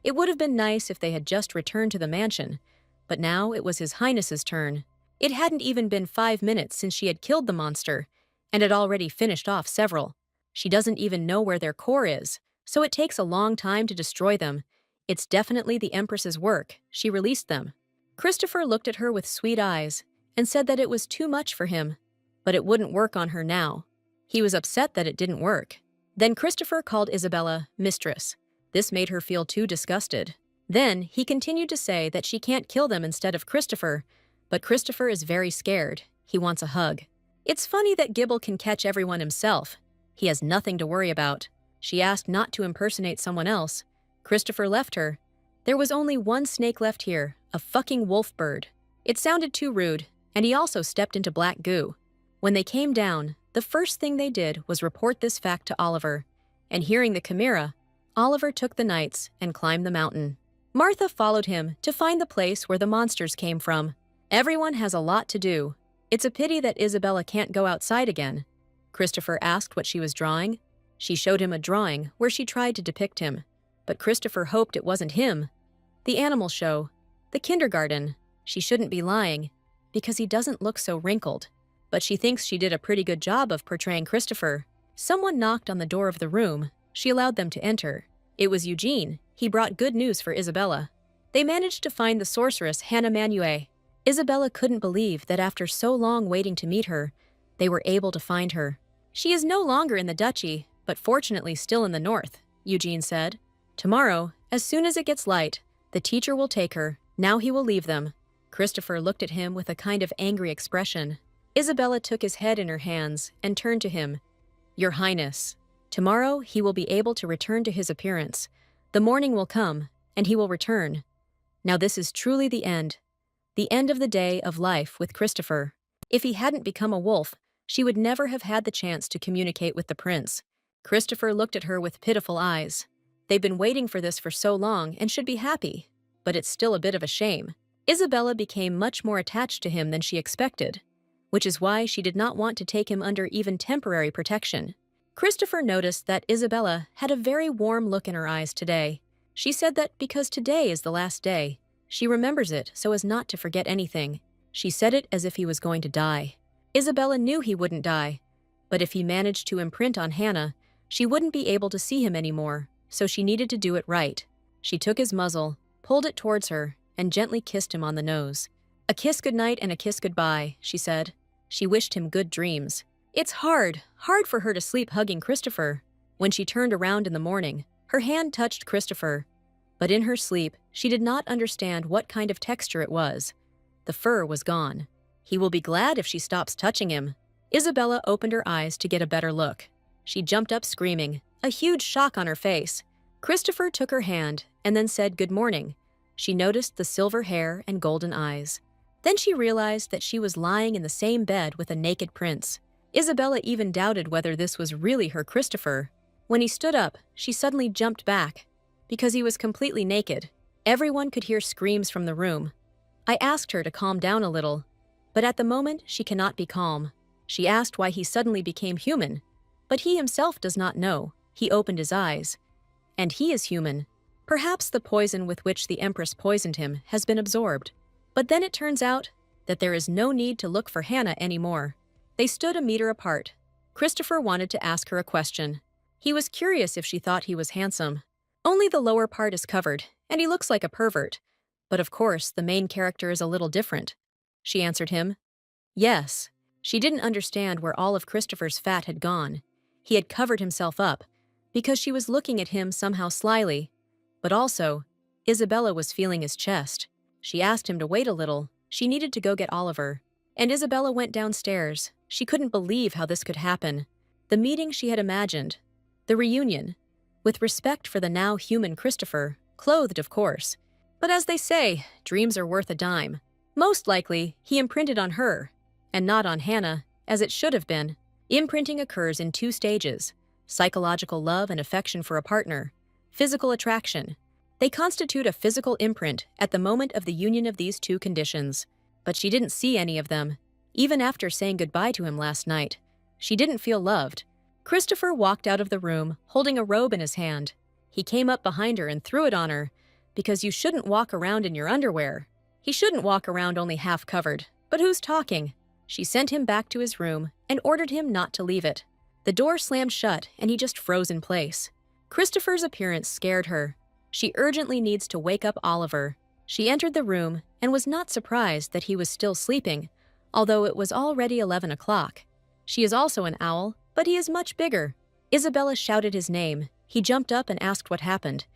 It would have been nice if they had just returned to the mansion, but now it was His Highness's turn. It hadn't even been 5 minutes since she had killed the monster, and had already finished off several. She doesn't even know where their core is, so it takes a long time to destroy them. It's definitely the Empress's work. She released them. Christopher looked at her with sweet eyes and said that it was too much for him, but it wouldn't work on her now. He was upset that it didn't work. Then Christopher called Isabella mistress. This made her feel too disgusted. Then he continued to say that she can't kill them instead of Christopher, but Christopher is very scared. He wants a hug. It's funny that Gibble can catch everyone himself. He has nothing to worry about. She asked not to impersonate someone else. Christopher left her. There was only one snake left here, a fucking wolf bird. It sounded too rude, and he also stepped into black goo. When they came down, the first thing they did was report this fact to Oliver, and hearing the chimera, Oliver took the knights and climbed the mountain. Martha followed him to find the place where the monsters came from. Everyone has a lot to do. It's a pity that Isabella can't go outside again. Christopher asked what she was drawing. She showed him a drawing where she tried to depict him, but Christopher hoped it wasn't him. The animal show, the kindergarten. She shouldn't be lying, because he doesn't look so wrinkled. But she thinks she did a pretty good job of portraying Christopher. Someone knocked on the door of the room. She allowed them to enter. It was Eugene. He brought good news for Isabella. They managed to find the sorceress Hannah Manhwa. Isabella couldn't believe that after so long waiting to meet her, they were able to find her. She is no longer in the duchy, but fortunately still in the north, Eugene said. Tomorrow, as soon as it gets light, the teacher will take her. Now he will leave them. Christopher looked at him with a kind of angry expression. Isabella took his head in her hands and turned to him. Your Highness, tomorrow he will be able to return to his appearance. The morning will come, and he will return. Now this is truly the end of the day of life with Christopher. If he hadn't become a wolf, she would never have had the chance to communicate with the prince. Christopher looked at her with pitiful eyes. They've been waiting for this for so long and should be happy, but it's still a bit of a shame. Isabella became much more attached to him than she expected, which is why she did not want to take him under even temporary protection. Christopher noticed that Isabella had a very warm look in her eyes today. She said that because today is the last day, she remembers it so as not to forget anything. She said it as if he was going to die. Isabella knew he wouldn't die, but if he managed to imprint on Hannah, she wouldn't be able to see him anymore, so she needed to do it right. She took his muzzle, pulled it towards her, and gently kissed him on the nose. A kiss goodnight and a kiss goodbye, she said. She wished him good dreams. It's hard for her to sleep hugging Christopher. When she turned around in the morning, her hand touched Christopher, but in her sleep, she did not understand what kind of texture it was. The fur was gone. He will be glad if she stops touching him. Isabella opened her eyes to get a better look. She jumped up screaming, a huge shock on her face. Christopher took her hand and then said good morning. She noticed the silver hair and golden eyes. Then she realized that she was lying in the same bed with a naked prince. Isabella even doubted whether this was really her Christopher. When he stood up, she suddenly jumped back, because he was completely naked. Everyone could hear screams from the room. I asked her to calm down a little, but at the moment she cannot be calm. She asked why he suddenly became human, but he himself does not know. He opened his eyes. And he is human. Perhaps the poison with which the Empress poisoned him has been absorbed. But then it turns out that there is no need to look for Hannah anymore. They stood a meter apart. Christopher wanted to ask her a question. He was curious if she thought he was handsome. Only the lower part is covered, and he looks like a pervert. But of course, the main character is a little different. She answered him. Yes. She didn't understand where all of Christopher's fat had gone. He had covered himself up, because she was looking at him somehow slyly. But also, Isabella was feeling his chest. She asked him to wait a little. She needed to go get Oliver. And Isabella went downstairs. She couldn't believe how this could happen. The meeting she had imagined. The reunion. With respect for the now human Christopher, clothed of course. But as they say, dreams are worth a dime. Most likely, he imprinted on her, and not on Hannah, as it should have been. Imprinting occurs in 2 stages: psychological love and affection for a partner, physical attraction. They constitute a physical imprint at the moment of the union of these 2 conditions. But she didn't see any of them. Even after saying goodbye to him last night, she didn't feel loved. Christopher walked out of the room, holding a robe in his hand. He came up behind her and threw it on her, because you shouldn't walk around in your underwear. He shouldn't walk around only half covered. But who's talking? She sent him back to his room and ordered him not to leave it. The door slammed shut and he just froze in place. Christopher's appearance scared her. She urgently needs to wake up Oliver. She entered the room and was not surprised that he was still sleeping, although it was already 11 o'clock. She is also an owl, but he is much bigger. Isabella shouted his name. He jumped up and asked what happened.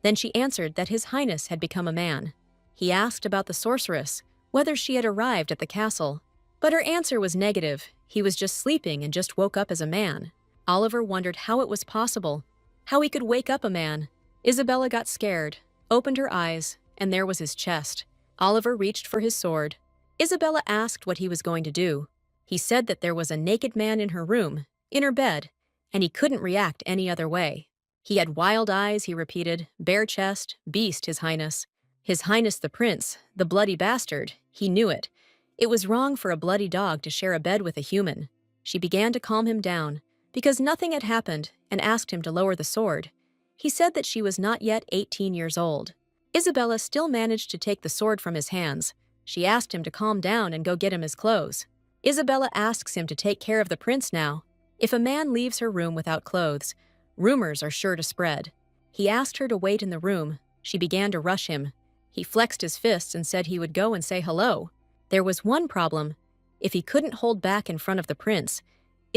Then she answered that His Highness had become a man. He asked about the sorceress, whether she had arrived at the castle. But her answer was negative. He was just sleeping and just woke up as a man. Oliver wondered how it was possible, how he could wake up a man. Isabella got scared, opened her eyes, and there was his chest. Oliver reached for his sword. Isabella asked what he was going to do. He said that there was a naked man in her room, in her bed, and he couldn't react any other way. He had wild eyes, he repeated, bare chest, beast, His Highness. His Highness the Prince, the bloody bastard, he knew it. It was wrong for a bloody dog to share a bed with a human. She began to calm him down, because nothing had happened, and asked him to lower the sword. He said that she was not yet 18 years old. Isabella still managed to take the sword from his hands. She asked him to calm down and go get him his clothes. Isabella asks him to take care of the prince now. If a man leaves her room without clothes, rumors are sure to spread. He asked her to wait in the room. She began to rush him. He flexed his fists and said he would go and say hello. There was one problem. If he couldn't hold back in front of the prince,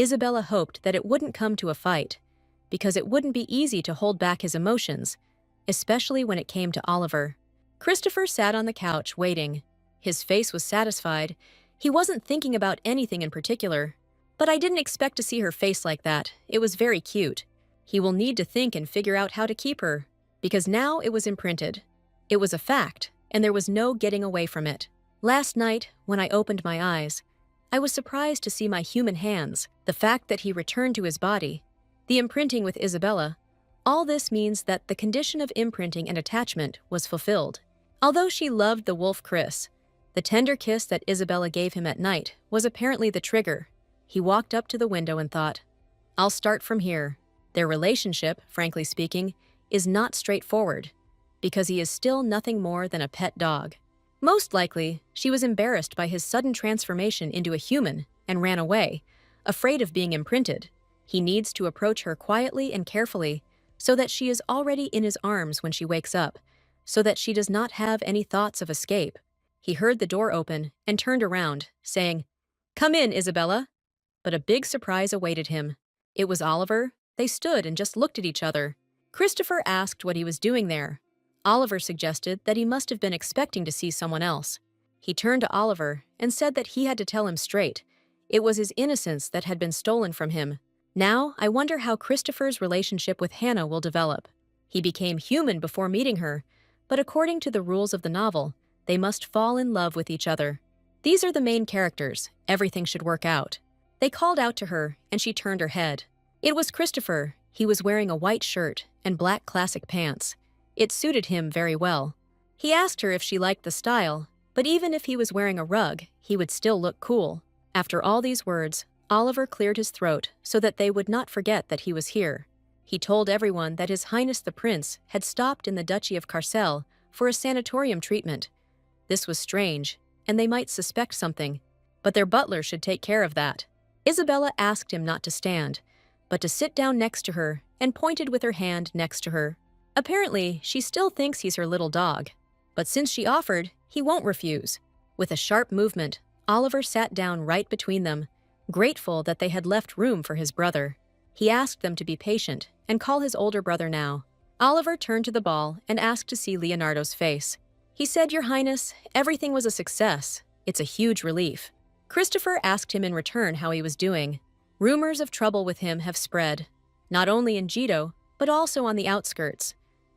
Isabella hoped that it wouldn't come to a fight, because it wouldn't be easy to hold back his emotions, especially when it came to Oliver. Christopher sat on the couch waiting. His face was satisfied. He wasn't thinking about anything in particular. But I didn't expect to see her face like that. It was very cute. He will need to think and figure out how to keep her, because now it was imprinted. It was a fact, and there was no getting away from it. Last night, when I opened my eyes, I was surprised to see my human hands, the fact that he returned to his body, the imprinting with Isabella. All this means that the condition of imprinting and attachment was fulfilled. Although she loved the wolf Chris, the tender kiss that Isabella gave him at night was apparently the trigger. He walked up to the window and thought, I'll start from here. Their relationship, frankly speaking, is not straightforward, because he is still nothing more than a pet dog. Most likely, she was embarrassed by his sudden transformation into a human and ran away, afraid of being imprinted. He needs to approach her quietly and carefully so that she is already in his arms when she wakes up, so that she does not have any thoughts of escape. He heard the door open and turned around, saying, Come in, Isabella. But a big surprise awaited him. It was Oliver. They stood and just looked at each other. Christopher asked what he was doing there. Oliver suggested that he must have been expecting to see someone else. He turned to Oliver and said that he had to tell him straight. It was his innocence that had been stolen from him. Now, I wonder how Christopher's relationship with Hannah will develop. He became human before meeting her, but according to the rules of the novel, they must fall in love with each other. These are the main characters. Everything should work out. They called out to her, and she turned her head. It was Christopher. He was wearing a white shirt and black classic pants. It suited him very well. He asked her if she liked the style, but even if he was wearing a rug, he would still look cool. After all these words, Oliver cleared his throat so that they would not forget that he was here. He told everyone that His Highness the Prince had stopped in the Duchy of Carcel for a sanatorium treatment. This was strange, and they might suspect something, but their butler should take care of that. Isabella asked him not to stand, but to sit down next to her and pointed with her hand next to her. Apparently, she still thinks he's her little dog, but since she offered, he won't refuse. With a sharp movement, Oliver sat down right between them, grateful that they had left room for his brother. He asked them to be patient and call his older brother now. Oliver turned to the ball and asked to see Leonardo's face. He said, "Your Highness, everything was a success. It's a huge relief." Christopher asked him in return how he was doing. Rumors of trouble with him have spread, not only in Jito, but also on the outskirts.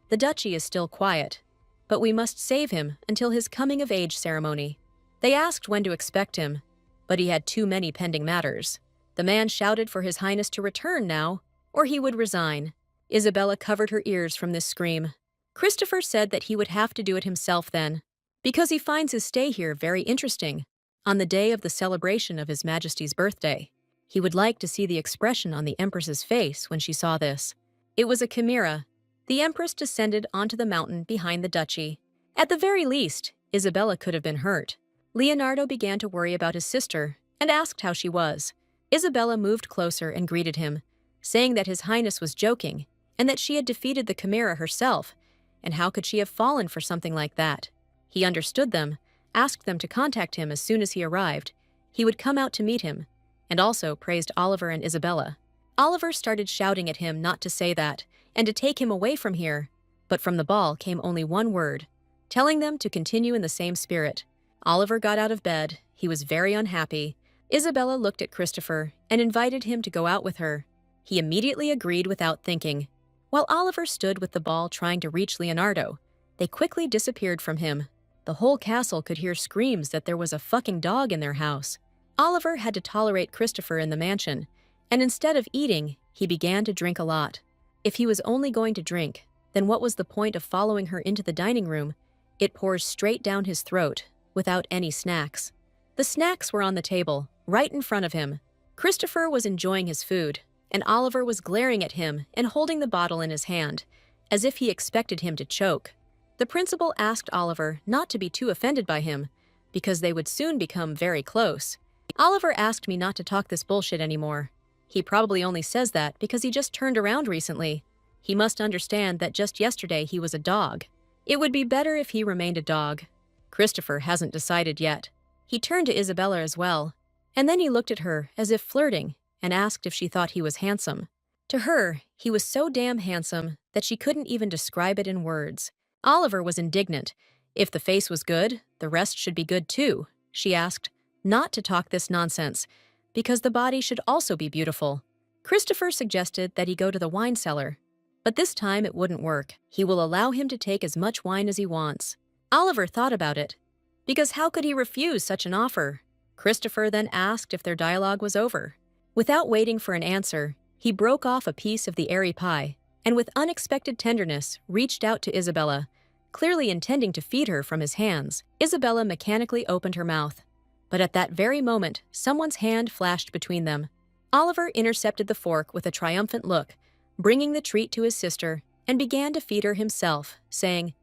The duchy is still quiet, but we must save him until his coming-of-age ceremony. They asked when to expect him, but he had too many pending matters. The man shouted for His Highness to return now, or he would resign. Isabella covered her ears from this scream. Christopher said that he would have to do it himself then, because he finds his stay here very interesting. On the day of the celebration of His Majesty's birthday, he would like to see the expression on the Empress's face when she saw this. It was a chimera. The Empress descended onto the mountain behind the duchy. At the very least, Isabella could have been hurt. Leonardo began to worry about his sister and asked how she was. Isabella moved closer and greeted him, saying that His Highness was joking and that she had defeated the chimera herself, and how could she have fallen for something like that? He understood them, asked them to contact him as soon as he arrived. He would come out to meet him, and also praised Oliver and Isabella. Oliver started shouting at him not to say that, and to take him away from here, but from the ball came only one word, telling them to continue in the same spirit. Oliver got out of bed. He was very unhappy. Isabella looked at Christopher and invited him to go out with her. He immediately agreed without thinking. While Oliver stood with the ball trying to reach Leonardo, they quickly disappeared from him. The whole castle could hear screams that there was a fucking dog in their house. Oliver had to tolerate Christopher in the mansion, and instead of eating, he began to drink a lot. If he was only going to drink, then what was the point of following her into the dining room? It pours straight down his throat, without any snacks. The snacks were on the table, right in front of him. Christopher was enjoying his food, and Oliver was glaring at him and holding the bottle in his hand, as if he expected him to choke. The principal asked Oliver not to be too offended by him, because they would soon become very close. Oliver asked me not to talk this bullshit anymore. He probably only says that because he just turned around recently. He must understand that just yesterday he was a dog. It would be better if he remained a dog. Christopher hasn't decided yet. He turned to Isabella as well, and then he looked at her as if flirting and asked if she thought he was handsome. To her, he was so damn handsome that she couldn't even describe it in words. Oliver was indignant. If the face was good, the rest should be good too, she asked, not to talk this nonsense, because the body should also be beautiful. Christopher suggested that he go to the wine cellar, but this time it wouldn't work. He will allow him to take as much wine as he wants. Oliver thought about it, because how could he refuse such an offer? Christopher then asked if their dialogue was over. Without waiting for an answer, he broke off a piece of the airy pie, and with unexpected tenderness reached out to Isabella, clearly intending to feed her from his hands. Isabella mechanically opened her mouth, but at that very moment, someone's hand flashed between them. Oliver intercepted the fork with a triumphant look, bringing the treat to his sister, and began to feed her himself, saying,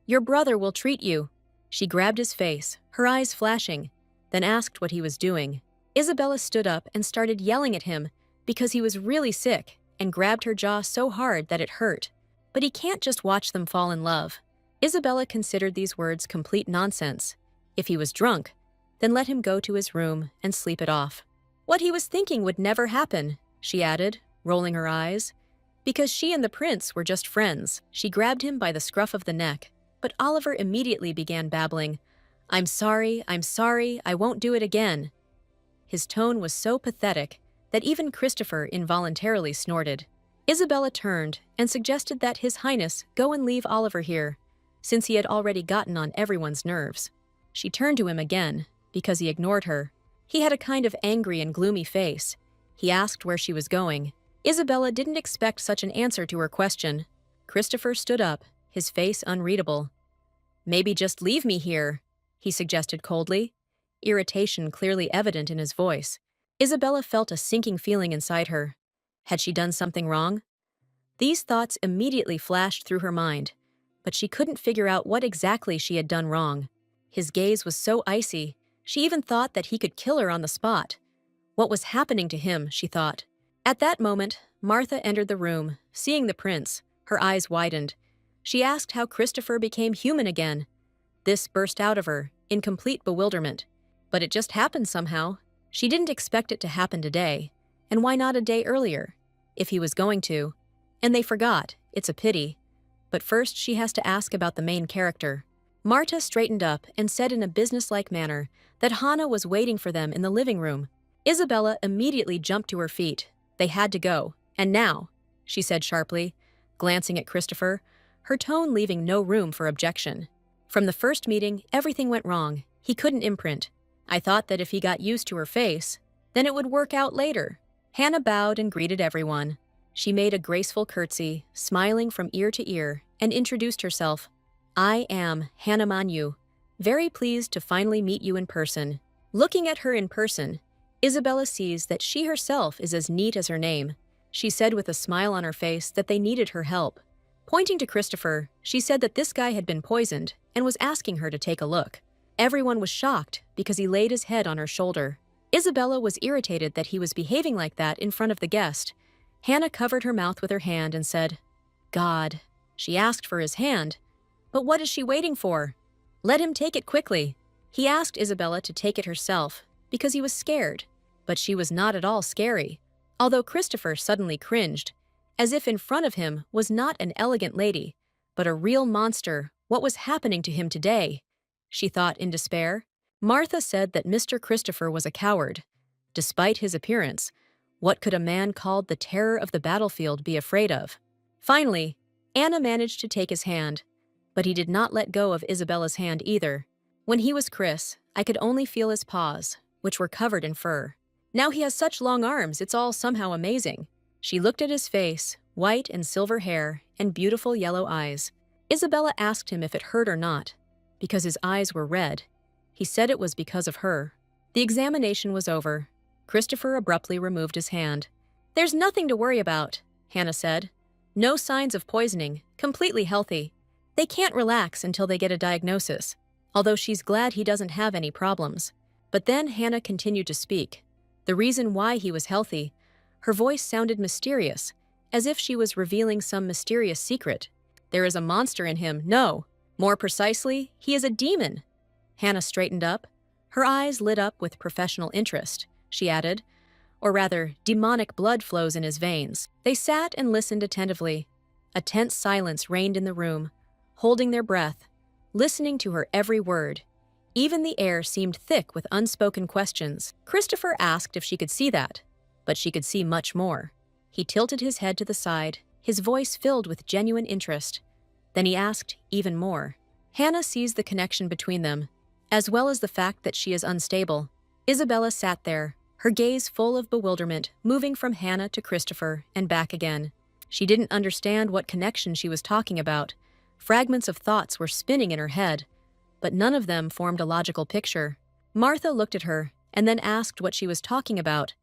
"Your brother will treat you." She grabbed his face, her eyes flashing, then asked what he was doing. Isabella stood up and started yelling at him because he was really sick and grabbed her jaw so hard that it hurt. But he can't just watch them fall in love. Isabella considered these words complete nonsense. If he was drunk, then let him go to his room and sleep it off. What he was thinking would never happen, she added, rolling her eyes. Because she and the prince were just friends, she grabbed him by the scruff of the neck, but Oliver immediately began babbling, I'm sorry, I won't do it again." His tone was so pathetic that even Christopher involuntarily snorted. Isabella turned and suggested that His Highness go and leave Oliver here, since he had already gotten on everyone's nerves. She turned to him again. because he ignored her. He had a kind of angry and gloomy face. He asked where she was going. Isabella didn't expect such an answer to her question. Christopher stood up, his face unreadable. "Maybe just leave me here," he suggested coldly, irritation clearly evident in his voice. Isabella felt a sinking feeling inside her. Had she done something wrong? These thoughts immediately flashed through her mind, but she couldn't figure out what exactly she had done wrong. His gaze was so icy, she even thought that he could kill her on the spot. What was happening to him, she thought. At that moment, Martha entered the room. Seeing the prince, her eyes widened. She asked how Christopher became human again. This burst out of her, in complete bewilderment. But it just happened somehow. She didn't expect it to happen today. And why not a day earlier? If he was going to. And they forgot. It's a pity. But first she has to ask about the main character. Marta straightened up and said in a businesslike manner that Hannah was waiting for them in the living room. Isabella immediately jumped to her feet. They had to go. And now, she said sharply, glancing at Christopher, her tone leaving no room for objection. From the first meeting, everything went wrong. He couldn't imprint. I thought that if he got used to her face, then it would work out later. Hannah bowed and greeted everyone. She made a graceful curtsy, smiling from ear to ear, and introduced herself. "I am Hannah Manhwa. Very pleased to finally meet you in person." Looking at her in person, Isabella sees that she herself is as neat as her name. She said with a smile on her face that they needed her help. Pointing to Christopher, she said that this guy had been poisoned and was asking her to take a look. Everyone was shocked because he laid his head on her shoulder. Isabella was irritated that he was behaving like that in front of the guest. Hannah covered her mouth with her hand and said, "God." She asked for his hand. But what is she waiting for? Let him take it quickly. He asked Isabella to take it herself because he was scared. But she was not at all scary, although Christopher suddenly cringed, as if in front of him was not an elegant lady, but a real monster. What was happening to him today? She thought in despair. Martha said that Mr. Christopher was a coward. Despite his appearance, what could a man called the terror of the battlefield be afraid of? Finally, Anna managed to take his hand, but he did not let go of Isabella's hand either. When he was Chris, I could only feel his paws, which were covered in fur. Now he has such long arms, it's all somehow amazing. She looked at his face, white and silver hair, and beautiful yellow eyes. Isabella asked him if it hurt or not, because his eyes were red. He said it was because of her. The examination was over. Christopher abruptly removed his hand. "There's nothing to worry about," Hannah said. "No signs of poisoning, completely healthy. They can't relax until they get a diagnosis," although she's glad he doesn't have any problems. But then Hannah continued to speak. The reason why he was healthy, her voice sounded mysterious, as if she was revealing some mysterious secret. There is a monster in him, no. More precisely, he is a demon. Hannah straightened up. Her eyes lit up with professional interest. She added, or rather, demonic blood flows in his veins. They sat and listened attentively. A tense silence reigned in the room, holding their breath, listening to her every word. Even the air seemed thick with unspoken questions. Christopher asked if she could see that, but she could see much more. He tilted his head to the side, his voice filled with genuine interest. Then he asked even more. Hannah sees the connection between them, as well as the fact that she is unstable. Isabella sat there, her gaze full of bewilderment, moving from Hannah to Christopher and back again. She didn't understand what connection she was talking about. Fragments of thoughts were spinning in her head, but none of them formed a logical picture. Martha looked at her and then asked what she was talking about,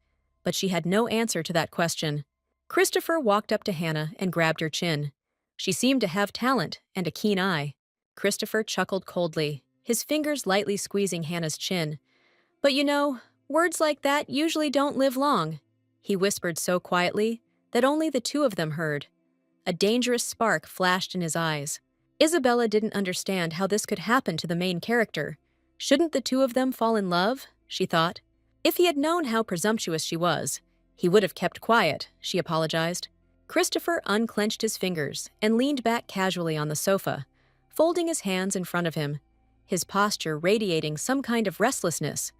but she had no answer to that question. Christopher walked up to Hannah and grabbed her chin. She seemed to have talent and a keen eye. Christopher chuckled coldly, his fingers lightly squeezing Hannah's chin. "But you know, words like that usually don't live long," he whispered so quietly that only the two of them heard. A dangerous spark flashed in his eyes. Isabella didn't understand how this could happen to the main character. Shouldn't the two of them fall in love? She thought. If he had known how presumptuous she was, he would have kept quiet, she apologized. Christopher unclenched his fingers and leaned back casually on the sofa, folding his hands in front of him, his posture radiating some kind of restlessness.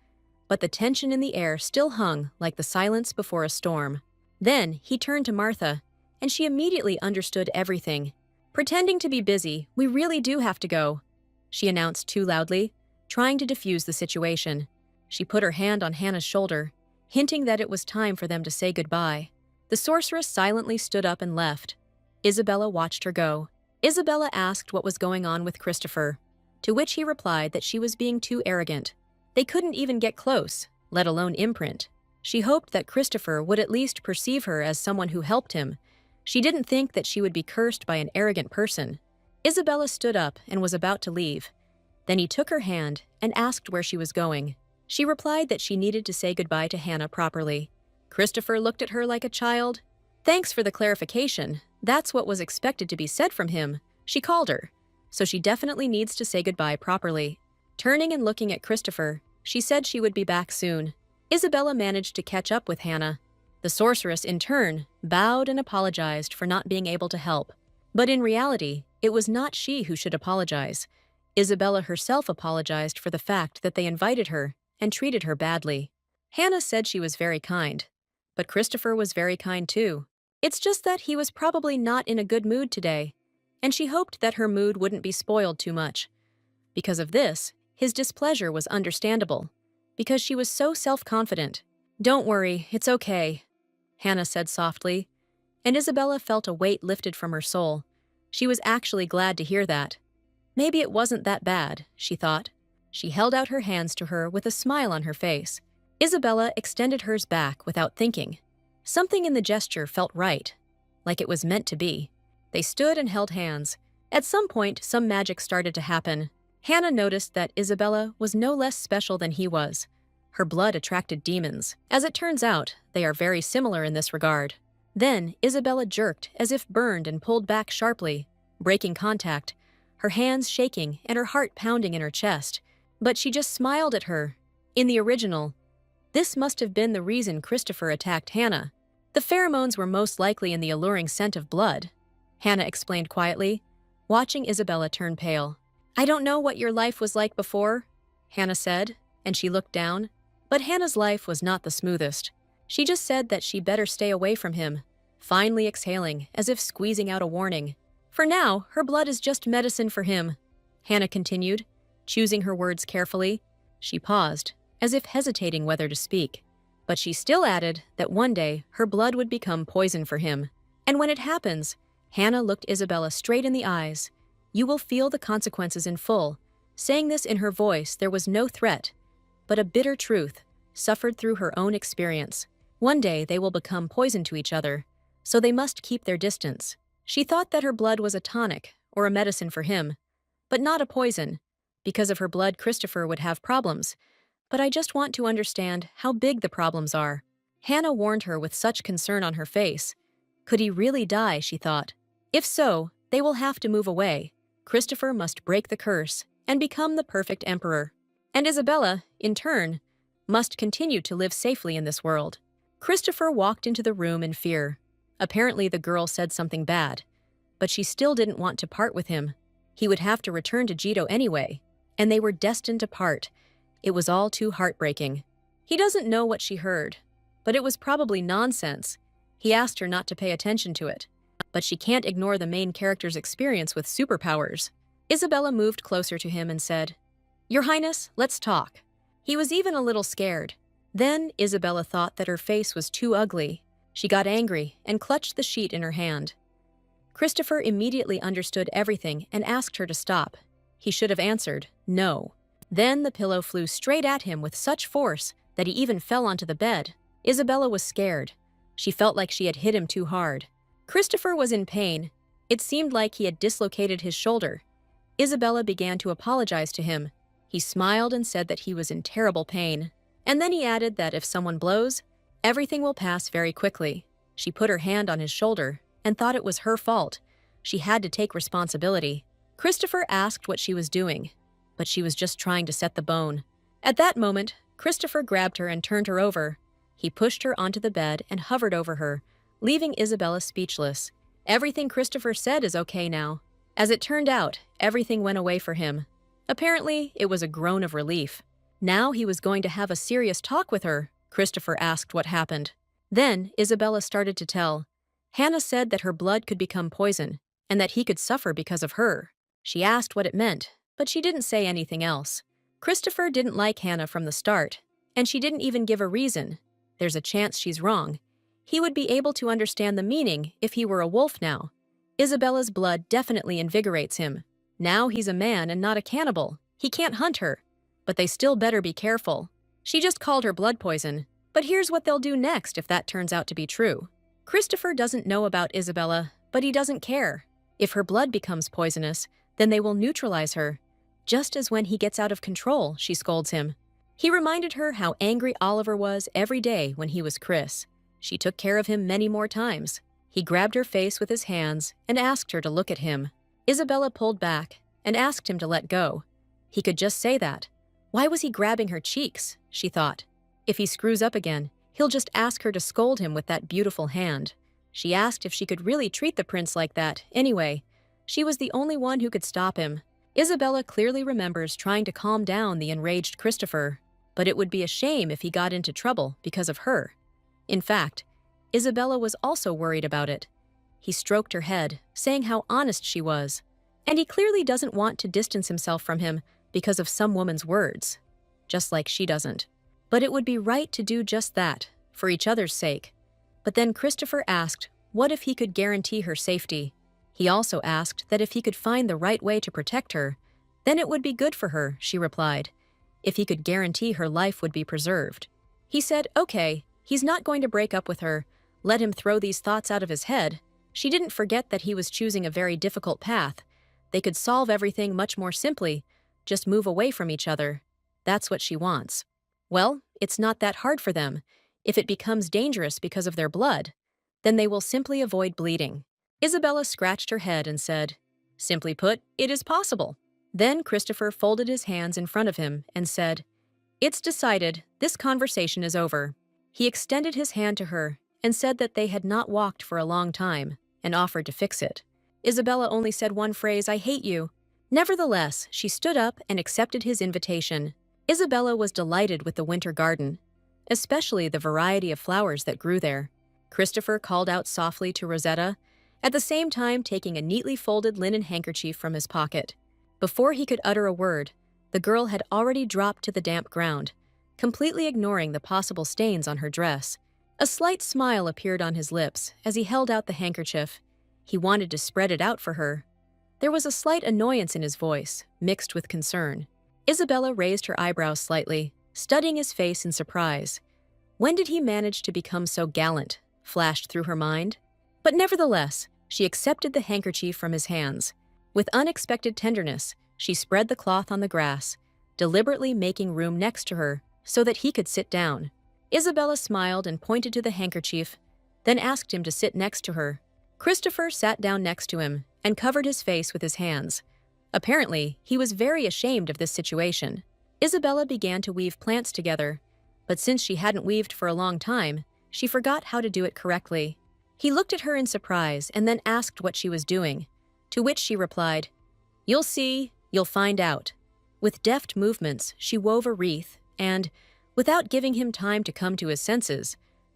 But the tension in the air still hung like the silence before a storm. Then he turned to Martha, and she immediately understood everything. "Pretending to be busy, we really do have to go," she announced too loudly, trying to diffuse the situation. She put her hand on Hannah's shoulder, hinting that it was time for them to say goodbye. The sorceress silently stood up and left. Isabella watched her go. Isabella asked what was going on with Christopher, to which he replied that she was being too arrogant. They couldn't even get close, let alone imprint. She hoped that Christopher would at least perceive her as someone who helped him. She didn't think that she would be cursed by an arrogant person. Isabella stood up and was about to leave. Then he took her hand and asked where she was going. She replied that she needed to say goodbye to Hannah properly. Christopher looked at her like a child. Thanks for the clarification. That's what was expected to be said from him, she called her. So she definitely needs to say goodbye properly. Turning and looking at Christopher, she said she would be back soon. Isabella managed to catch up with Hannah. The sorceress, in turn, bowed and apologized for not being able to help. But in reality, it was not she who should apologize. Isabella herself apologized for the fact that they invited her and treated her badly. Hannah said she was very kind. But Christopher was very kind too. It's just that he was probably not in a good mood today, and she hoped that her mood wouldn't be spoiled too much. Because of this, his displeasure was understandable, because she was so self-confident. "Don't worry, it's okay," Hannah said softly, and Isabella felt a weight lifted from her soul. She was actually glad to hear that. Maybe it wasn't that bad, she thought. She held out her hands to her with a smile on her face. Isabella extended hers back without thinking. Something in the gesture felt right, like it was meant to be. They stood and held hands. At some point, some magic started to happen. Hannah noticed that Isabella was no less special than he was. Her blood attracted demons. As it turns out, they are very similar in this regard. Then, Isabella jerked as if burned and pulled back sharply, breaking contact, her hands shaking and her heart pounding in her chest. But she just smiled at her. In the original, this must have been the reason Christopher attacked Hannah. The pheromones were most likely in the alluring scent of blood, Hannah explained quietly, watching Isabella turn pale. "I don't know what your life was like before," Hannah said, and she looked down. But Hannah's life was not the smoothest. She just said that she better stay away from him, finally exhaling, as if squeezing out a warning. "For now, her blood is just medicine for him," Hannah continued, choosing her words carefully. She paused, as if hesitating whether to speak. But she still added that one day her blood would become poison for him. And when it happens, Hannah looked Isabella straight in the eyes. "You will feel the consequences in full." Saying this in her voice, there was no threat, but a bitter truth, suffered through her own experience. One day they will become poison to each other, so they must keep their distance. She thought that her blood was a tonic, or a medicine for him, but not a poison. Because of her blood, Christopher would have problems. But I just want to understand how big the problems are. Hannah warned her with such concern on her face. Could he really die, she thought. If so, they will have to move away. Christopher must break the curse and become the perfect emperor. And Isabella, in turn, must continue to live safely in this world. Christopher walked into the room in fear. Apparently the girl said something bad, but she still didn't want to part with him. He would have to return to Jito anyway, and they were destined to part. It was all too heartbreaking. He doesn't know what she heard, but it was probably nonsense. He asked her not to pay attention to it, but she can't ignore the main character's experience with superpowers. Isabella moved closer to him and said, "Your Highness, let's talk." He was even a little scared. Then Isabella thought that her face was too ugly. She got angry and clutched the sheet in her hand. Christopher immediately understood everything and asked her to stop. He should have answered, no. Then the pillow flew straight at him with such force that he even fell onto the bed. Isabella was scared. She felt like she had hit him too hard. Christopher was in pain. It seemed like he had dislocated his shoulder. Isabella began to apologize to him. He smiled and said that he was in terrible pain. And then he added that if someone blows, everything will pass very quickly. She put her hand on his shoulder and thought it was her fault. She had to take responsibility. Christopher asked what she was doing, but she was just trying to set the bone. At that moment, Christopher grabbed her and turned her over. He pushed her onto the bed and hovered over her, leaving Isabella speechless. Everything Christopher said is okay now. As it turned out, everything went away for him. Apparently, it was a groan of relief. Now he was going to have a serious talk with her. Christopher asked what happened. Then Isabella started to tell. Hannah said that her blood could become poison, and that he could suffer because of her. She asked what it meant, but she didn't say anything else. Christopher didn't like Hannah from the start. And she didn't even give a reason. There's a chance she's wrong. He would be able to understand the meaning if he were a wolf now. Isabella's blood definitely invigorates him. Now he's a man and not a cannibal. He can't hunt her. But they still better be careful. She just called her blood poison. But here's what they'll do next if that turns out to be true. Christopher doesn't know about Isabella, but he doesn't care. If her blood becomes poisonous, then they will neutralize her. Just as when he gets out of control, she scolds him. He reminded her how angry Oliver was every day when he was Chris. She took care of him many more times. He grabbed her face with his hands and asked her to look at him. Isabella pulled back and asked him to let go. He could just say that. Why was he grabbing her cheeks? She thought. If he screws up again, he'll just ask her to scold him with that beautiful hand. She asked if she could really treat the prince like that. Anyway, she was the only one who could stop him. Isabella clearly remembers trying to calm down the enraged Christopher, but it would be a shame if he got into trouble because of her. In fact, Isabella was also worried about it. He stroked her head, saying how honest she was. And he clearly doesn't want to distance himself from him because of some woman's words. Just like she doesn't. But it would be right to do just that, for each other's sake. But then Christopher asked what if he could guarantee her safety. He also asked that if he could find the right way to protect her, then it would be good for her, she replied. If he could guarantee her life would be preserved. He said, okay, he's not going to break up with her. Let him throw these thoughts out of his head. She didn't forget that he was choosing a very difficult path. They could solve everything much more simply, just move away from each other. That's what she wants. Well, it's not that hard for them. If it becomes dangerous because of their blood, then they will simply avoid bleeding. Isabella scratched her head and said, simply put, it is possible. Then Christopher folded his hands in front of him and said, it's decided, this conversation is over. He extended his hand to her and said that they had not walked for a long time and offered to fix it. Isabella only said one phrase, I hate you. Nevertheless, she stood up and accepted his invitation. Isabella was delighted with the winter garden, especially the variety of flowers that grew there. Christopher called out softly to Rosetta, at the same time taking a neatly folded linen handkerchief from his pocket. Before he could utter a word, the girl had already dropped to the damp ground, completely ignoring the possible stains on her dress. A slight smile appeared on his lips as he held out the handkerchief. He wanted to spread it out for her. There was a slight annoyance in his voice, mixed with concern. Isabella raised her eyebrows slightly, studying his face in surprise. When did he manage to become so gallant? Flashed through her mind. But nevertheless, she accepted the handkerchief from his hands. With unexpected tenderness, she spread the cloth on the grass, deliberately making room next to her so that he could sit down. Isabella smiled and pointed to the handkerchief, then asked him to sit next to her. Christopher sat down next to him and covered his face with his hands. Apparently, he was very ashamed of this situation. Isabella began to weave plants together, but since she hadn't weaved for a long time, she forgot how to do it correctly. He looked at her in surprise and then asked what she was doing, to which she replied, you'll see, you'll find out. With deft movements, she wove a wreath and, without giving him time to come to his senses,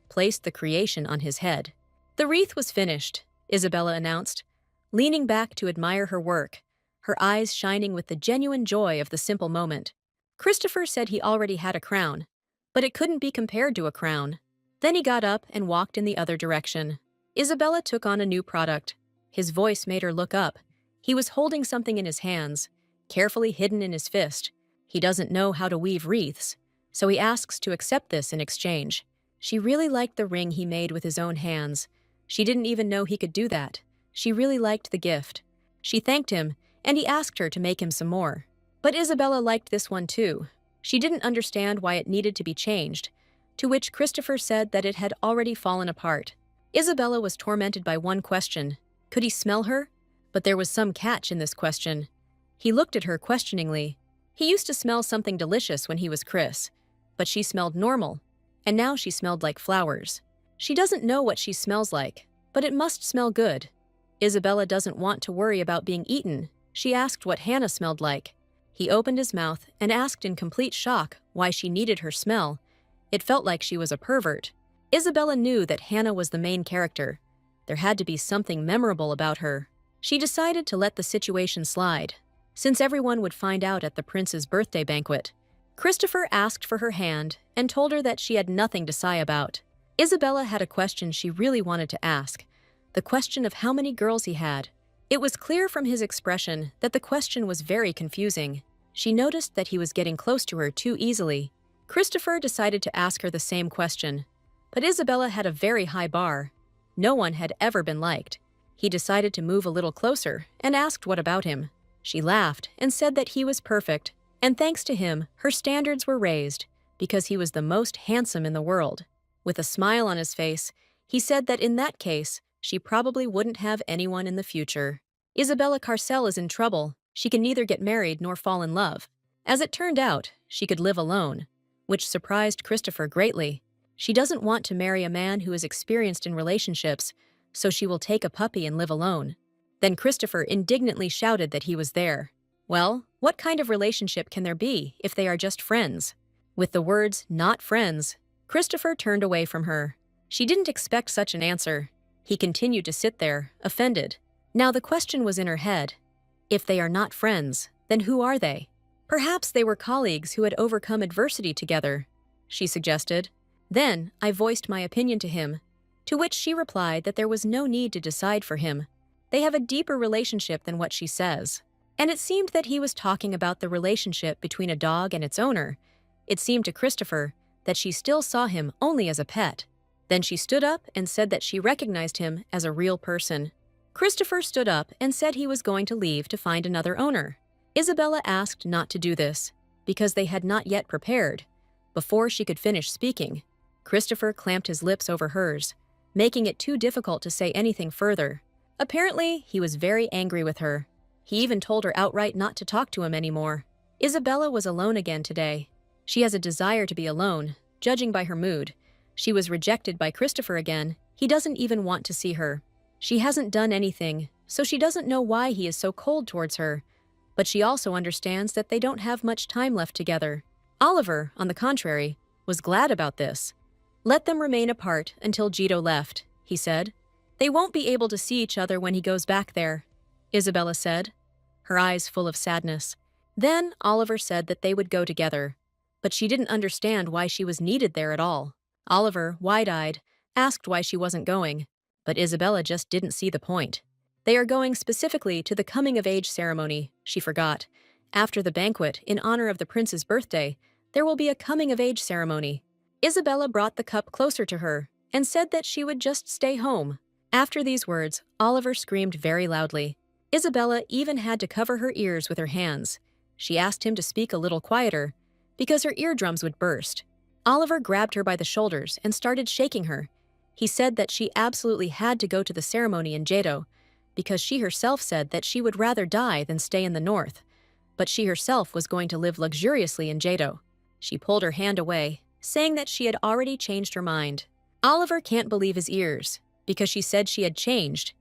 placed the creation on his head. The wreath was finished, Isabella announced, leaning back to admire her work, her eyes shining with the genuine joy of the simple moment. Christopher said he already had a crown, but it couldn't be compared to a crown. Then he got up and walked in the other direction. Isabella took on a new product. His voice made her look up. He was holding something in his hands, carefully hidden in his fist. He doesn't know how to weave wreaths, so he asks to accept this in exchange. She really liked the ring he made with his own hands. She didn't even know he could do that. She really liked the gift. She thanked him, and he asked her to make him some more. But Isabella liked this one too. She didn't understand why it needed to be changed, to which Christopher said that it had already fallen apart. Isabella was tormented by one question. Could he smell her? But there was some catch in this question. He looked at her questioningly. He used to smell something delicious when he was Chris, but she smelled normal, and now she smelled like flowers. She doesn't know what she smells like, but it must smell good. Isabella doesn't want to worry about being eaten. She asked what Hannah smelled like. He opened his mouth and asked in complete shock why she needed her smell. It felt like she was a pervert. Isabella knew that Hannah was the main character. There had to be something memorable about her. She decided to let the situation slide, since everyone would find out at the prince's birthday banquet. Christopher asked for her hand and told her that she had nothing to sigh about. Isabella had a question she really wanted to ask, the question of how many girls he had. It was clear from his expression that the question was very confusing. She noticed that he was getting close to her too easily. Christopher decided to ask her the same question, but Isabella had a very high bar. No one had ever been liked. He decided to move a little closer and asked what about him. She laughed and said that he was perfect, and thanks to him, her standards were raised because he was the most handsome in the world. With a smile on his face, he said that in that case, she probably wouldn't have anyone in the future. Isabella Carcel is in trouble. She can neither get married nor fall in love. As it turned out, she could live alone, which surprised Christopher greatly. She doesn't want to marry a man who is experienced in relationships, so she will take a puppy and live alone. Then Christopher indignantly shouted that he was there. Well, what kind of relationship can there be if they are just friends? With the words, "not friends," Christopher turned away from her. She didn't expect such an answer. He continued to sit there, offended. Now the question was in her head. If they are not friends, then who are they? Perhaps they were colleagues who had overcome adversity together, she suggested. Then I voiced my opinion to him, to which she replied that there was no need to decide for him. They have a deeper relationship than what she says. And it seemed that he was talking about the relationship between a dog and its owner. It seemed to Christopher that she still saw him only as a pet. Then she stood up and said that she recognized him as a real person. Christopher stood up and said he was going to leave to find another owner. Isabella asked not to do this, because they had not yet prepared. Before she could finish speaking, Christopher clamped his lips over hers, making it too difficult to say anything further. Apparently, he was very angry with her. He even told her outright not to talk to him anymore. Isabella was alone again today. She has a desire to be alone, judging by her mood. She was rejected by Christopher again. He doesn't even want to see her. She hasn't done anything, so she doesn't know why he is so cold towards her. But she also understands that they don't have much time left together. Oliver, on the contrary, was glad about this. Let them remain apart until Jito left, he said. They won't be able to see each other when he goes back there, Isabella said, her eyes full of sadness. Then Oliver said that they would go together, but she didn't understand why she was needed there at all. Oliver, wide-eyed, asked why she wasn't going, but Isabella just didn't see the point. They are going specifically to the coming-of-age ceremony, she forgot. After the banquet, in honor of the prince's birthday, there will be a coming-of-age ceremony. Isabella brought the cup closer to her and said that she would just stay home. After these words, Oliver screamed very loudly. Isabella even had to cover her ears with her hands. She asked him to speak a little quieter, because her eardrums would burst. Oliver grabbed her by the shoulders and started shaking her. He said that she absolutely had to go to the ceremony in Jado, because she herself said that she would rather die than stay in the north, but she herself was going to live luxuriously in Jado. She pulled her hand away, saying that she had already changed her mind. Oliver can't believe his ears, because she said she had changed.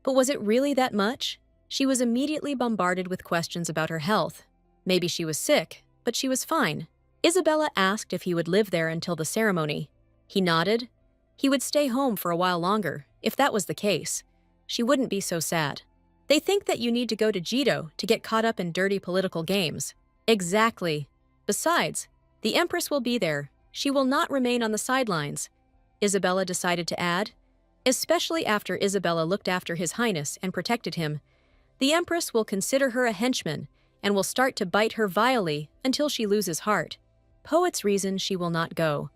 But was it really that much? She was immediately bombarded with questions about her health. Maybe she was sick, but she was fine. Isabella asked if he would live there until the ceremony. He nodded. He would stay home for a while longer, if that was the case. She wouldn't be so sad. They think that you need to go to Jito to get caught up in dirty political games. Exactly. Besides, the Empress will be there. She will not remain on the sidelines, Isabella decided to add. Especially after Isabella looked after His Highness and protected him. The Empress will consider her a henchman and will start to bite her vilely until she loses heart. Poets reason she will not go.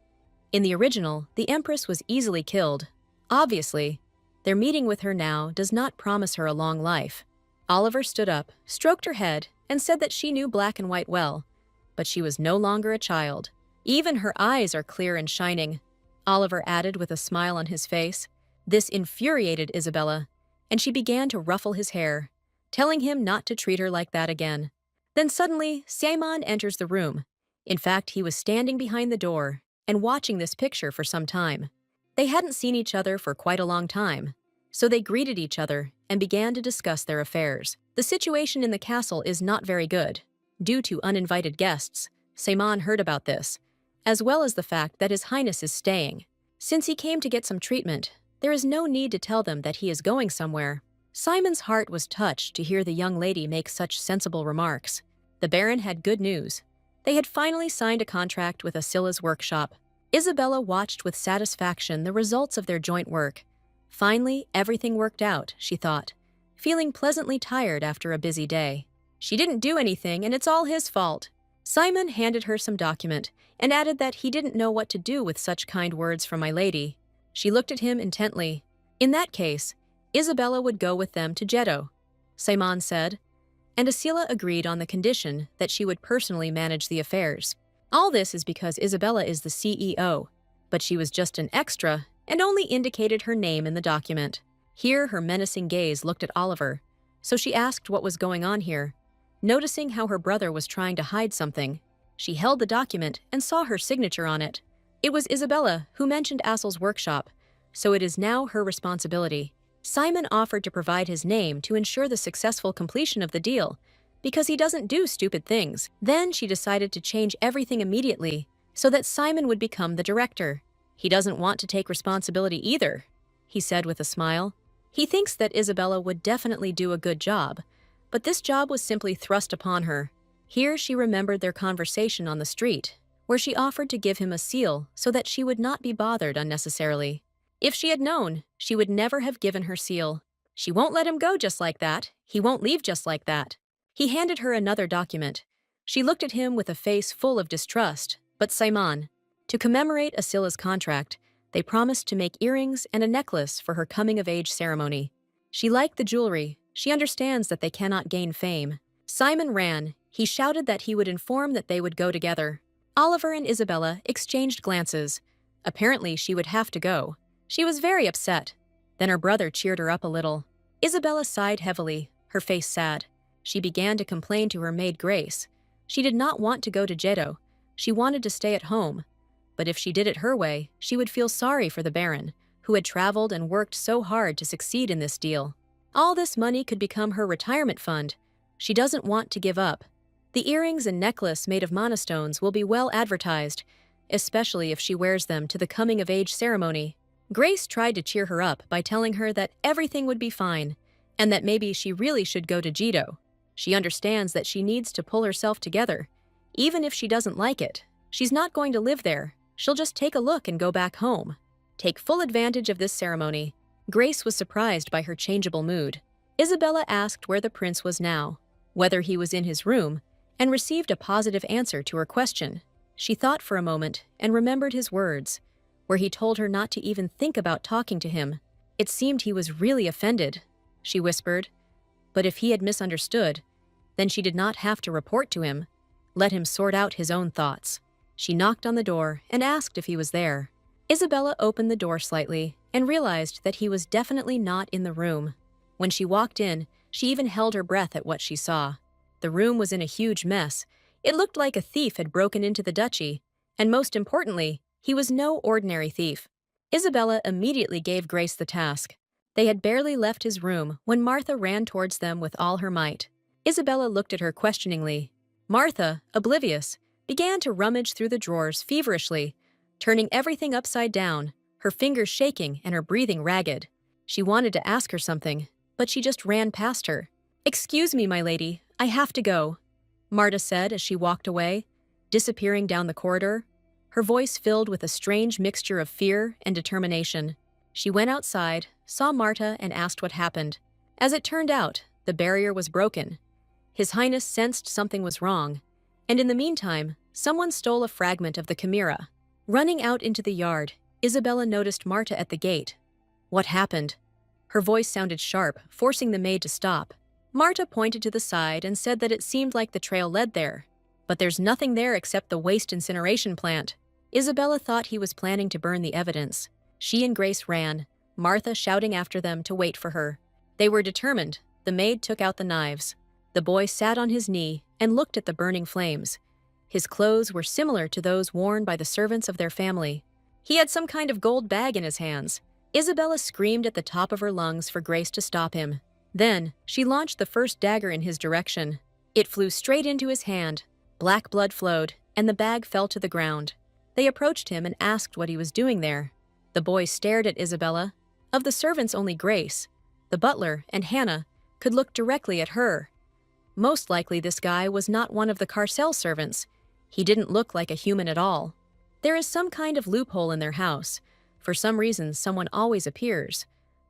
In the original, the Empress was easily killed. Obviously, their meeting with her now does not promise her a long life. Oliver stood up, stroked her head, and said that she knew black and white well, but she was no longer a child. Even her eyes are clear and shining, Oliver added with a smile on his face. This infuriated Isabella, and she began to ruffle his hair, telling him not to treat her like that again. Then suddenly, Saemon enters the room. In fact, he was standing behind the door and watching this picture for some time. They hadn't seen each other for quite a long time, so they greeted each other and began to discuss their affairs. The situation in the castle is not very good. Due to uninvited guests, Saemon heard about this, as well as the fact that His Highness is staying. Since he came to get some treatment, there is no need to tell them that he is going somewhere. Simon's heart was touched to hear the young lady make such sensible remarks. The Baron had good news. They had finally signed a contract with Asila's workshop. Isabella watched with satisfaction the results of their joint work. Finally, everything worked out, she thought, feeling pleasantly tired after a busy day. She didn't do anything, and it's all his fault. Simon handed her some document and added that he didn't know what to do with such kind words from my lady. She looked at him intently. In that case, Isabella would go with them to Jeddo, Simon said, and Asila agreed on the condition that she would personally manage the affairs. All this is because Isabella is the CEO, but she was just an extra and only indicated her name in the document. Here her menacing gaze looked at Oliver, so she asked what was going on here. Noticing how her brother was trying to hide something, she held the document and saw her signature on it. It was Isabella who mentioned Asil's workshop, so it is now her responsibility. Simon offered to provide his name to ensure the successful completion of the deal, because he doesn't do stupid things. Then she decided to change everything immediately, so that Simon would become the director. He doesn't want to take responsibility either, he said with a smile. He thinks that Isabella would definitely do a good job, but this job was simply thrust upon her. Here she remembered their conversation on the street, where she offered to give him a seal so that she would not be bothered unnecessarily. If she had known, she would never have given her seal. She won't let him go just like that. He won't leave just like that. He handed her another document. She looked at him with a face full of distrust. But Simon, to commemorate Asila's contract, they promised to make earrings and a necklace for her coming-of-age ceremony. She liked the jewelry. She understands that they cannot gain fame. Simon ran. He shouted that he would inform that they would go together. Oliver and Isabella exchanged glances. Apparently, she would have to go. She was very upset. Then her brother cheered her up a little. Isabella sighed heavily, her face sad. She began to complain to her maid Grace. She did not want to go to Jeddo. She wanted to stay at home. But if she did it her way, she would feel sorry for the Baron, who had traveled and worked so hard to succeed in this deal. All this money could become her retirement fund. She doesn't want to give up. The earrings and necklace made of monostones will be well advertised, especially if she wears them to the coming-of-age ceremony. Grace tried to cheer her up by telling her that everything would be fine, and that maybe she really should go to Jeddo. She understands that she needs to pull herself together. Even if she doesn't like it, she's not going to live there. She'll just take a look and go back home. Take full advantage of this ceremony. Grace was surprised by her changeable mood. Isabella asked where the prince was now, whether he was in his room, and received a positive answer to her question. She thought for a moment and remembered his words, where he told her not to even think about talking to him. It seemed he was really offended, she whispered. But if he had misunderstood, then she did not have to report to him. Let him sort out his own thoughts. She knocked on the door and asked if he was there. Isabella opened the door slightly and realized that he was definitely not in the room. When she walked in, she even held her breath at what she saw. The room was in a huge mess. It looked like a thief had broken into the duchy, and most importantly, he was no ordinary thief. Isabella immediately gave Grace the task. They had barely left his room when Martha ran towards them with all her might. Isabella looked at her questioningly. Martha, oblivious, began to rummage through the drawers feverishly, turning everything upside down, her fingers shaking and her breathing ragged. She wanted to ask her something, but she just ran past her. "Excuse me, my lady, I have to go," Marta said as she walked away, disappearing down the corridor, her voice filled with a strange mixture of fear and determination. She went outside, saw Marta, and asked what happened. As it turned out, the barrier was broken. His Highness sensed something was wrong, and in the meantime, someone stole a fragment of the chimera. Running out into the yard, Isabella noticed Marta at the gate. What happened? Her voice sounded sharp, forcing the maid to stop. Marta pointed to the side and said that it seemed like the trail led there. But there's nothing there except the waste incineration plant. Isabella thought he was planning to burn the evidence. She and Grace ran, Martha shouting after them to wait for her. They were determined. The maid took out the knives. The boy sat on his knee and looked at the burning flames. His clothes were similar to those worn by the servants of their family. He had some kind of gold bag in his hands. Isabella screamed at the top of her lungs for Grace to stop him. Then, she launched the first dagger in his direction. It flew straight into his hand. Black blood flowed, and the bag fell to the ground. They approached him and asked what he was doing there. The boy stared at Isabella. Of the servants, only Grace, the butler, and Hannah could look directly at her. Most likely this guy was not one of the Carcel servants. He didn't look like a human at all. There is some kind of loophole in their house. For some reason, someone always appears.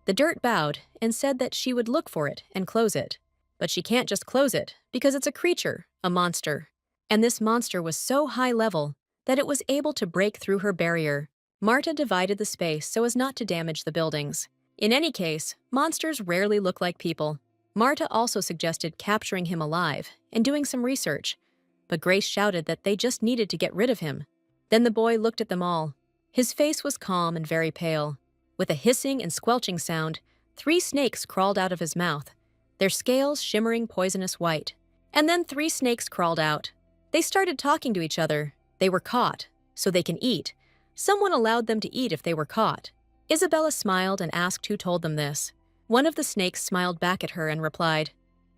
The dirt bowed and said that she would look for it and close it. But she can't just close it, because it's a creature, a monster. And this monster was so high level that it was able to break through her barrier. Marta divided the space so as not to damage the buildings. In any case, monsters rarely look like people. Marta also suggested capturing him alive and doing some research, but Grace shouted that they just needed to get rid of him. Then the boy looked at them all. His face was calm and very pale. With a hissing and squelching sound, 3 snakes crawled out of his mouth, their scales shimmering poisonous white. And then 3 snakes crawled out. They started talking to each other. They were caught, so they can eat. Someone allowed them to eat if they were caught. Isabella smiled and asked who told them this. One of the snakes smiled back at her and replied,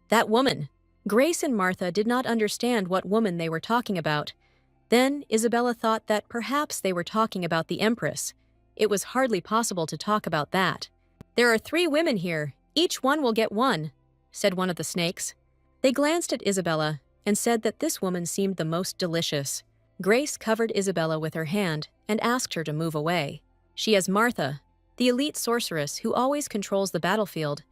"That woman." Grace and Martha did not understand what woman they were talking about. Then Isabella thought that perhaps they were talking about the Empress. It was hardly possible to talk about that. "There are 3 women here. Each one will get one," said one of the snakes. They glanced at Isabella and said that this woman seemed the most delicious. Grace covered Isabella with her hand and asked her to move away. She is Martha, the elite sorceress who always controls the battlefield,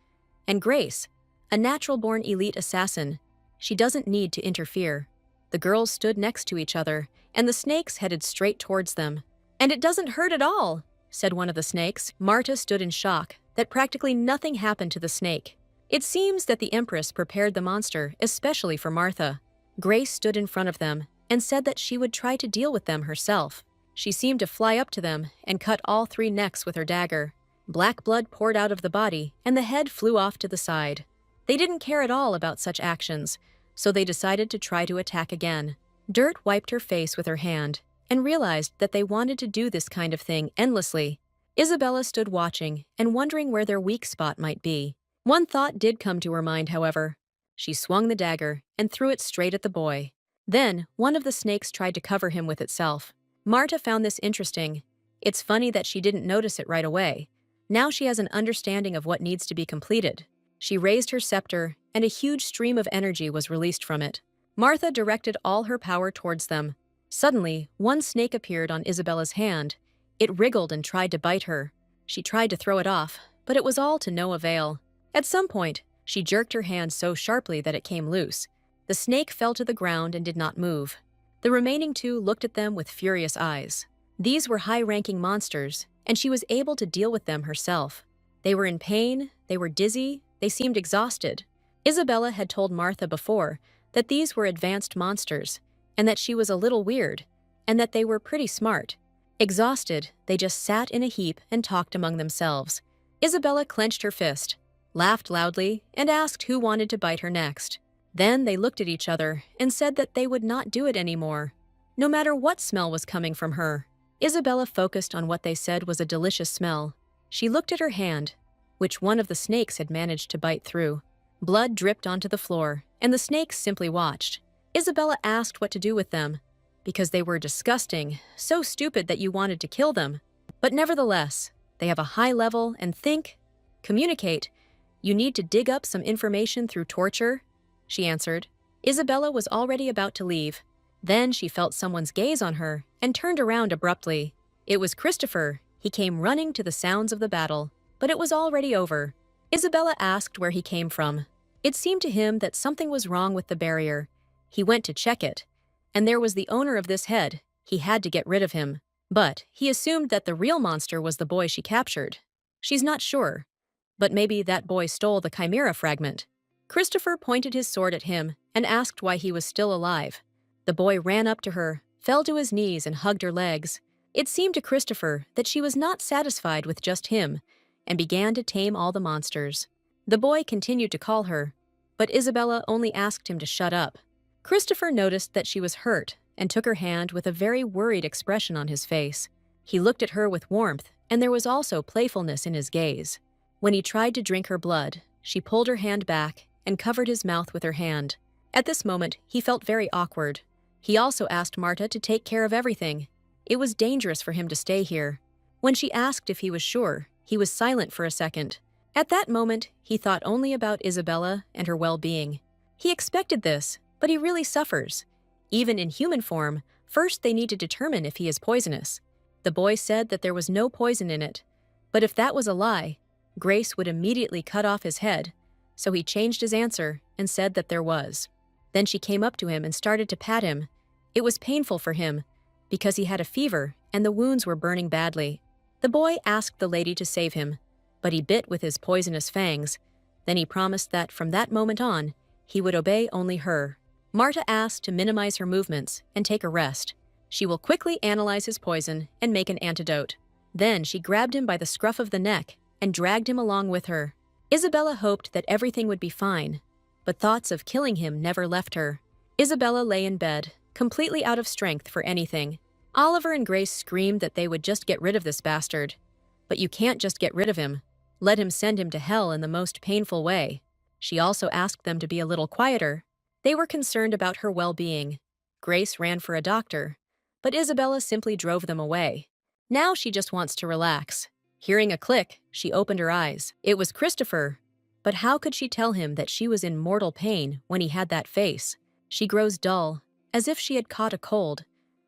and Grace, a natural-born elite assassin. She doesn't need to interfere. The girls stood next to each other, and the snakes headed straight towards them. "And it doesn't hurt at all," said one of the snakes. Marta stood in shock that practically nothing happened to the snake. It seems that the Empress prepared the monster especially for Martha. Grace stood in front of them and said that she would try to deal with them herself. She seemed to fly up to them and cut all 3 necks with her dagger. Black blood poured out of the body, and the head flew off to the side. They didn't care at all about such actions, so they decided to try to attack again. Dirt wiped her face with her hand and realized that they wanted to do this kind of thing endlessly. Isabella stood watching and wondering where their weak spot might be. One thought did come to her mind, however. She swung the dagger and threw it straight at the boy. Then, one of the snakes tried to cover him with itself. Marta found this interesting. It's funny that she didn't notice it right away. Now she has an understanding of what needs to be completed. She raised her scepter, and a huge stream of energy was released from it. Martha directed all her power towards them. Suddenly, one snake appeared on Isabella's hand. It wriggled and tried to bite her. She tried to throw it off, but it was all to no avail. At some point, she jerked her hand so sharply that it came loose. The snake fell to the ground and did not move. The remaining 2 looked at them with furious eyes. These were high-ranking monsters, and she was able to deal with them herself. They were in pain, they were dizzy, they seemed exhausted. Isabella had told Martha before that these were advanced monsters, and that she was a little weird, and that they were pretty smart. Exhausted, they just sat in a heap and talked among themselves. Isabella clenched her fist, laughed loudly, and asked who wanted to bite her next. Then they looked at each other and said that they would not do it anymore, no matter what smell was coming from her. Isabella focused on what they said was a delicious smell. She looked at her hand, which one of the snakes had managed to bite through. Blood dripped onto the floor, and the snakes simply watched. Isabella asked what to do with them, because they were disgusting, so stupid that you wanted to kill them. But nevertheless, they have a high level and think, communicate. You need to dig up some information through torture, she answered. Isabella was already about to leave. Then she felt someone's gaze on her and turned around abruptly. It was Christopher. He came running to the sounds of the battle, but it was already over. Isabella asked where he came from. It seemed to him that something was wrong with the barrier. He went to check it, and there was the owner of this head. He had to get rid of him. But he assumed that the real monster was the boy she captured. She's not sure, but maybe that boy stole the chimera fragment. Christopher pointed his sword at him and asked why he was still alive. The boy ran up to her, fell to his knees and hugged her legs. It seemed to Christopher that she was not satisfied with just him and began to tame all the monsters. The boy continued to call her, but Isabella only asked him to shut up. Christopher noticed that she was hurt and took her hand with a very worried expression on his face. He looked at her with warmth, and there was also playfulness in his gaze. When he tried to drink her blood, she pulled her hand back and covered his mouth with her hand. At this moment, he felt very awkward. He also asked Marta to take care of everything. It was dangerous for him to stay here. When she asked if he was sure, he was silent for a second. At that moment, he thought only about Isabella and her well-being. He expected this, but he really suffers. Even in human form, first they need to determine if he is poisonous. The boy said that there was no poison in it, but if that was a lie, Grace would immediately cut off his head, so he changed his answer and said that there was. Then she came up to him and started to pat him. It was painful for him, because he had a fever and the wounds were burning badly. The boy asked the lady to save him, but he bit with his poisonous fangs. Then he promised that from that moment on, he would obey only her. Marta asked to minimize her movements and take a rest. She will quickly analyze his poison and make an antidote. Then she grabbed him by the scruff of the neck and dragged him along with her. Isabella hoped that everything would be fine, but thoughts of killing him never left her. Isabella lay in bed, completely out of strength for anything. Oliver and Grace screamed that they would just get rid of this bastard. But you can't just get rid of him. Let him send him to hell in the most painful way. She also asked them to be a little quieter. They were concerned about her well-being. Grace ran for a doctor, but Isabella simply drove them away. Now she just wants to relax. Hearing a click, she opened her eyes. It was Christopher. But how could she tell him that she was in mortal pain when he had that face? She grows dull, as if she had caught a cold.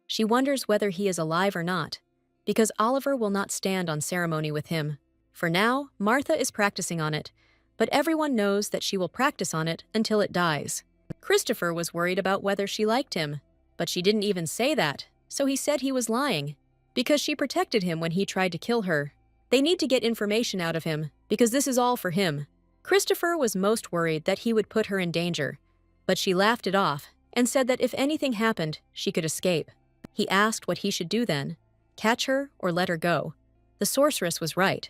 She wonders whether he is alive or not, because Oliver will not stand on ceremony with him. For now, Martha is practicing on it, but everyone knows that she will practice on it until it dies. Christopher was worried about whether she liked him, but she didn't even say that, so he said he was lying, because she protected him when he tried to kill her. They need to get information out of him, because this is all for him. Christopher was most worried that he would put her in danger, but she laughed it off and said that if anything happened, she could escape. He asked what he should do then, catch her or let her go. The sorceress was right.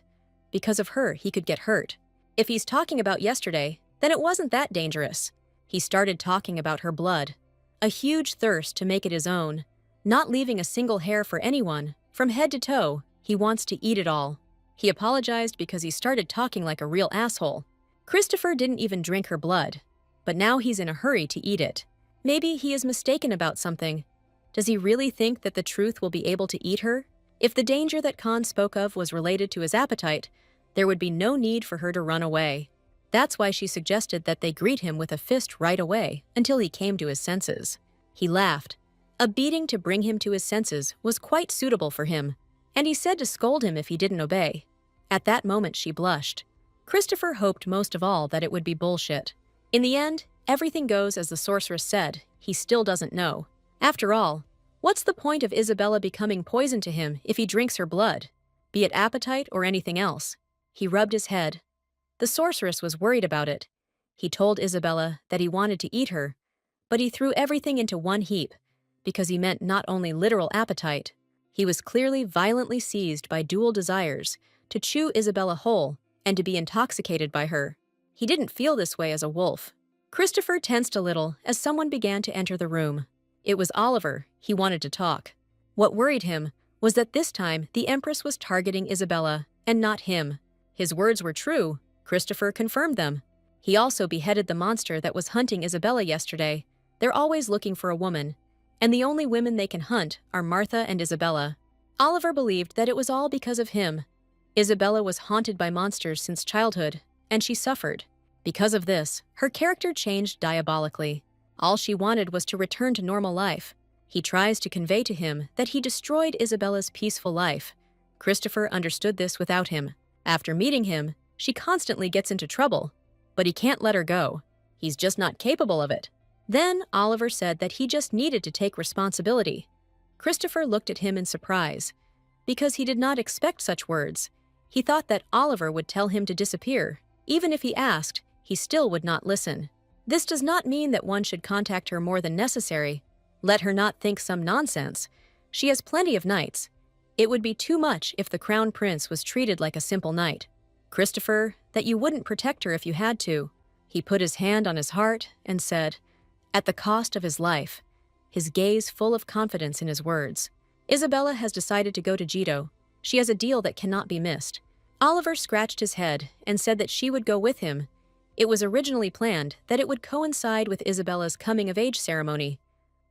Because of her, he could get hurt. If he's talking about yesterday, then it wasn't that dangerous. He started talking about her blood. A huge thirst to make it his own. Not leaving a single hair for anyone. From head to toe, he wants to eat it all. He apologized because he started talking like a real asshole. Christopher didn't even drink her blood, but now he's in a hurry to eat it. Maybe he is mistaken about something. Does he really think that the truth will be able to eat her? If the danger that Khan spoke of was related to his appetite, there would be no need for her to run away. That's why she suggested that they greet him with a fist right away until he came to his senses. He laughed. A beating to bring him to his senses was quite suitable for him, and he said to scold him if he didn't obey. At that moment she blushed. Christopher hoped most of all that it would be bullshit. In the end, everything goes as the sorceress said. He still doesn't know. After all, what's the point of Isabella becoming poison to him if he drinks her blood, be it appetite or anything else? He rubbed his head. The sorceress was worried about it. He told Isabella that he wanted to eat her, but he threw everything into one heap, because he meant not only literal appetite. He was clearly violently seized by dual desires, to chew Isabella whole and to be intoxicated by her. He didn't feel this way as a wolf. Christopher tensed a little as someone began to enter the room. It was Oliver. He wanted to talk. What worried him was that this time the Empress was targeting Isabella and not him. His words were true. Christopher confirmed them. He also beheaded the monster that was hunting Isabella yesterday. They're always looking for a woman, and the only women they can hunt are Martha and Isabella. Oliver believed that it was all because of him. Isabella was haunted by monsters since childhood, and she suffered. Because of this, her character changed diabolically. All she wanted was to return to normal life. He tries to convey to him that he destroyed Isabella's peaceful life. Christopher understood this without him. After meeting him, she constantly gets into trouble, but he can't let her go. He's just not capable of it. Then Oliver said that he just needed to take responsibility. Christopher looked at him in surprise, because he did not expect such words. He thought that Oliver would tell him to disappear. Even if he asked, he still would not listen. This does not mean that one should contact her more than necessary. Let her not think some nonsense. She has plenty of knights. It would be too much if the crown prince was treated like a simple knight. Christopher, that you wouldn't protect her if you had to. He put his hand on his heart and said, at the cost of his life, his gaze full of confidence in his words. Isabella has decided to go to Jito. She has a deal that cannot be missed. Oliver scratched his head and said that she would go with him. It was originally planned that it would coincide with Isabella's coming-of-age ceremony,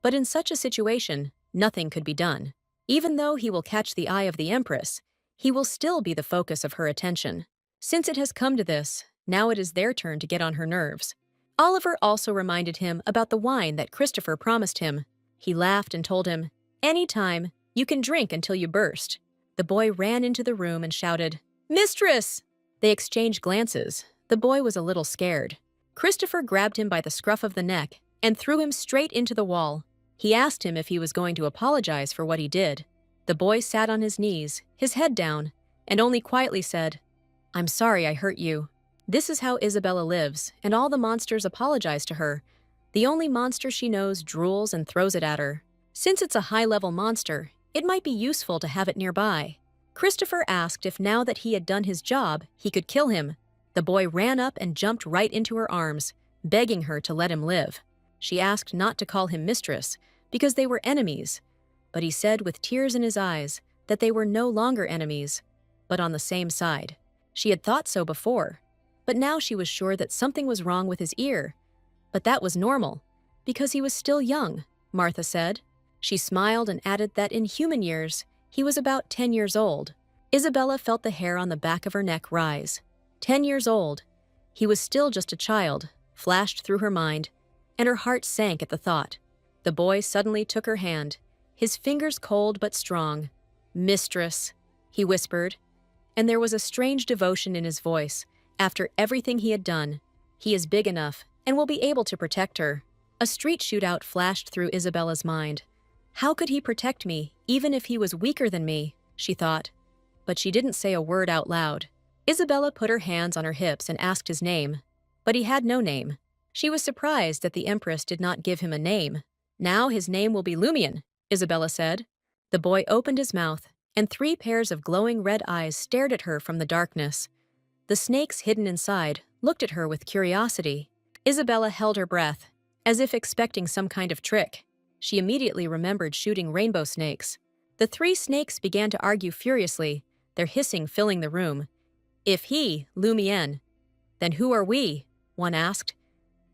but in such a situation, nothing could be done. Even though he will catch the eye of the Empress, he will still be the focus of her attention. Since it has come to this, now it is their turn to get on her nerves. Oliver also reminded him about the wine that Christopher promised him. He laughed and told him, "Anytime, you can drink until you burst." The boy ran into the room and shouted, "Mistress!" They exchanged glances. The boy was a little scared. Christopher grabbed him by the scruff of the neck and threw him straight into the wall. He asked him if he was going to apologize for what he did. The boy sat on his knees, his head down, and only quietly said, "I'm sorry I hurt you." This is how Isabella lives, and all the monsters apologize to her. The only monster she knows drools and throws it at her. Since it's a high-level monster, it might be useful to have it nearby. Christopher asked if now that he had done his job, he could kill him. The boy ran up and jumped right into her arms, begging her to let him live. She asked not to call him mistress, because they were enemies, but he said with tears in his eyes that they were no longer enemies, but on the same side. She had thought so before, but now she was sure that something was wrong with his ear. But that was normal, because he was still young, Martha said. She smiled and added that in human years, he was about 10 years old. Isabella felt the hair on the back of her neck rise. 10 years old. He was still just a child, flashed through her mind, and her heart sank at the thought. The boy suddenly took her hand, his fingers cold but strong. "Mistress," he whispered, and there was a strange devotion in his voice. After everything he had done, he is big enough and will be able to protect her. A street shootout flashed through Isabella's mind. How could he protect me, even if he was weaker than me, she thought. But she didn't say a word out loud. Isabella put her hands on her hips and asked his name, but he had no name. She was surprised that the Empress did not give him a name. "Now his name will be Lumion," Isabella said. The boy opened his mouth, and 3 pairs of glowing red eyes stared at her from the darkness. The snakes hidden inside looked at her with curiosity. Isabella held her breath, as if expecting some kind of trick. She immediately remembered shooting rainbow snakes. The 3 snakes began to argue furiously, their hissing filling the room. "If he, Lumien, then who are we?" one asked.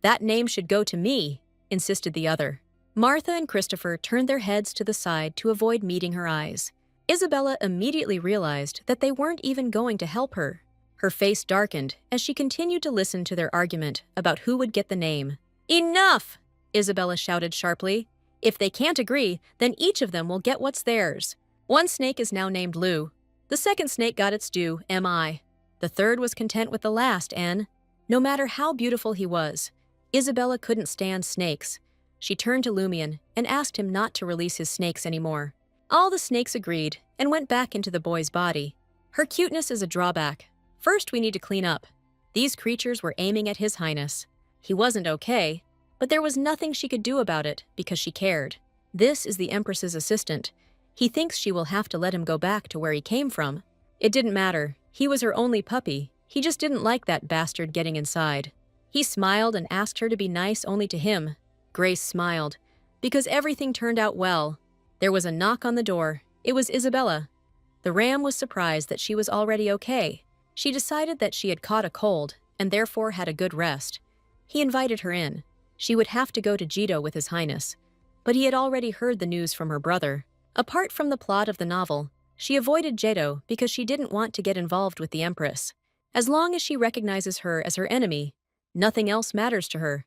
"That name should go to me," insisted the other. Martha and Christopher turned their heads to the side to avoid meeting her eyes. Isabella immediately realized that they weren't even going to help her. Her face darkened as she continued to listen to their argument about who would get the name. "Enough!" Isabella shouted sharply. "If they can't agree, then each of them will get what's theirs. One snake is now named Lu. The second snake got its due, M.I. The third was content with the last, N. No matter how beautiful he was, Isabella couldn't stand snakes. She turned to Lumion and asked him not to release his snakes anymore. All the snakes agreed and went back into the boy's body. Her cuteness is a drawback. First, we need to clean up. These creatures were aiming at His Highness. He wasn't okay, but there was nothing she could do about it because she cared. This is the Empress's assistant. He thinks she will have to let him go back to where he came from. It didn't matter. He was her only puppy. He just didn't like that bastard getting inside. He smiled and asked her to be nice only to him. Grace smiled, because everything turned out well. There was a knock on the door. It was Isabella. The ram was surprised that she was already okay. She decided that she had caught a cold and therefore had a good rest. He invited her in. She would have to go to Jito with His Highness, but he had already heard the news from her brother. Apart from the plot of the novel, she avoided Jito because she didn't want to get involved with the Empress. As long as she recognizes her as her enemy, nothing else matters to her,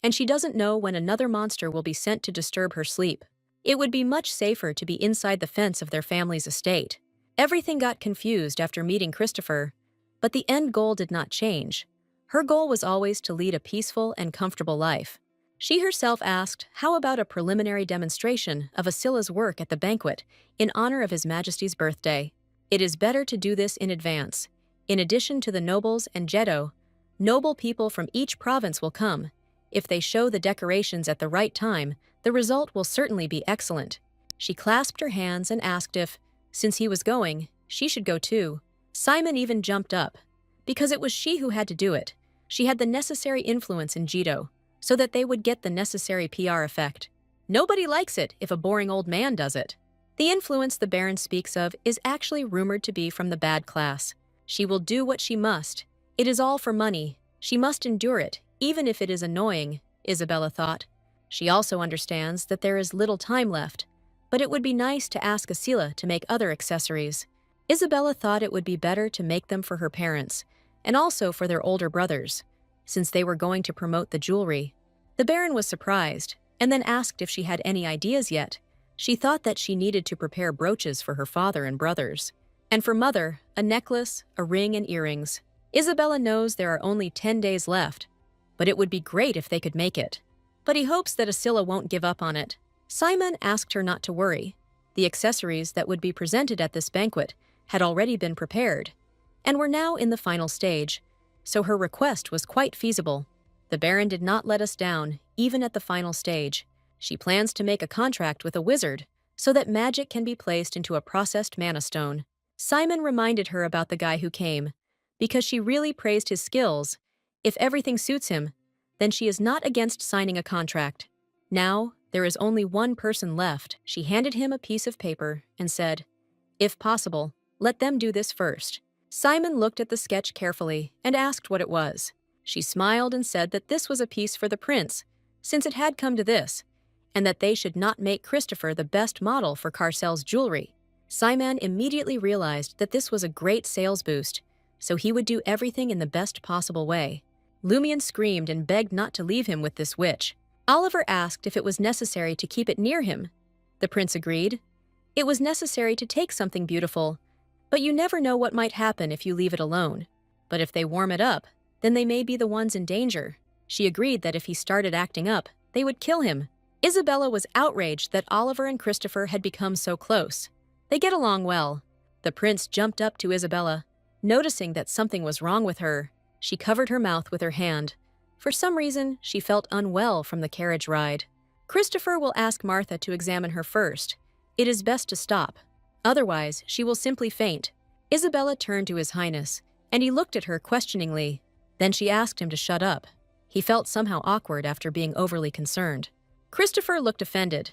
and she doesn't know when another monster will be sent to disturb her sleep. It would be much safer to be inside the fence of their family's estate. Everything got confused after meeting Christopher, but the end goal did not change. Her goal was always to lead a peaceful and comfortable life. She herself asked, how about a preliminary demonstration of Asila's work at the banquet in honor of His Majesty's birthday? It is better to do this in advance. In addition to the nobles and Jito, noble people from each province will come. If they show the decorations at the right time, the result will certainly be excellent. She clasped her hands and asked if, since he was going, she should go too. Simon even jumped up, because it was she who had to do it. She had the necessary influence in Jito, so that they would get the necessary PR effect. Nobody likes it if a boring old man does it. The influence the Baron speaks of is actually rumored to be from the bad class. She will do what she must. It is all for money. She must endure it, even if it is annoying, Isabella thought. She also understands that there is little time left, but it would be nice to ask Asila to make other accessories. Isabella thought it would be better to make them for her parents, and also for their older brothers, since they were going to promote the jewelry. The Baron was surprised, and then asked if she had any ideas yet. She thought that she needed to prepare brooches for her father and brothers. And for Mother, a necklace, a ring, and earrings. Isabella knows there are only 10 days left, but it would be great if they could make it. But he hopes that Asila won't give up on it. Simon asked her not to worry. The accessories that would be presented at this banquet had already been prepared, and were now in the final stage, so her request was quite feasible. The Baron did not let us down, even at the final stage. She plans to make a contract with a wizard, so that magic can be placed into a processed mana stone. Simon reminded her about the guy who came, because she really praised his skills. If everything suits him, then she is not against signing a contract. Now, there is only one person left. She handed him a piece of paper and said, "If possible, let them do this first." Simon looked at the sketch carefully and asked what it was. She smiled and said that this was a piece for the prince, since it had come to this, and that they should not make Christopher the best model for Carcel's jewelry. Simon immediately realized that this was a great sales boost, so he would do everything in the best possible way. Lumion screamed and begged not to leave him with this witch. Oliver asked if it was necessary to keep it near him. The prince agreed. It was necessary to take something beautiful, but you never know what might happen if you leave it alone. But if they warm it up, then they may be the ones in danger. She agreed that if he started acting up, they would kill him. Isabella was outraged that Oliver and Christopher had become so close. They get along well. The prince jumped up to Isabella. Noticing that something was wrong with her, she covered her mouth with her hand. For some reason, she felt unwell from the carriage ride. Christopher will ask Martha to examine her first. It is best to stop. Otherwise, she will simply faint. Isabella turned to His Highness, and he looked at her questioningly. Then she asked him to shut up. He felt somehow awkward after being overly concerned. Christopher looked offended.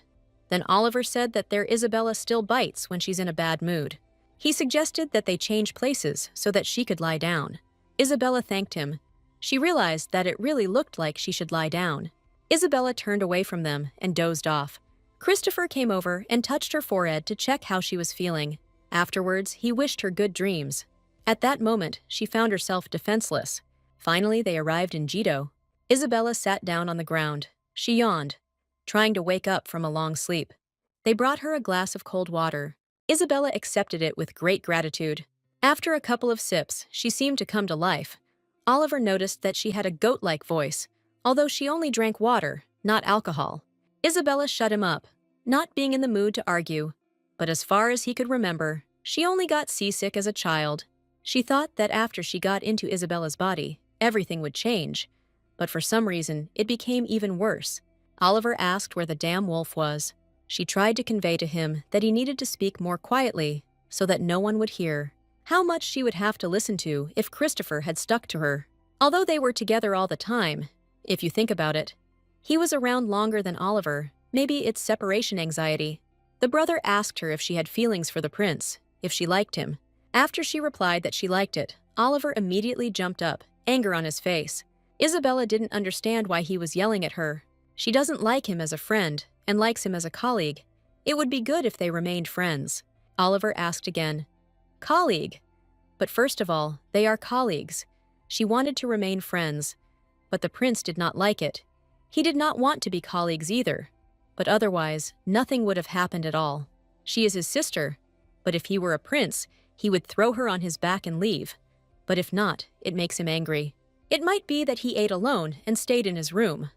Then Oliver said that their Isabella still bites when she's in a bad mood. He suggested that they change places so that she could lie down. Isabella thanked him. She realized that it really looked like she should lie down. Isabella turned away from them and dozed off. Christopher came over and touched her forehead to check how she was feeling. Afterwards, he wished her good dreams. At that moment, she found herself defenseless. Finally, they arrived in Jito. Isabella sat down on the ground. She yawned, trying to wake up from a long sleep. They brought her a glass of cold water. Isabella accepted it with great gratitude. After a couple of sips, she seemed to come to life. Oliver noticed that she had a goat-like voice, although she only drank water, not alcohol. Isabella shut him up, not being in the mood to argue. But as far as he could remember, she only got seasick as a child. She thought that after she got into Isabella's body, everything would change. But for some reason, it became even worse. Oliver asked where the damn wolf was. She tried to convey to him that he needed to speak more quietly so that no one would hear. How much she would have to listen to if Christopher had stuck to her. Although they were together all the time, if you think about it, he was around longer than Oliver. Maybe it's separation anxiety. The brother asked her if she had feelings for the prince, if she liked him. After she replied that she liked it, Oliver immediately jumped up, anger on his face. Isabella didn't understand why he was yelling at her. She doesn't like him as a friend and likes him as a colleague. It would be good if they remained friends. Oliver asked again. Colleague? But first of all, they are colleagues. She wanted to remain friends, but the prince did not like it. He did not want to be colleagues either, but otherwise, nothing would have happened at all. She is his sister, but if he were a prince, he would throw her on his back and leave. But if not, it makes him angry. It might be that he ate alone and stayed in his room,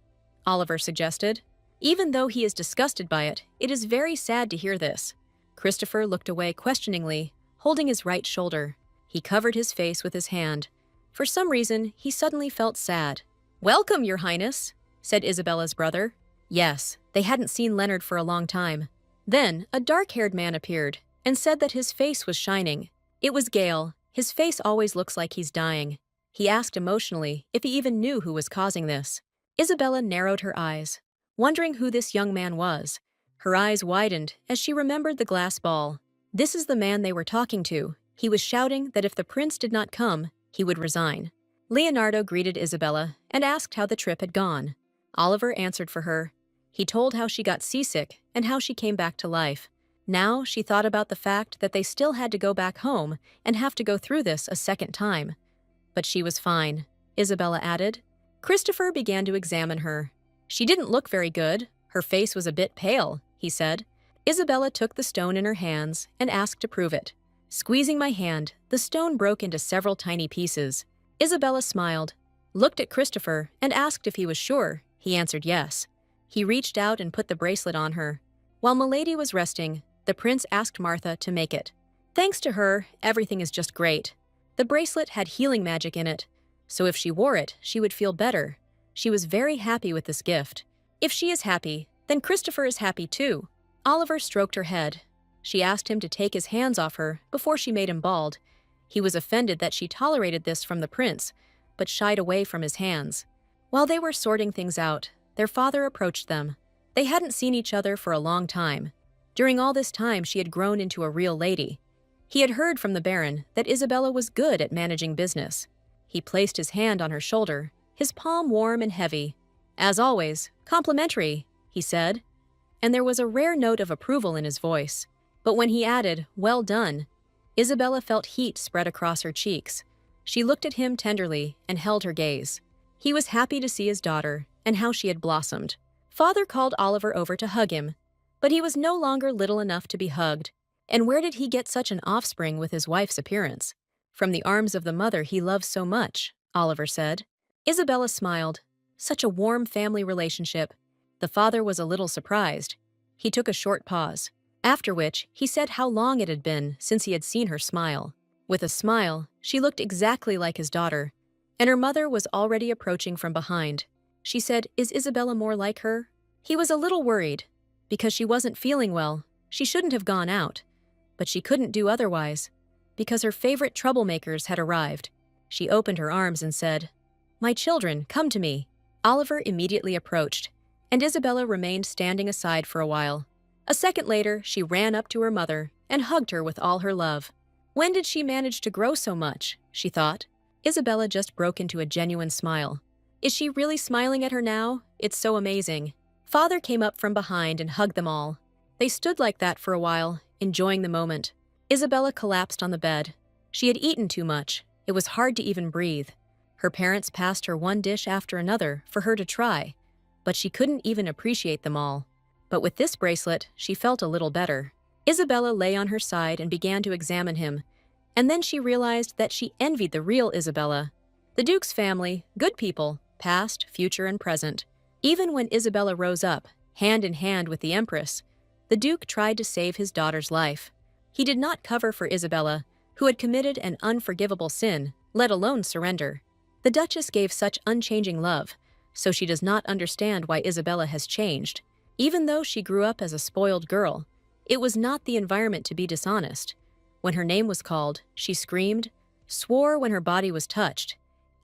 Oliver suggested. Even though he is disgusted by it, it is very sad to hear this. Christopher looked away questioningly, holding his right shoulder. He covered his face with his hand. For some reason, he suddenly felt sad. "Welcome, Your Highness," said Isabella's brother. Yes, they hadn't seen Leonard for a long time. Then, a dark-haired man appeared and said that his face was shining. It was Gale. His face always looks like he's dying. He asked emotionally if he even knew who was causing this. Isabella narrowed her eyes, wondering who this young man was. Her eyes widened as she remembered the glass ball. This is the man they were talking to. He was shouting that if the prince did not come, he would resign. Leonardo greeted Isabella and asked how the trip had gone. Oliver answered for her. He told how she got seasick and how she came back to life. Now she thought about the fact that they still had to go back home and have to go through this a second time. But she was fine, Isabella added. Christopher began to examine her. She didn't look very good. Her face was a bit pale, he said. Isabella took the stone in her hands and asked to prove it. Squeezing my hand, the stone broke into several tiny pieces. Isabella smiled, looked at Christopher, and asked if he was sure. He answered yes. He reached out and put the bracelet on her. While Milady was resting, the prince asked Martha to make it. Thanks to her, everything is just great. The bracelet had healing magic in it, so if she wore it, she would feel better. She was very happy with this gift. If she is happy, then Christopher is happy too. Oliver stroked her head. She asked him to take his hands off her before she made him bald. He was offended that she tolerated this from the prince, but shied away from his hands. While they were sorting things out, their father approached them. They hadn't seen each other for a long time. During all this time, she had grown into a real lady. He had heard from the Baron that Isabella was good at managing business. He placed his hand on her shoulder, his palm warm and heavy. As always, complimentary, he said, and there was a rare note of approval in his voice. But when he added, well done, Isabella felt heat spread across her cheeks. She looked at him tenderly and held her gaze. He was happy to see his daughter and how she had blossomed. Father called Oliver over to hug him, but he was no longer little enough to be hugged. And where did he get such an offspring with his wife's appearance? From the arms of the mother he loves so much, Oliver said. Isabella smiled. Such a warm family relationship. The father was a little surprised. He took a short pause, after which he said how long it had been since he had seen her smile. With a smile, she looked exactly like his daughter, and her mother was already approaching from behind. She said, "Is Isabella more like her?" He was a little worried. Because she wasn't feeling well, she shouldn't have gone out. But she couldn't do otherwise, because her favorite troublemakers had arrived. She opened her arms and said, "My children, come to me." Oliver immediately approached, and Isabella remained standing aside for a while. A second later, she ran up to her mother and hugged her with all her love. When did she manage to grow so much, she thought. Isabella just broke into a genuine smile. Is she really smiling at her now? It's so amazing. Father came up from behind and hugged them all. They stood like that for a while, enjoying the moment. Isabella collapsed on the bed. She had eaten too much. It was hard to even breathe. Her parents passed her one dish after another for her to try, but she couldn't even appreciate them all. But with this bracelet, she felt a little better. Isabella lay on her side and began to examine him, and then she realized that she envied the real Isabella. The Duke's family, good people, past, future, and present. Even when Isabella rose up, hand in hand with the Empress, the Duke tried to save his daughter's life. He did not cover for Isabella, who had committed an unforgivable sin, let alone surrender. The Duchess gave such unchanging love, so she does not understand why Isabella has changed. Even though she grew up as a spoiled girl, it was not the environment to be dishonest. When her name was called, she screamed, swore when her body was touched.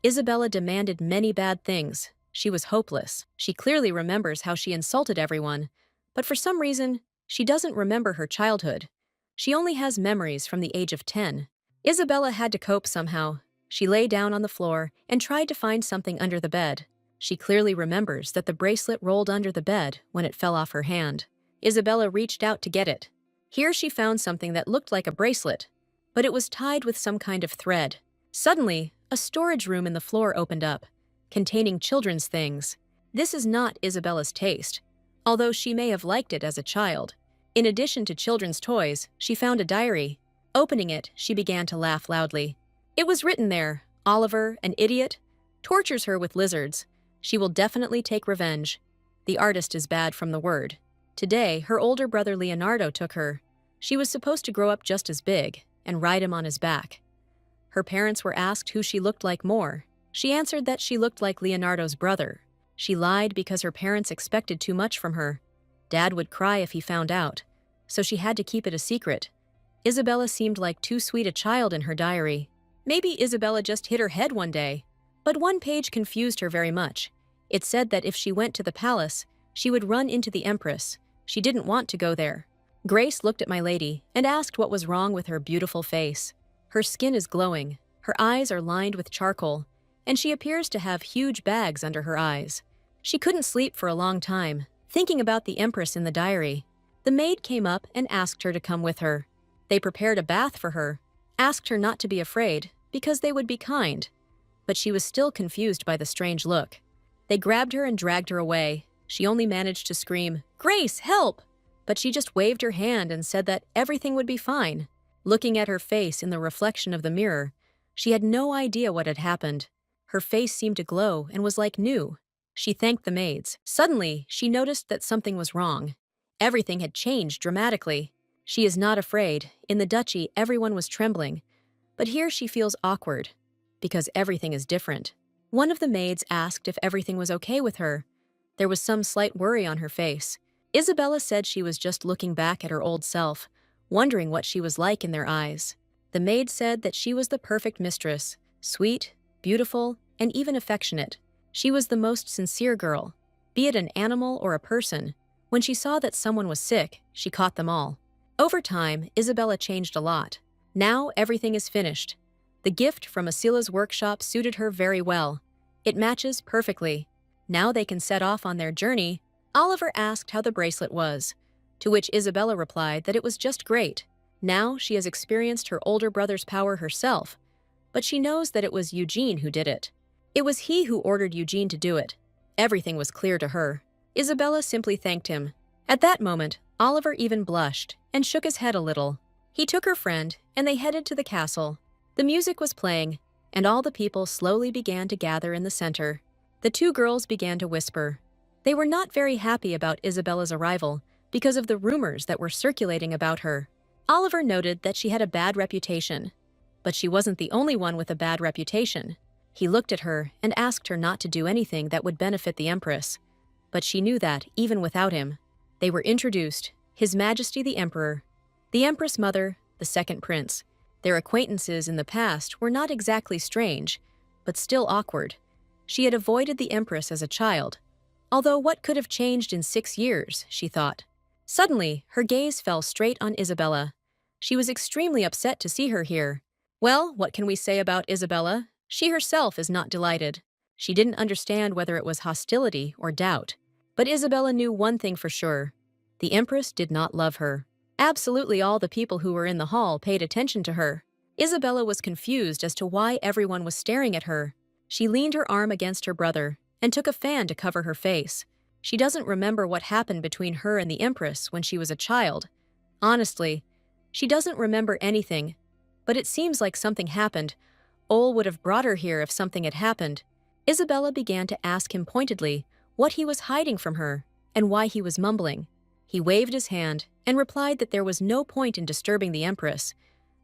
Isabella demanded many bad things. She was hopeless. She clearly remembers how she insulted everyone, but for some reason, she doesn't remember her childhood. She only has memories from the age of 10. Isabella had to cope somehow. She lay down on the floor and tried to find something under the bed. She clearly remembers that the bracelet rolled under the bed when it fell off her hand. Isabella reached out to get it. Here she found something that looked like a bracelet, but it was tied with some kind of thread. Suddenly, a storage room in the floor opened up, containing children's things. This is not Isabella's taste, although she may have liked it as a child. In addition to children's toys, she found a diary. Opening it, she began to laugh loudly. It was written there, "Oliver, an idiot, tortures her with lizards. She will definitely take revenge. The artist is bad from the word. Today, her older brother Leonardo took her. She was supposed to grow up just as big and ride him on his back." Her parents were asked who she looked like more. She answered that she looked like Leonardo's brother. She lied because her parents expected too much from her. Dad would cry if he found out, so she had to keep it a secret. Isabella seemed like too sweet a child in her diary. Maybe Isabella just hit her head one day. But one page confused her very much. It said that if she went to the palace, she would run into the Empress. She didn't want to go there. Grace looked at my lady and asked what was wrong with her beautiful face. Her skin is glowing, her eyes are lined with charcoal, and she appears to have huge bags under her eyes. She couldn't sleep for a long time, thinking about the Empress in the diary. The maid came up and asked her to come with her. They prepared a bath for her, asked her not to be afraid, because they would be kind. But she was still confused by the strange look. They grabbed her and dragged her away. She only managed to scream, "Grace, help!" But she just waved her hand and said that everything would be fine. Looking at her face in the reflection of the mirror, she had no idea what had happened. Her face seemed to glow and was like new. She thanked the maids. Suddenly, she noticed that something was wrong. Everything had changed dramatically. She is not afraid. In the duchy, everyone was trembling. But here she feels awkward, because everything is different. One of the maids asked if everything was okay with her. There was some slight worry on her face. Isabella said she was just looking back at her old self, wondering what she was like in their eyes. The maid said that she was the perfect mistress, sweet, beautiful, and even affectionate. She was the most sincere girl, be it an animal or a person. When she saw that someone was sick, she caught them all. Over time, Isabella changed a lot. Now everything is finished. The gift from Asila's workshop suited her very well. It matches perfectly. Now they can set off on their journey. Oliver asked how the bracelet was, to which Isabella replied that it was just great. Now she has experienced her older brother's power herself, but she knows that it was Eugene who did it. It was he who ordered Eugene to do it. Everything was clear to her. Isabella simply thanked him. At that moment, Oliver even blushed and shook his head a little. He took her friend, and they headed to the castle. The music was playing, and all the people slowly began to gather in the center. The two girls began to whisper. They were not very happy about Isabella's arrival because of the rumors that were circulating about her. Oliver noted that she had a bad reputation, but she wasn't the only one with a bad reputation. He looked at her and asked her not to do anything that would benefit the Empress. But she knew that, even without him, they were introduced, His Majesty the Emperor, the Empress Mother, the second prince. Their acquaintances in the past were not exactly strange, but still awkward. She had avoided the Empress as a child. Although what could have changed in 6 years, she thought. Suddenly, her gaze fell straight on Isabella. She was extremely upset to see her here. Well, what can we say about Isabella? She herself is not delighted. She didn't understand whether it was hostility or doubt. But Isabella knew one thing for sure. The Empress did not love her. Absolutely all the people who were in the hall paid attention to her. Isabella was confused as to why everyone was staring at her. She leaned her arm against her brother and took a fan to cover her face. She doesn't remember what happened between her and the Empress when she was a child. Honestly, she doesn't remember anything, but it seems like something happened. Ole would have brought her here if something had happened. Isabella began to ask him pointedly what he was hiding from her and why he was mumbling. He waved his hand and replied that there was no point in disturbing the Empress.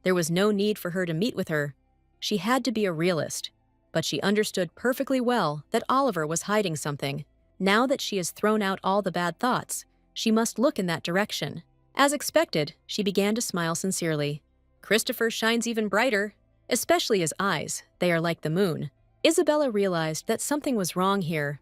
There was no need for her to meet with her. She had to be a realist. But she understood perfectly well that Oliver was hiding something. Now that she has thrown out all the bad thoughts, she must look in that direction. As expected, she began to smile sincerely. Christopher shines even brighter, especially his eyes. They are like the moon. Isabella realized that something was wrong here.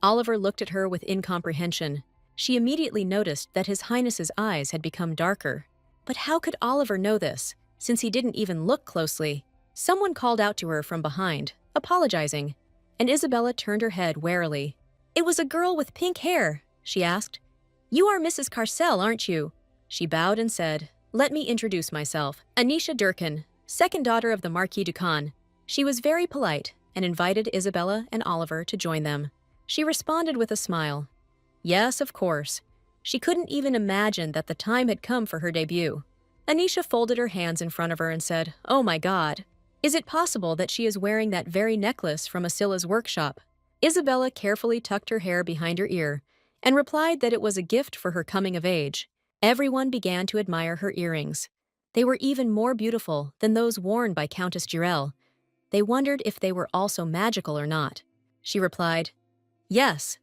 Oliver looked at her with incomprehension. She immediately noticed that His Highness's eyes had become darker. But how could Oliver know this, since he didn't even look closely? Someone called out to her from behind, apologizing, and Isabella turned her head warily. It was a girl with pink hair, she asked. You are Mrs. Carcel, aren't you? She bowed and said, Let me introduce myself. Anisha Durkin, second daughter of the Marquis Ducan. She was very polite and invited Isabella and Oliver to join them. She responded with a smile. Yes, of course. She couldn't even imagine that the time had come for her debut. Anisha folded her hands in front of her and said, Oh my God. Is it possible that she is wearing that very necklace from Asila's workshop? Isabella carefully tucked her hair behind her ear and replied that it was a gift for her coming of age. Everyone began to admire her earrings. They were even more beautiful than those worn by Countess Jirel. They wondered if they were also magical or not. She replied, Yes.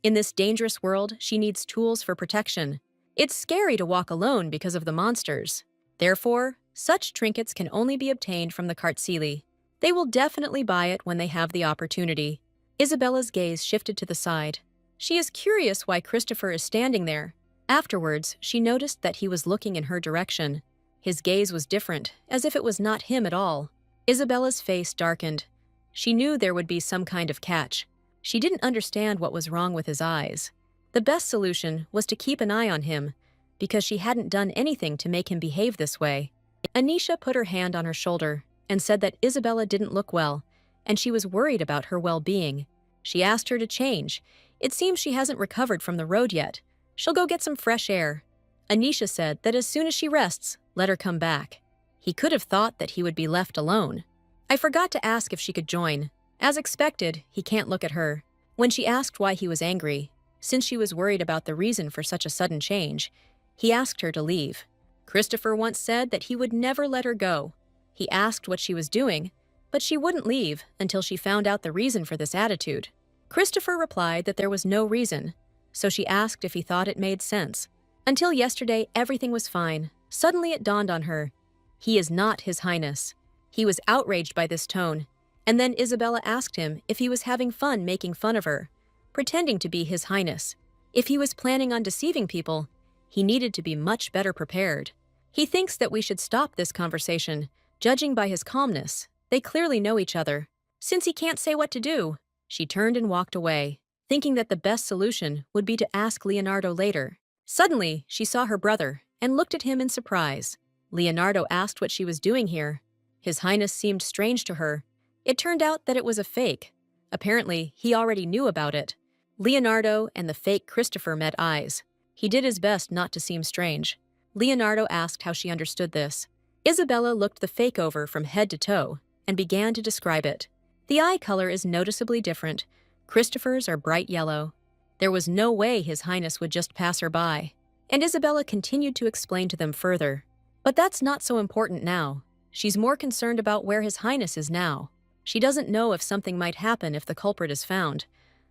In this dangerous world, she needs tools for protection. It's scary to walk alone because of the monsters. Therefore, such trinkets can only be obtained from the Kartsili. They will definitely buy it when they have the opportunity. Isabella's gaze shifted to the side. She is curious why Christopher is standing there. Afterwards, she noticed that he was looking in her direction. His gaze was different, as if it was not him at all. Isabella's face darkened. She knew there would be some kind of catch. She didn't understand what was wrong with his eyes. The best solution was to keep an eye on him, because she hadn't done anything to make him behave this way. Anisha put her hand on her shoulder and said that Isabella didn't look well, and she was worried about her well-being. She asked her to change, It seems she hasn't recovered from the road yet. She'll go get some fresh air. Anisha said that as soon as she rests, let her come back. He could have thought that he would be left alone. I forgot to ask if she could join. As expected, he can't look at her. When she asked why he was angry, since she was worried about the reason for such a sudden change, he asked her to leave. Christopher once said that he would never let her go. He asked what she was doing, but she wouldn't leave until she found out the reason for this attitude. Christopher replied that there was no reason, so she asked if he thought it made sense. Until yesterday, everything was fine. Suddenly it dawned on her. He is not His Highness. He was outraged by this tone, and then Isabella asked him if he was having fun making fun of her, pretending to be His Highness. If he was planning on deceiving people, he needed to be much better prepared. He thinks that we should stop this conversation, judging by his calmness. They clearly know each other. Since he can't say what to do, she turned and walked away, thinking that the best solution would be to ask Leonardo later. Suddenly, she saw her brother and looked at him in surprise. Leonardo asked what she was doing here. His Highness seemed strange to her. It turned out that it was a fake. Apparently, he already knew about it. Leonardo and the fake Christopher met eyes. He did his best not to seem strange. Leonardo asked how she understood this. Isabella looked the fake over from head to toe and began to describe it. The eye color is noticeably different. Christopher's are bright yellow. There was no way His Highness would just pass her by. And Isabella continued to explain to them further. But that's not so important now. She's more concerned about where His Highness is now. She doesn't know if something might happen if the culprit is found.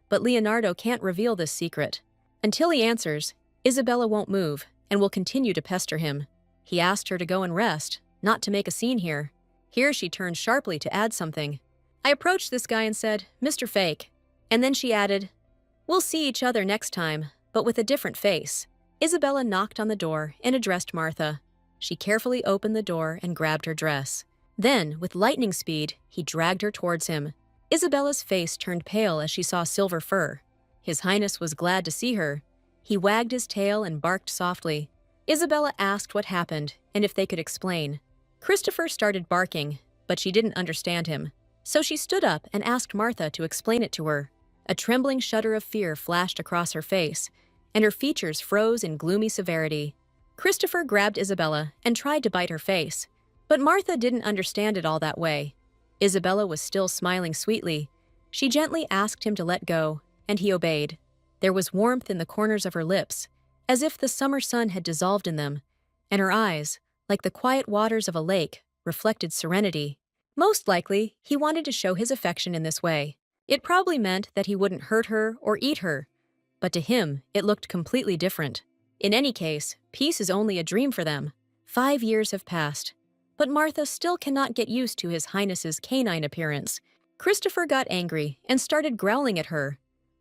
But Leonardo can't reveal this secret. Until he answers, Isabella won't move and will continue to pester him. He asked her to go and rest, not to make a scene here. Here she turned sharply to add something. I approached this guy and said, Mr. Fake. And then she added, we'll see each other next time, but with a different face. Isabella knocked on the door and addressed Martha. She carefully opened the door and grabbed her dress. Then, with lightning speed, he dragged her towards him. Isabella's face turned pale as she saw silver fur. His Highness was glad to see her. He wagged his tail and barked softly. Isabella asked what happened and if they could explain. Christopher started barking, but she didn't understand him. So she stood up and asked Martha to explain it to her. A trembling shudder of fear flashed across her face, and her features froze in gloomy severity. Christopher grabbed Isabella and tried to bite her face, but Martha didn't understand it all that way. Isabella was still smiling sweetly. She gently asked him to let go, and he obeyed. There was warmth in the corners of her lips, as if the summer sun had dissolved in them, and her eyes, like the quiet waters of a lake, reflected serenity. Most likely, he wanted to show his affection in this way. It probably meant that he wouldn't hurt her or eat her, but to him, it looked completely different. In any case, peace is only a dream for them. 5 years have passed, but Martha still cannot get used to His Highness's canine appearance. Christopher got angry and started growling at her,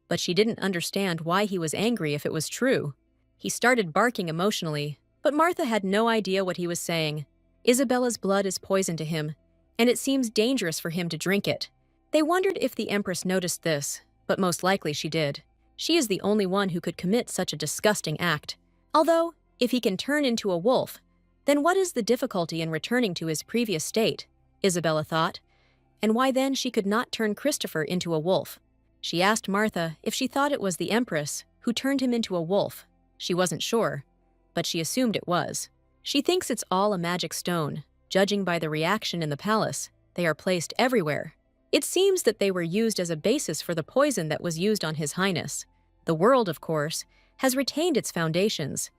but she didn't understand why he was angry if it was true. He started barking emotionally, but Martha had no idea what he was saying. Isabella's blood is poison to him, and it seems dangerous for him to drink it. They wondered if the Empress noticed this, but most likely she did. She is the only one who could commit such a disgusting act. Although, if he can turn into a wolf, then what is the difficulty in returning to his previous state? Isabella thought. And why then she could not turn Christopher into a wolf? She asked Martha if she thought it was the Empress who turned him into a wolf. She wasn't sure, but she assumed it was. She thinks it's all a magic stone. Judging by the reaction in the palace, they are placed everywhere. It seems that they were used as a basis for the poison that was used on His Highness. The world, of course, has retained its foundations.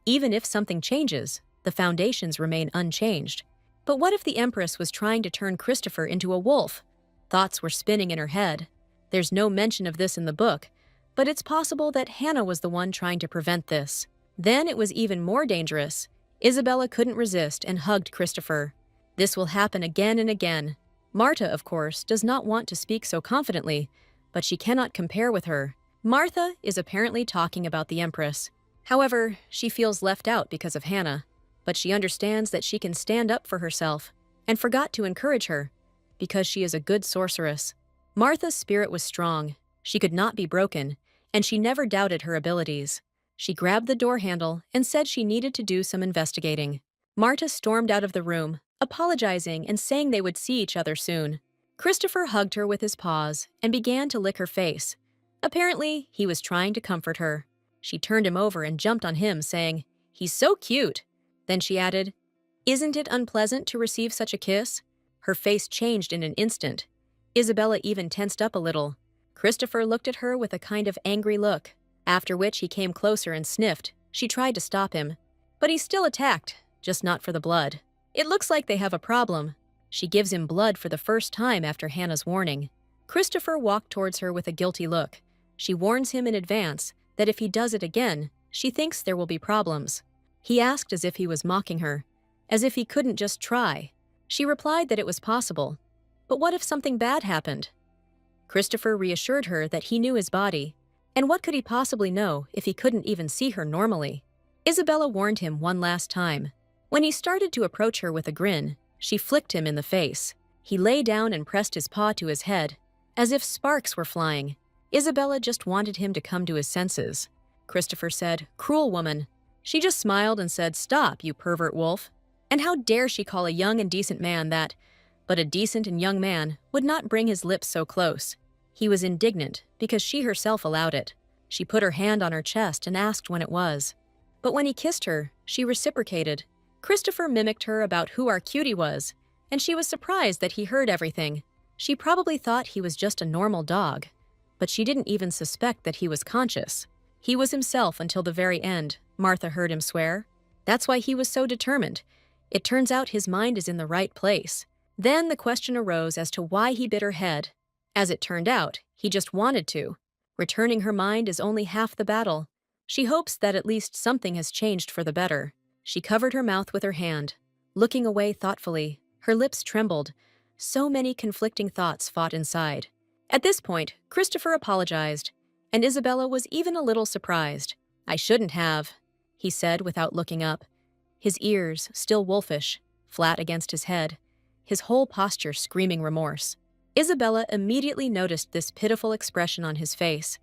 Even if something changes, the foundations remain unchanged. But what if the Empress was trying to turn Christopher into a wolf? Thoughts were spinning in her head. There's no mention of this in the book, but it's possible that Hannah was the one trying to prevent this. Then it was even more dangerous. Isabella couldn't resist and hugged Christopher. This will happen again and again. Martha, of course, does not want to speak so confidently, but she cannot compare with her. Martha is apparently talking about the Empress. However, she feels left out because of Hannah, but she understands that she can stand up for herself and forgot to encourage her because she is a good sorceress. Martha's spirit was strong. She could not be broken, and she never doubted her abilities. She grabbed the door handle and said she needed to do some investigating. Martha stormed out of the room, apologizing and saying they would see each other soon. Christopher hugged her with his paws and began to lick her face. Apparently, he was trying to comfort her. She turned him over and jumped on him, saying, "He's so cute." Then she added, "Isn't it unpleasant to receive such a kiss?" Her face changed in an instant. Isabella even tensed up a little. Christopher looked at her with a kind of angry look, after which he came closer and sniffed. She tried to stop him, but he still attacked, just not for the blood. It looks like they have a problem. She gives him blood for the first time after Hannah's warning. Christopher walked towards her with a guilty look. She warns him in advance that if he does it again, she thinks there will be problems. He asked as if he was mocking her, as if he couldn't just try. She replied that it was possible. But what if something bad happened? Christopher reassured her that he knew his body, and what could he possibly know if he couldn't even see her normally? Isabella warned him one last time. When he started to approach her with a grin, she flicked him in the face. He lay down and pressed his paw to his head, as if sparks were flying. Isabella just wanted him to come to his senses. Christopher said, "Cruel woman." She just smiled and said, "Stop, you pervert wolf." And how dare she call a young and decent man that? But a decent and young man would not bring his lips so close. He was indignant because she herself allowed it. She put her hand on her chest and asked when it was. But when he kissed her, she reciprocated. Christopher mimicked her about who our cutie was, and she was surprised that he heard everything. She probably thought he was just a normal dog, but she didn't even suspect that he was conscious. He was himself until the very end, Martha heard him swear. That's why he was so determined. It turns out his mind is in the right place. Then the question arose as to why he bit her head. As it turned out, he just wanted to. Returning her mind is only half the battle. She hopes that at least something has changed for the better. She covered her mouth with her hand, looking away thoughtfully. Her lips trembled. So many conflicting thoughts fought inside. At this point, Christopher apologized, and Isabella was even a little surprised. "I shouldn't have," he said without looking up. His ears, still wolfish, flat against his head, his whole posture screaming remorse. Isabella immediately noticed this pitiful expression on his face,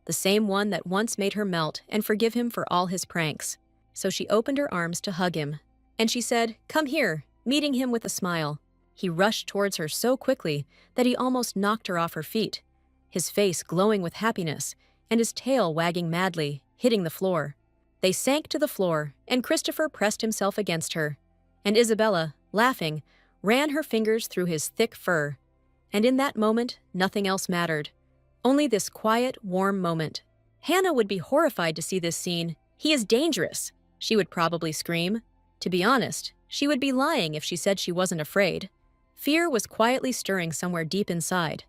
the same one that once made her melt and forgive him for all his pranks. So she opened her arms to hug him, and she said, "Come here," meeting him with a smile. He rushed towards her so quickly that he almost knocked her off her feet, his face glowing with happiness and his tail wagging madly, hitting the floor. They sank to the floor, and Christopher pressed himself against her, and Isabella, laughing, ran her fingers through his thick fur. And in that moment, nothing else mattered. Only this quiet, warm moment. Hannah would be horrified to see this scene. "He is dangerous," she would probably scream. To be honest, she would be lying if she said she wasn't afraid. Fear was quietly stirring somewhere deep inside,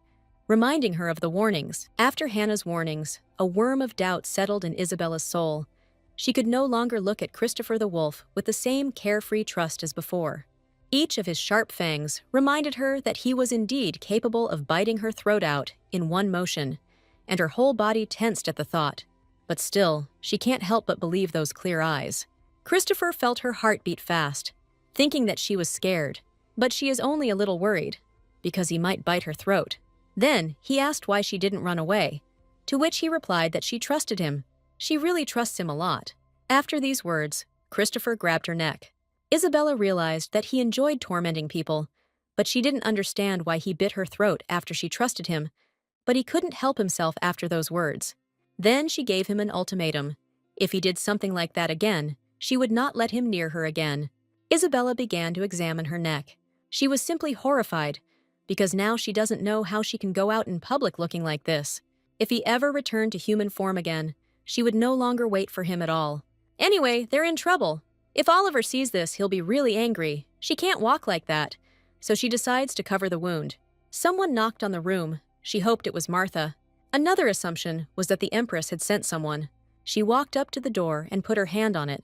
reminding her of the warnings. After Hannah's warnings, a worm of doubt settled in Isabella's soul. She could no longer look at Christopher the wolf with the same carefree trust as before. Each of his sharp fangs reminded her that he was indeed capable of biting her throat out in one motion, and her whole body tensed at the thought. But still, she can't help but believe those clear eyes. Christopher felt her heart beat fast, thinking that she was scared, but she is only a little worried, because he might bite her throat. Then he asked why she didn't run away, to which he replied that she trusted him. She really trusts him a lot. After these words, Christopher grabbed her neck. Isabella realized that he enjoyed tormenting people, but she didn't understand why he bit her throat after she trusted him, but he couldn't help himself after those words. Then she gave him an ultimatum. If he did something like that again, she would not let him near her again. Isabella began to examine her neck. She was simply horrified, because now she doesn't know how she can go out in public looking like this. If he ever returned to human form again, she would no longer wait for him at all. Anyway, they're in trouble. If Oliver sees this, he'll be really angry. She can't walk like that, so she decides to cover the wound. Someone knocked on the room. She hoped it was Martha. Another assumption was that the Empress had sent someone. She walked up to the door and put her hand on it.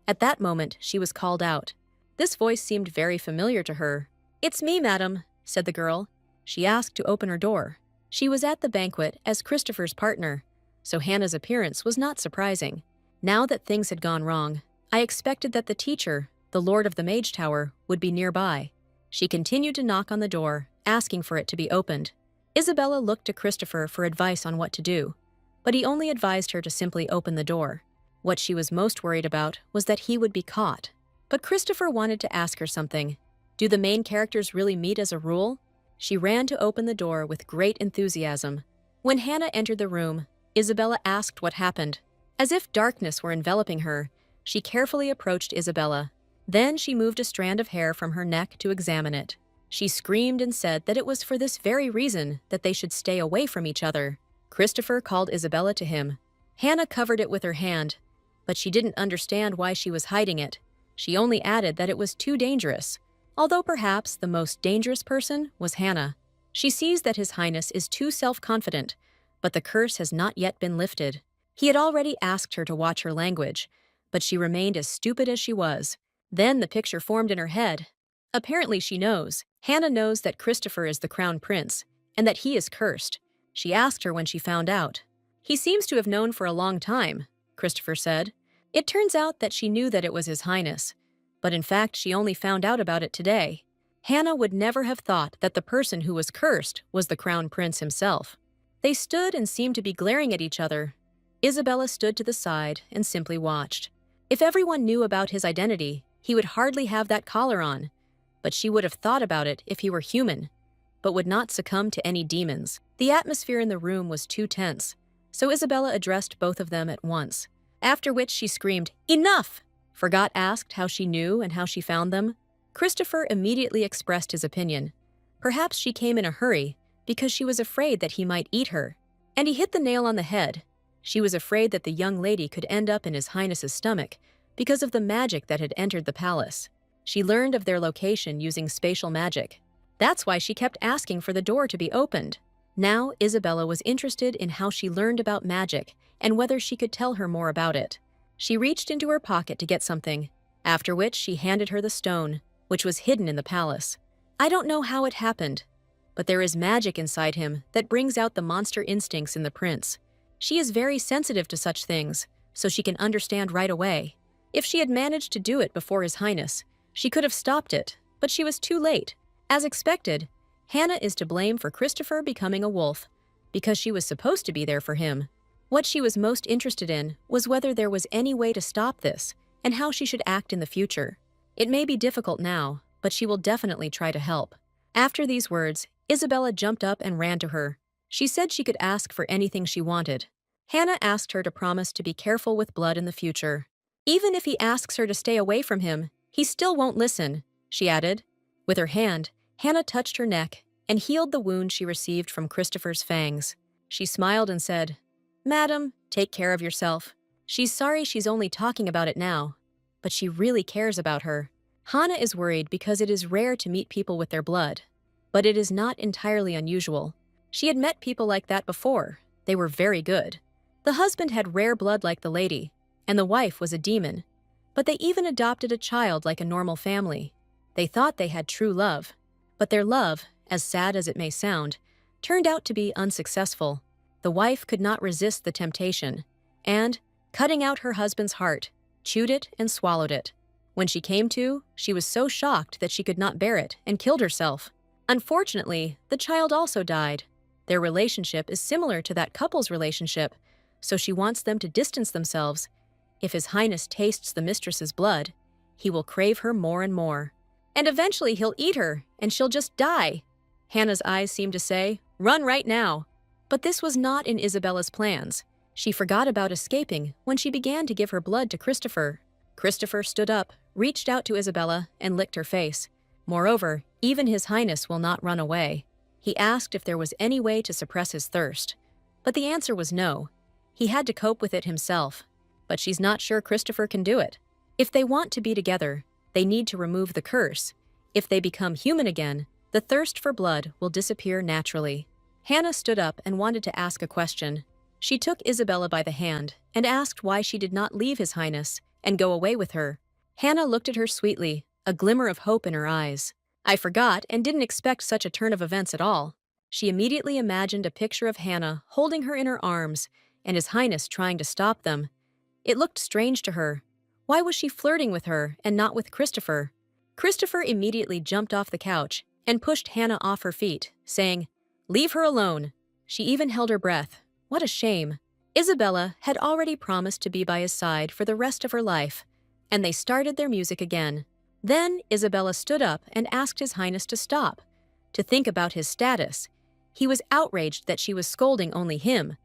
At that moment, she was called out. This voice seemed very familiar to her. "It's me, madam," said the girl. She asked to open her door. She was at the banquet as Christopher's partner, so Hannah's appearance was not surprising. Now that things had gone wrong, I expected that the teacher, the Lord of the Mage Tower, would be nearby. She continued to knock on the door, asking for it to be opened. Isabella looked to Christopher for advice on what to do, but he only advised her to simply open the door. What she was most worried about was that he would be caught. But Christopher wanted to ask her something. Do the main characters really meet as a rule? She ran to open the door with great enthusiasm. When Hannah entered the room, Isabella asked what happened. As if darkness were enveloping her, she carefully approached Isabella. Then she moved a strand of hair from her neck to examine it. She screamed and said that it was for this very reason that they should stay away from each other. Christopher called Isabella to him. Hannah covered it with her hand, but she didn't understand why she was hiding it. She only added that it was too dangerous, although perhaps the most dangerous person was Hannah. She sees that His Highness is too self-confident, but the curse has not yet been lifted. He had already asked her to watch her language, but she remained as stupid as she was. Then the picture formed in her head. Apparently she knows. Hannah knows that Christopher is the crown prince, and that he is cursed. She asked her when she found out. He seems to have known for a long time, Christopher said. It turns out that she knew that it was His Highness, but in fact she only found out about it today. Hannah would never have thought that the person who was cursed was the crown prince himself. They stood and seemed to be glaring at each other. Isabella stood to the side and simply watched. If everyone knew about his identity, he would hardly have that collar on. But she would have thought about it if he were human, but would not succumb to any demons. The atmosphere in the room was too tense, so Isabella addressed both of them at once. After which she screamed, "Enough!" Forgot asked how she knew and how she found them. Christopher immediately expressed his opinion. Perhaps she came in a hurry because she was afraid that he might eat her. And he hit the nail on the head. She was afraid that the young lady could end up in His Highness's stomach because of the magic that had entered the palace. She learned of their location using spatial magic. That's why she kept asking for the door to be opened. Now Isabella was interested in how she learned about magic and whether she could tell her more about it. She reached into her pocket to get something, after which she handed her the stone, which was hidden in the palace. I don't know how it happened, but there is magic inside him that brings out the monster instincts in the prince. She is very sensitive to such things, so she can understand right away. If she had managed to do it before His Highness, she could have stopped it, but she was too late. As expected, Hannah is to blame for Christopher becoming a wolf, because she was supposed to be there for him. What she was most interested in was whether there was any way to stop this, and how she should act in the future. It may be difficult now, but she will definitely try to help. After these words, Isabella jumped up and ran to her. She said she could ask for anything she wanted. Hannah asked her to promise to be careful with blood in the future. Even if he asks her to stay away from him, he still won't listen, she added. With her hand, Hannah touched her neck and healed the wound she received from Christopher's fangs. She smiled and said, "Madam, take care of yourself. She's sorry she's only talking about it now, but she really cares about her." Hannah is worried because it is rare to meet people with their blood, but it is not entirely unusual. She had met people like that before. They were very good. The husband had rare blood like the lady, and the wife was a demon, but they even adopted a child like a normal family. They thought they had true love, but their love, as sad as it may sound, turned out to be unsuccessful. The wife could not resist the temptation, and, cutting out her husband's heart, chewed it and swallowed it. When she came to, she was so shocked that she could not bear it and killed herself. Unfortunately, the child also died. Their relationship is similar to that couple's relationship, so she wants them to distance themselves. If His Highness tastes the mistress's blood, he will crave her more and more. And eventually he'll eat her, and she'll just die. Hannah's eyes seemed to say, "Run right now." But this was not in Isabella's plans. She forgot about escaping when she began to give her blood to Christopher. Christopher stood up, reached out to Isabella, and licked her face. Moreover, even His Highness will not run away. He asked if there was any way to suppress his thirst, but the answer was no. He had to cope with it himself, but she's not sure Christopher can do it. If they want to be together, they need to remove the curse. If they become human again, the thirst for blood will disappear naturally. Hannah stood up and wanted to ask a question. She took Isabella by the hand and asked why she did not leave His Highness and go away with her. Hannah looked at her sweetly, a glimmer of hope in her eyes. "I forgot and didn't expect such a turn of events at all." She immediately imagined a picture of Hannah holding her in her arms and His Highness trying to stop them. It looked strange to her. Why was she flirting with her and not with Christopher? Christopher immediately jumped off the couch and pushed Hannah off her feet, saying, "Leave her alone." She even held her breath. What a shame. Isabella had already promised to be by his side for the rest of her life, and they started their music again. Then Isabella stood up and asked His Highness to stop, to think about his status. He was outraged that she was scolding only him.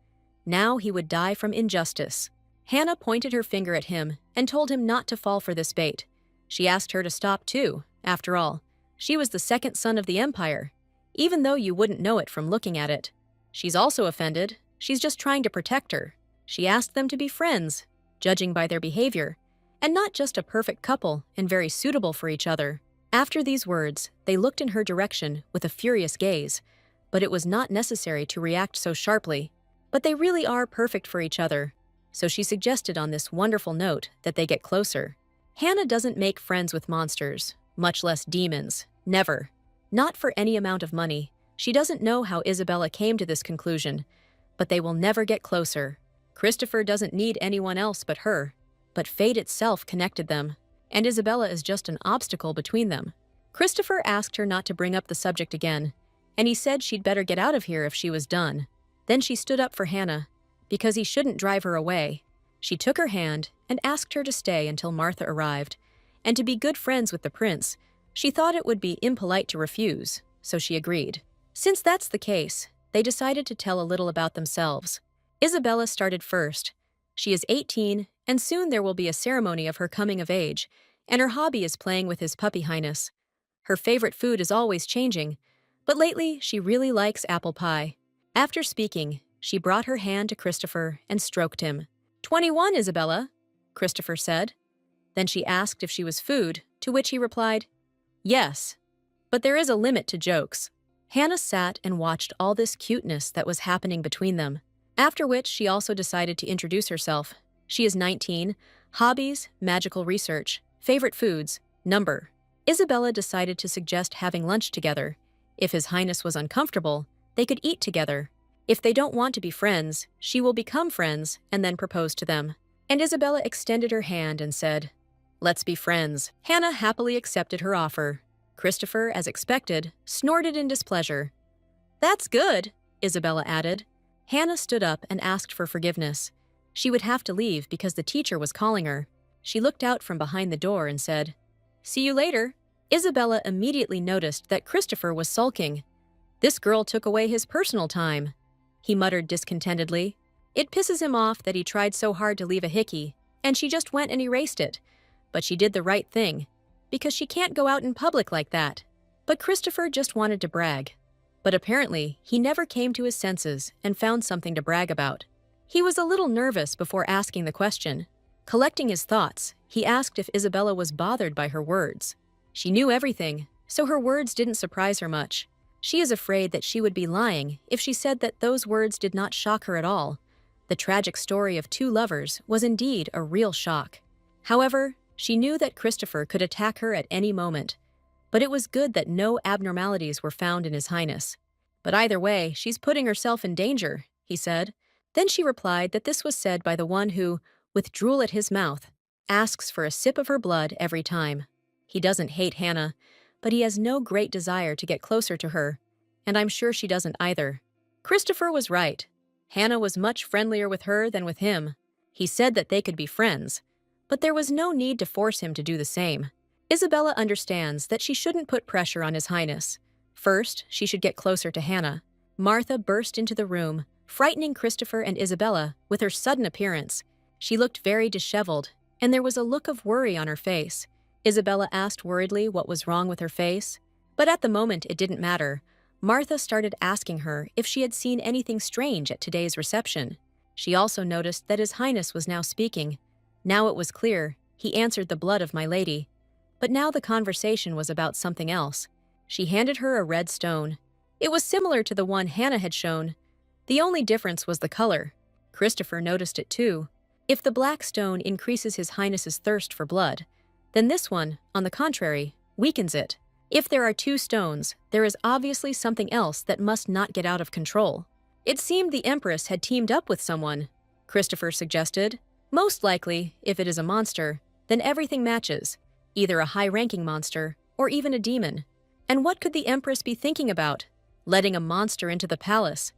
Now he would die from injustice. Hannah pointed her finger at him and told him not to fall for this bait. She asked her to stop too, after all. She was the second son of the Empire, even though you wouldn't know it from looking at it. She's also offended. She's just trying to protect her. She asked them to be friends, judging by their behavior, and not just a perfect couple and very suitable for each other. After these words, they looked in her direction with a furious gaze, but it was not necessary to react so sharply. But they really are perfect for each other, so she suggested on this wonderful note that they get closer. Hannah doesn't make friends with monsters, much less demons. Never. Not for any amount of money. She doesn't know how Isabella came to this conclusion, but they will never get closer. Christopher doesn't need anyone else but her, but fate itself connected them, and Isabella is just an obstacle between them. Christopher asked her not to bring up the subject again, and he said she'd better get out of here if she was done. Then she stood up for Hannah, because he shouldn't drive her away. She took her hand and asked her to stay until Martha arrived, and to be good friends with the prince. She thought it would be impolite to refuse, so she agreed. Since that's the case, they decided to tell a little about themselves. Isabella started first. She is 18, and soon there will be a ceremony of her coming of age, and her hobby is playing with his puppy highness. Her favorite food is always changing, but lately she really likes apple pie. After speaking, she brought her hand to Christopher and stroked him. 21, Isabella, Christopher said. Then she asked if she was food, to which he replied, yes, but there is a limit to jokes. Hannah sat and watched all this cuteness that was happening between them, after which she also decided to introduce herself. She is 19, hobbies, magical research, favorite foods, number. Isabella decided to suggest having lunch together. If His Highness was uncomfortable, they could eat together. If they don't want to be friends, she will become friends and then propose to them. And Isabella extended her hand and said, let's be friends. Hannah happily accepted her offer. Christopher, as expected, snorted in displeasure. That's good, Isabella added. Hannah stood up and asked for forgiveness. She would have to leave because the teacher was calling her. She looked out from behind the door and said, see you later. Isabella immediately noticed that Christopher was sulking. This girl took away his personal time, he muttered discontentedly. It pisses him off that he tried so hard to leave a hickey, and she just went and erased it. But she did the right thing, because she can't go out in public like that. But Christopher just wanted to brag. But apparently, he never came to his senses and found something to brag about. He was a little nervous before asking the question. Collecting his thoughts, he asked if Isabella was bothered by her words. She knew everything, so her words didn't surprise her much. She is afraid that she would be lying if she said that those words did not shock her at all. The tragic story of two lovers was indeed a real shock. However, she knew that Christopher could attack her at any moment. But it was good that no abnormalities were found in His Highness. But either way, she's putting herself in danger, he said. Then she replied that this was said by the one who, with drool at his mouth, asks for a sip of her blood every time. He doesn't hate Hannah, but he has no great desire to get closer to her, and I'm sure she doesn't either. Christopher was right. Hannah was much friendlier with her than with him. He said that they could be friends, but there was no need to force him to do the same. Isabella understands that she shouldn't put pressure on His Highness. First, she should get closer to Hannah. Martha burst into the room, frightening Christopher and Isabella with her sudden appearance. She looked very disheveled, and there was a look of worry on her face. Isabella asked worriedly what was wrong with her face, but at the moment it didn't matter. Martha started asking her if she had seen anything strange at today's reception. She also noticed that His Highness was now speaking. Now it was clear, he answered the blood of my lady. But now the conversation was about something else. She handed her a red stone. It was similar to the one Hannah had shown. The only difference was the color. Christopher noticed it too. If the black stone increases His Highness's thirst for blood, then this one, on the contrary, weakens it. If there are two stones, there is obviously something else that must not get out of control. It seemed the Empress had teamed up with someone, Christopher suggested. Most likely, if it is a monster, then everything matches, either a high-ranking monster or even a demon. And what could the Empress be thinking about? Letting a monster into the palace.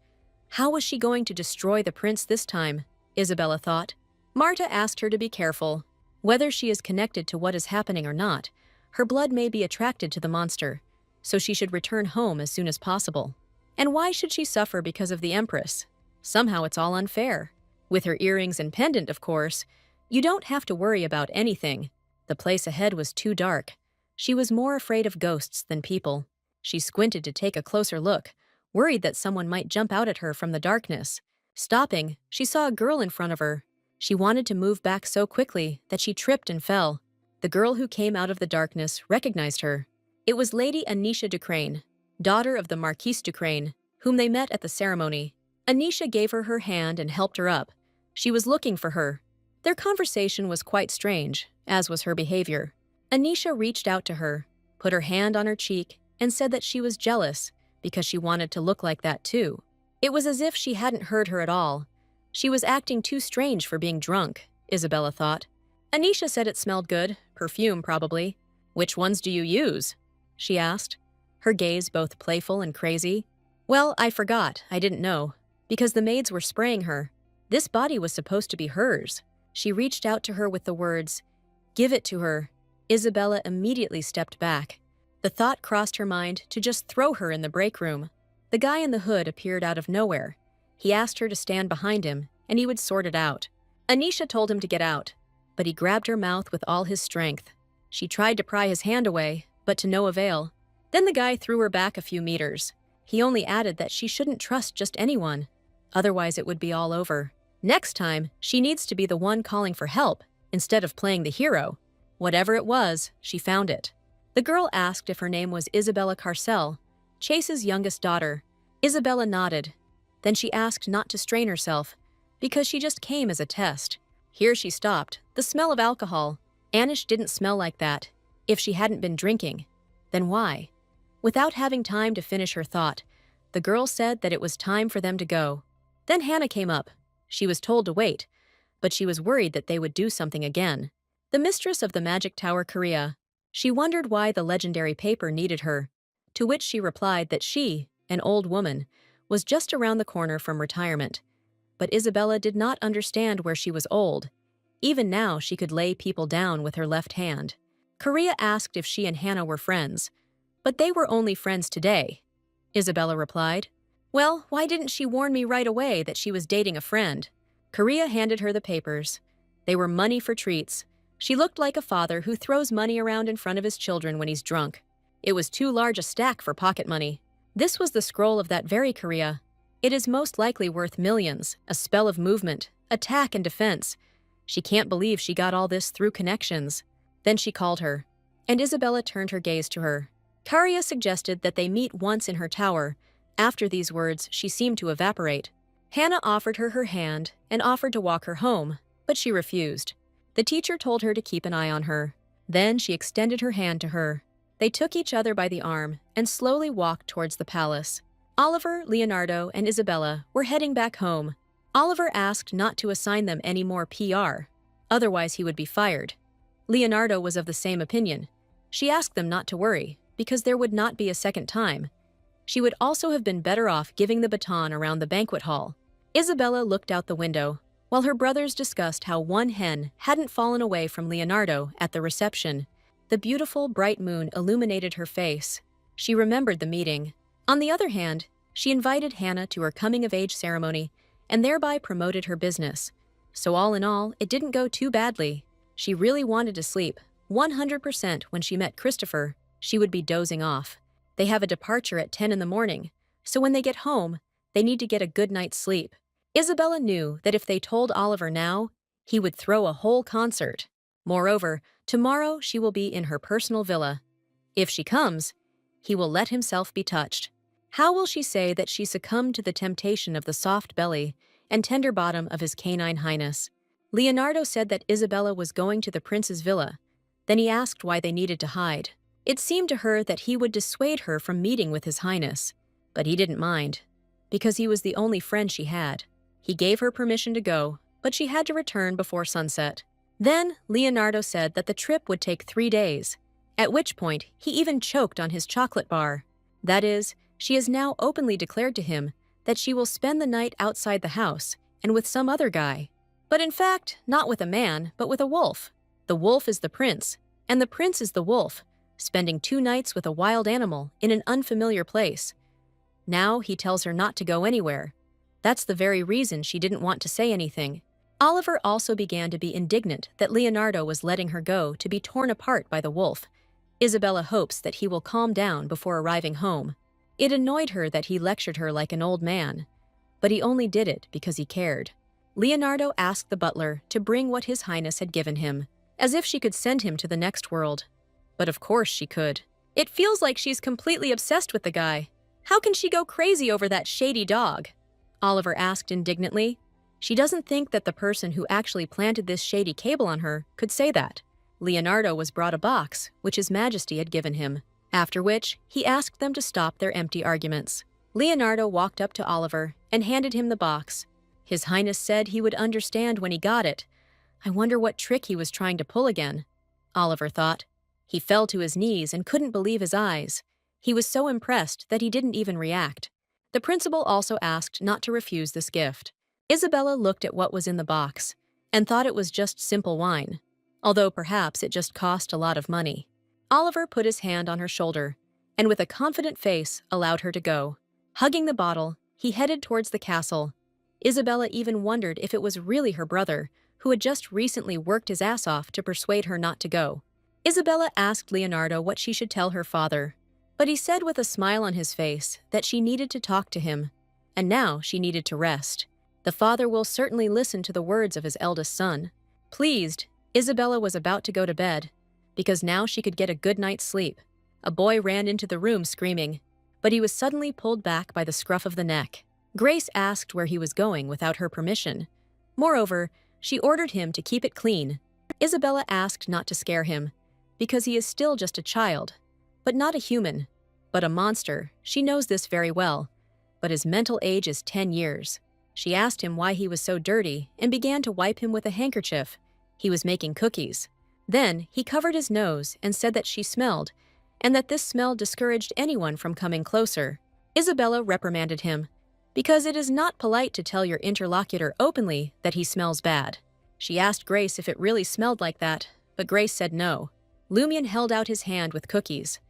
How was she going to destroy the prince this time? Isabella thought. Marta asked her to be careful. Whether she is connected to what is happening or not, her blood may be attracted to the monster, so she should return home as soon as possible. And why should she suffer because of the Empress? Somehow it's all unfair. With her earrings and pendant, of course, you don't have to worry about anything. The place ahead was too dark. She was more afraid of ghosts than people. She squinted to take a closer look, worried that someone might jump out at her from the darkness. Stopping, she saw a girl in front of her. She wanted to move back so quickly that she tripped and fell. The girl who came out of the darkness recognized her. It was Lady Anisha Ducrane, daughter of the Marquise Ducrane, whom they met at the ceremony. Anisha gave her her hand and helped her up. She was looking for her. Their conversation was quite strange, as was her behavior. Anisha reached out to her, put her hand on her cheek, and said that she was jealous because she wanted to look like that too. It was as if she hadn't heard her at all. She was acting too strange for being drunk, Isabella thought. Anisha said it smelled good, perfume probably. "Which ones do you use?" she asked, her gaze both playful and crazy. "Well, I forgot, I didn't know, because the maids were spraying her. This body was supposed to be hers." She reached out to her with the words, "Give it to her." Isabella immediately stepped back. The thought crossed her mind to just throw her in the break room. The guy in the hood appeared out of nowhere. He asked her to stand behind him, and he would sort it out. Anisha told him to get out, but he grabbed her mouth with all his strength. She tried to pry his hand away, but to no avail. Then the guy threw her back a few meters. He only added that she shouldn't trust just anyone. Otherwise it would be all over. Next time, she needs to be the one calling for help, instead of playing the hero. Whatever it was, she found it. The girl asked if her name was Isabella Carcel, Chase's youngest daughter. Isabella nodded. Then she asked not to strain herself, because she just came as a test. Here she stopped. The smell of alcohol. Anish didn't smell like that. If she hadn't been drinking, then why? Without having time to finish her thought, the girl said that it was time for them to go. Then Hannah came up. She was told to wait, but she was worried that they would do something again. The mistress of the Magic Tower Korea. She wondered why the legendary paper needed her, to which she replied that she, an old woman, was just around the corner from retirement. But Isabella did not understand where she was old. Even now she could lay people down with her left hand. Korea asked if she and Hannah were friends, but they were only friends today. Isabella replied, "Well, why didn't she warn me right away that she was dating a friend?" Korea handed her the papers. They were money for treats. She looked like a father who throws money around in front of his children when he's drunk. It was too large a stack for pocket money. This was the scroll of that very Korea. It is most likely worth millions, a spell of movement, attack and defense. She can't believe she got all this through connections. Then she called her, and Isabella turned her gaze to her. Karia suggested that they meet once in her tower. After these words, she seemed to evaporate. Hannah offered her her hand and offered to walk her home, but she refused. The teacher told her to keep an eye on her. Then she extended her hand to her. They took each other by the arm and slowly walked towards the palace. Oliver, Leonardo, and Isabella were heading back home. Oliver asked not to assign them any more PR, otherwise he would be fired. Leonardo was of the same opinion. She asked them not to worry, because there would not be a second time. She would also have been better off giving the baton around the banquet hall. Isabella looked out the window, while her brothers discussed how one hen hadn't fallen away from Leonardo at the reception. The beautiful, bright moon illuminated her face. She remembered the meeting. On the other hand, she invited Hannah to her coming-of-age ceremony and thereby promoted her business. So all in all, it didn't go too badly. She really wanted to sleep, 100% when she met Christopher. She would be dozing off. They have a departure at 10 in the morning, so when they get home, they need to get a good night's sleep. Isabella knew that if they told Oliver now, he would throw a whole concert. Moreover, tomorrow she will be in her personal villa. If she comes, he will let himself be touched. How will she say that she succumbed to the temptation of the soft belly and tender bottom of his canine highness? Leonardo said that Isabella was going to the prince's villa. Then he asked why they needed to hide. It seemed to her that he would dissuade her from meeting with his highness, but he didn't mind, because he was the only friend she had. He gave her permission to go, but she had to return before sunset. Then Leonardo said that the trip would take 3 days, at which point he even choked on his chocolate bar. That is, she has now openly declared to him that she will spend the night outside the house and with some other guy. But in fact, not with a man, but with a wolf. The wolf is the prince, and the prince is the wolf, spending 2 nights with a wild animal in an unfamiliar place. Now he tells her not to go anywhere. That's the very reason she didn't want to say anything. Oliver also began to be indignant that Leonardo was letting her go to be torn apart by the wolf. Isabella hopes that he will calm down before arriving home. It annoyed her that he lectured her like an old man, but he only did it because he cared. Leonardo asked the butler to bring what His Highness had given him, as if she could send him to the next world. But of course she could. It feels like she's completely obsessed with the guy. How can she go crazy over that shady dog? Oliver asked indignantly. She doesn't think that the person who actually planted this shady cable on her could say that. Leonardo was brought a box, which His Majesty had given him, after which he asked them to stop their empty arguments. Leonardo walked up to Oliver and handed him the box. His Highness said he would understand when he got it. I wonder what trick he was trying to pull again, Oliver thought. He fell to his knees and couldn't believe his eyes. He was so impressed that he didn't even react. The principal also asked not to refuse this gift. Isabella looked at what was in the box and thought it was just simple wine, although perhaps it just cost a lot of money. Oliver put his hand on her shoulder and with a confident face allowed her to go. Hugging the bottle, he headed towards the castle. Isabella even wondered if it was really her brother, who had just recently worked his ass off to persuade her not to go. Isabella asked Leonardo what she should tell her father, but he said with a smile on his face that she needed to talk to him, and now she needed to rest. The father will certainly listen to the words of his eldest son. Pleased, Isabella was about to go to bed, because now she could get a good night's sleep. A boy ran into the room screaming, but he was suddenly pulled back by the scruff of the neck. Grace asked where he was going without her permission. Moreover, she ordered him to keep it clean. Isabella asked not to scare him, because he is still just a child, but not a human, but a monster. She knows this very well, but his mental age is 10 years. She asked him why he was so dirty and began to wipe him with a handkerchief. He was making cookies. Then he covered his nose and said that she smelled, and that this smell discouraged anyone from coming closer. Isabella reprimanded him, because it is not polite to tell your interlocutor openly that he smells bad. She asked Grace if it really smelled like that, but Grace said no. Lumion held out his hand with cookies.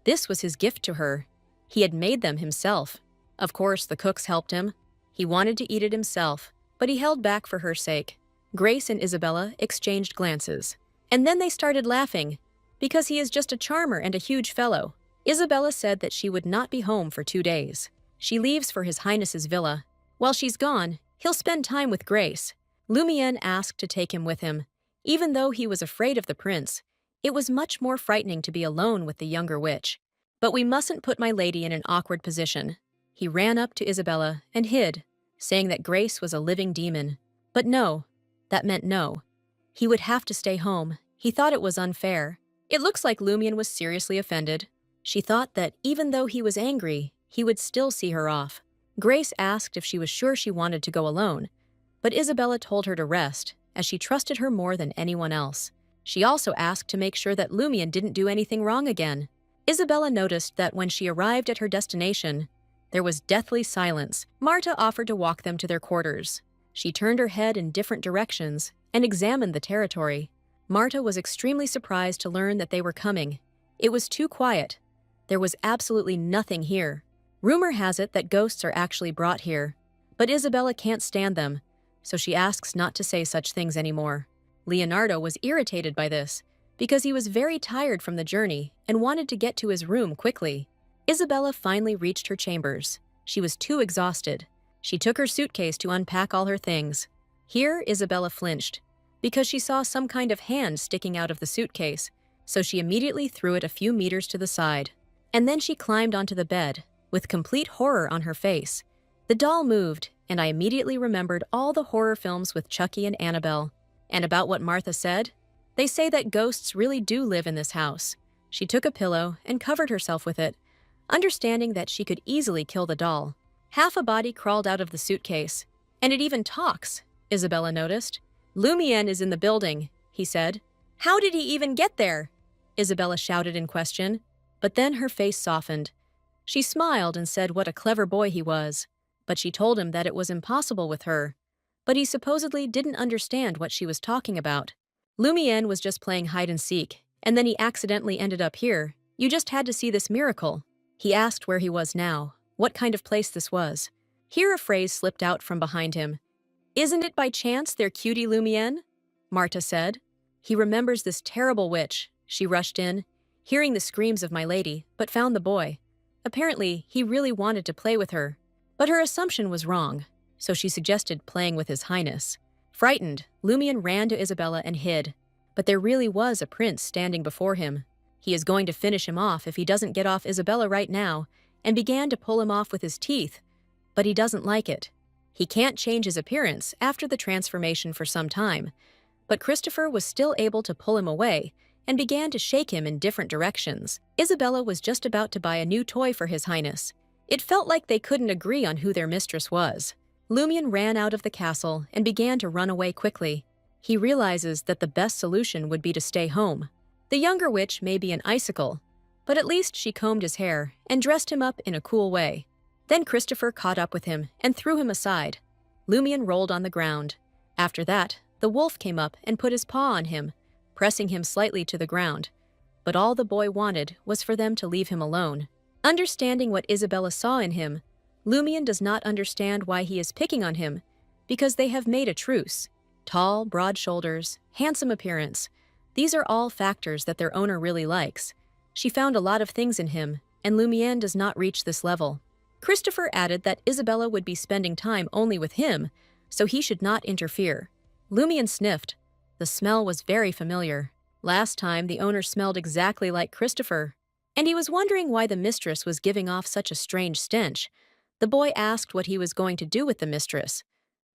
This was his gift to her. He had made them himself. Of course, the cooks helped him. He wanted to eat it himself, but he held back for her sake. Grace and Isabella exchanged glances, and then they started laughing, because he is just a charmer and a huge fellow. Isabella said that she would not be home for 2 days. She leaves for His Highness's villa. While she's gone, he'll spend time with Grace. Lumion asked to take him with him. Even though he was afraid of the prince, it was much more frightening to be alone with the younger witch. But we mustn't put my lady in an awkward position. He ran up to Isabella and hid, saying that Grace was a living demon. But no, that meant no. He would have to stay home. He thought it was unfair. It looks like Lumion was seriously offended. She thought that even though he was angry, he would still see her off. Grace asked if she was sure she wanted to go alone, but Isabella told her to rest, as she trusted her more than anyone else. She also asked to make sure that Lumion didn't do anything wrong again. Isabella noticed that when she arrived at her destination, there was deathly silence. Marta offered to walk them to their quarters. She turned her head in different directions and examined the territory. Marta was extremely surprised to learn that they were coming. It was too quiet. There was absolutely nothing here. Rumor has it that ghosts are actually brought here, but Isabella can't stand them, so she asks not to say such things anymore. Leonardo was irritated by this, because he was very tired from the journey and wanted to get to his room quickly. Isabella finally reached her chambers. She was too exhausted. She took her suitcase to unpack all her things. Here, Isabella flinched, because she saw some kind of hand sticking out of the suitcase, so she immediately threw it a few meters to the side. And then she climbed onto the bed, with complete horror on her face. The doll moved, and I immediately remembered all the horror films with Chucky and Annabelle. And about what Martha said, they say that ghosts really do live in this house. She took a pillow and covered herself with it, understanding that she could easily kill the doll. Half a body crawled out of the suitcase, and it even talks, Isabella noticed. Lumion is in the building, he said. How did he even get there? Isabella shouted in question, but then her face softened. She smiled and said what a clever boy he was, but she told him that it was impossible with her. But he supposedly didn't understand what she was talking about. Lumion was just playing hide and seek, and then he accidentally ended up here. You just had to see this miracle. He asked where he was now, what kind of place this was. Here a phrase slipped out from behind him. "Isn't it by chance their cutie Lumien?" Marta said. "He remembers this terrible witch." She rushed in, hearing the screams of my lady, but found the boy. Apparently, he really wanted to play with her. But her assumption was wrong, so she suggested playing with his highness. Frightened, Lumien ran to Isabella and hid. But there really was a prince standing before him. He is going to finish him off if he doesn't get off Isabella right now, and began to pull him off with his teeth. But he doesn't like it. He can't change his appearance after the transformation for some time. But Christopher was still able to pull him away and began to shake him in different directions. Isabella was just about to buy a new toy for his highness. It felt like they couldn't agree on who their mistress was. Lumien ran out of the castle and began to run away quickly. He realizes that the best solution would be to stay home. The younger witch may be an icicle, but at least she combed his hair and dressed him up in a cool way. Then Christopher caught up with him and threw him aside. Lumien rolled on the ground. After that, the wolf came up and put his paw on him, pressing him slightly to the ground. But all the boy wanted was for them to leave him alone. Understanding what Isabella saw in him, Lumien does not understand why he is picking on him, because they have made a truce. Tall, broad shoulders, handsome appearance. These are all factors that their owner really likes. She found a lot of things in him, and Lumien does not reach this level. Christopher added that Isabella would be spending time only with him, so he should not interfere. Lumien sniffed. The smell was very familiar. Last time, the owner smelled exactly like Christopher, and he was wondering why the mistress was giving off such a strange stench. The boy asked what he was going to do with the mistress,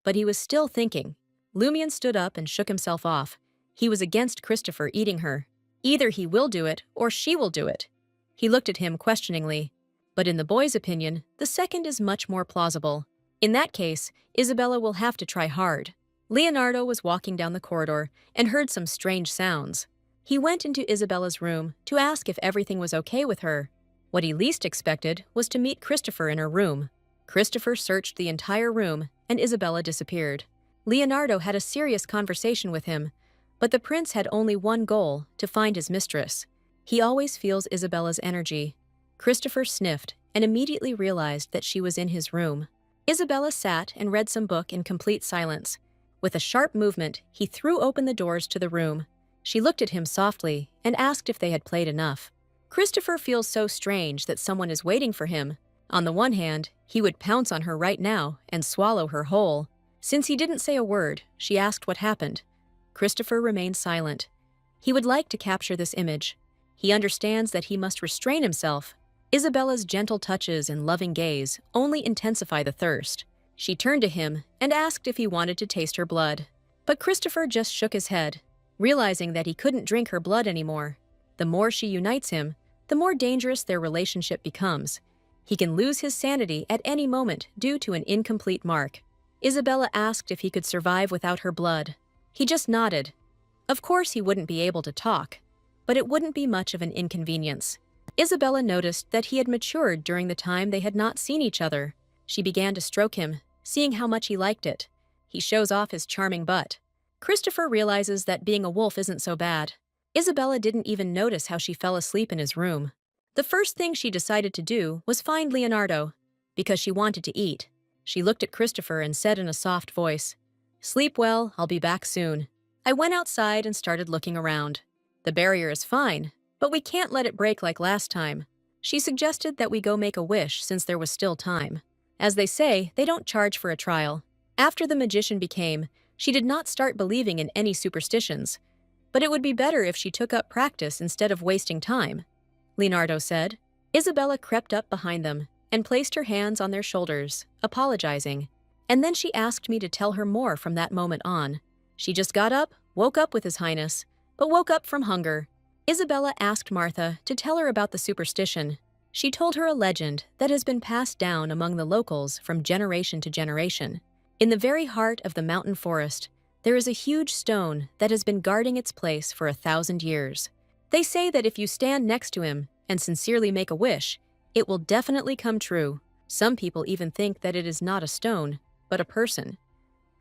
but he was still thinking. Lumien stood up and shook himself off. He was against Christopher eating her. Either he will do it, or she will do it. He looked at him questioningly. But in the boy's opinion, the second is much more plausible. In that case, Isabella will have to try hard. Leonardo was walking down the corridor and heard some strange sounds. He went into Isabella's room to ask if everything was okay with her. What he least expected was to meet Christopher in her room. Christopher searched the entire room, and Isabella disappeared. Leonardo had a serious conversation with him, but the prince had only one goal, to find his mistress. He always feels Isabella's energy. Christopher sniffed and immediately realized that she was in his room. Isabella sat and read some book in complete silence. With a sharp movement, he threw open the doors to the room. She looked at him softly and asked if they had played enough. Christopher feels so strange that someone is waiting for him. On the one hand, he would pounce on her right now and swallow her whole. Since he didn't say a word, she asked what happened. Christopher remained silent. He would like to capture this image. He understands that he must restrain himself. Isabella's gentle touches and loving gaze only intensify the thirst. She turned to him and asked if he wanted to taste her blood. But Christopher just shook his head, realizing that he couldn't drink her blood anymore. The more she unites him, the more dangerous their relationship becomes. He can lose his sanity at any moment due to an incomplete mark. Isabella asked if he could survive without her blood. He just nodded. Of course he wouldn't be able to talk, but it wouldn't be much of an inconvenience. Isabella noticed that he had matured during the time they had not seen each other. She began to stroke him, seeing how much he liked it. He shows off his charming butt. Christopher realizes that being a wolf isn't so bad. Isabella didn't even notice how she fell asleep in his room. The first thing she decided to do was find Leonardo, because she wanted to eat. She looked at Christopher and said in a soft voice, "Sleep well, I'll be back soon." I went outside and started looking around. The barrier is fine, but we can't let it break like last time. She suggested that we go make a wish since there was still time. As they say, they don't charge for a trial. After the magician became, she did not start believing in any superstitions. But it would be better if she took up practice instead of wasting time, Leonardo said. Isabella crept up behind them and placed her hands on their shoulders, apologizing. And then she asked me to tell her more from that moment on. She just got up, woke up with His Highness, but woke up from hunger. Isabella asked Martha to tell her about the superstition. She told her a legend that has been passed down among the locals from generation to generation. In the very heart of the mountain forest, there is a huge stone that has been guarding its place for 1,000 years. They say that if you stand next to him and sincerely make a wish, it will definitely come true. Some people even think that it is not a stone, but a person.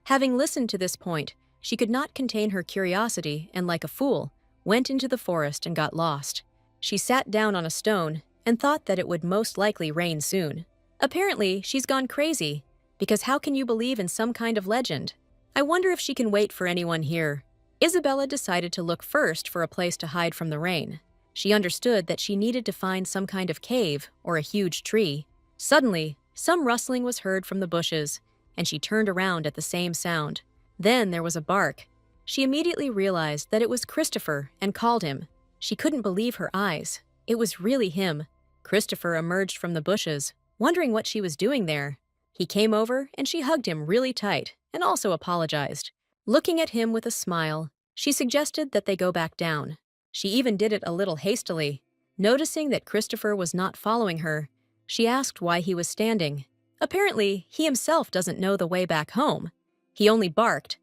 Having listened to this point, she could not contain her curiosity and, like a fool, went into the forest and got lost. She sat down on a stone and thought that it would most likely rain soon. Apparently, she's gone crazy, because how can you believe in some kind of legend? I wonder if she can wait for anyone here. Isabella decided to look first for a place to hide from the rain. She understood that she needed to find some kind of cave or a huge tree. Suddenly, some rustling was heard from the bushes, and she turned around at the same sound. Then there was a bark. She immediately realized that it was Christopher and called him. She couldn't believe her eyes. It was really him. Christopher emerged from the bushes, wondering what she was doing there. He came over and she hugged him really tight and also apologized. Looking at him with a smile, she suggested that they go back down. She even did it a little hastily. Noticing that Christopher was not following her, she asked why he was standing. Apparently, he himself doesn't know the way back home. He only barked.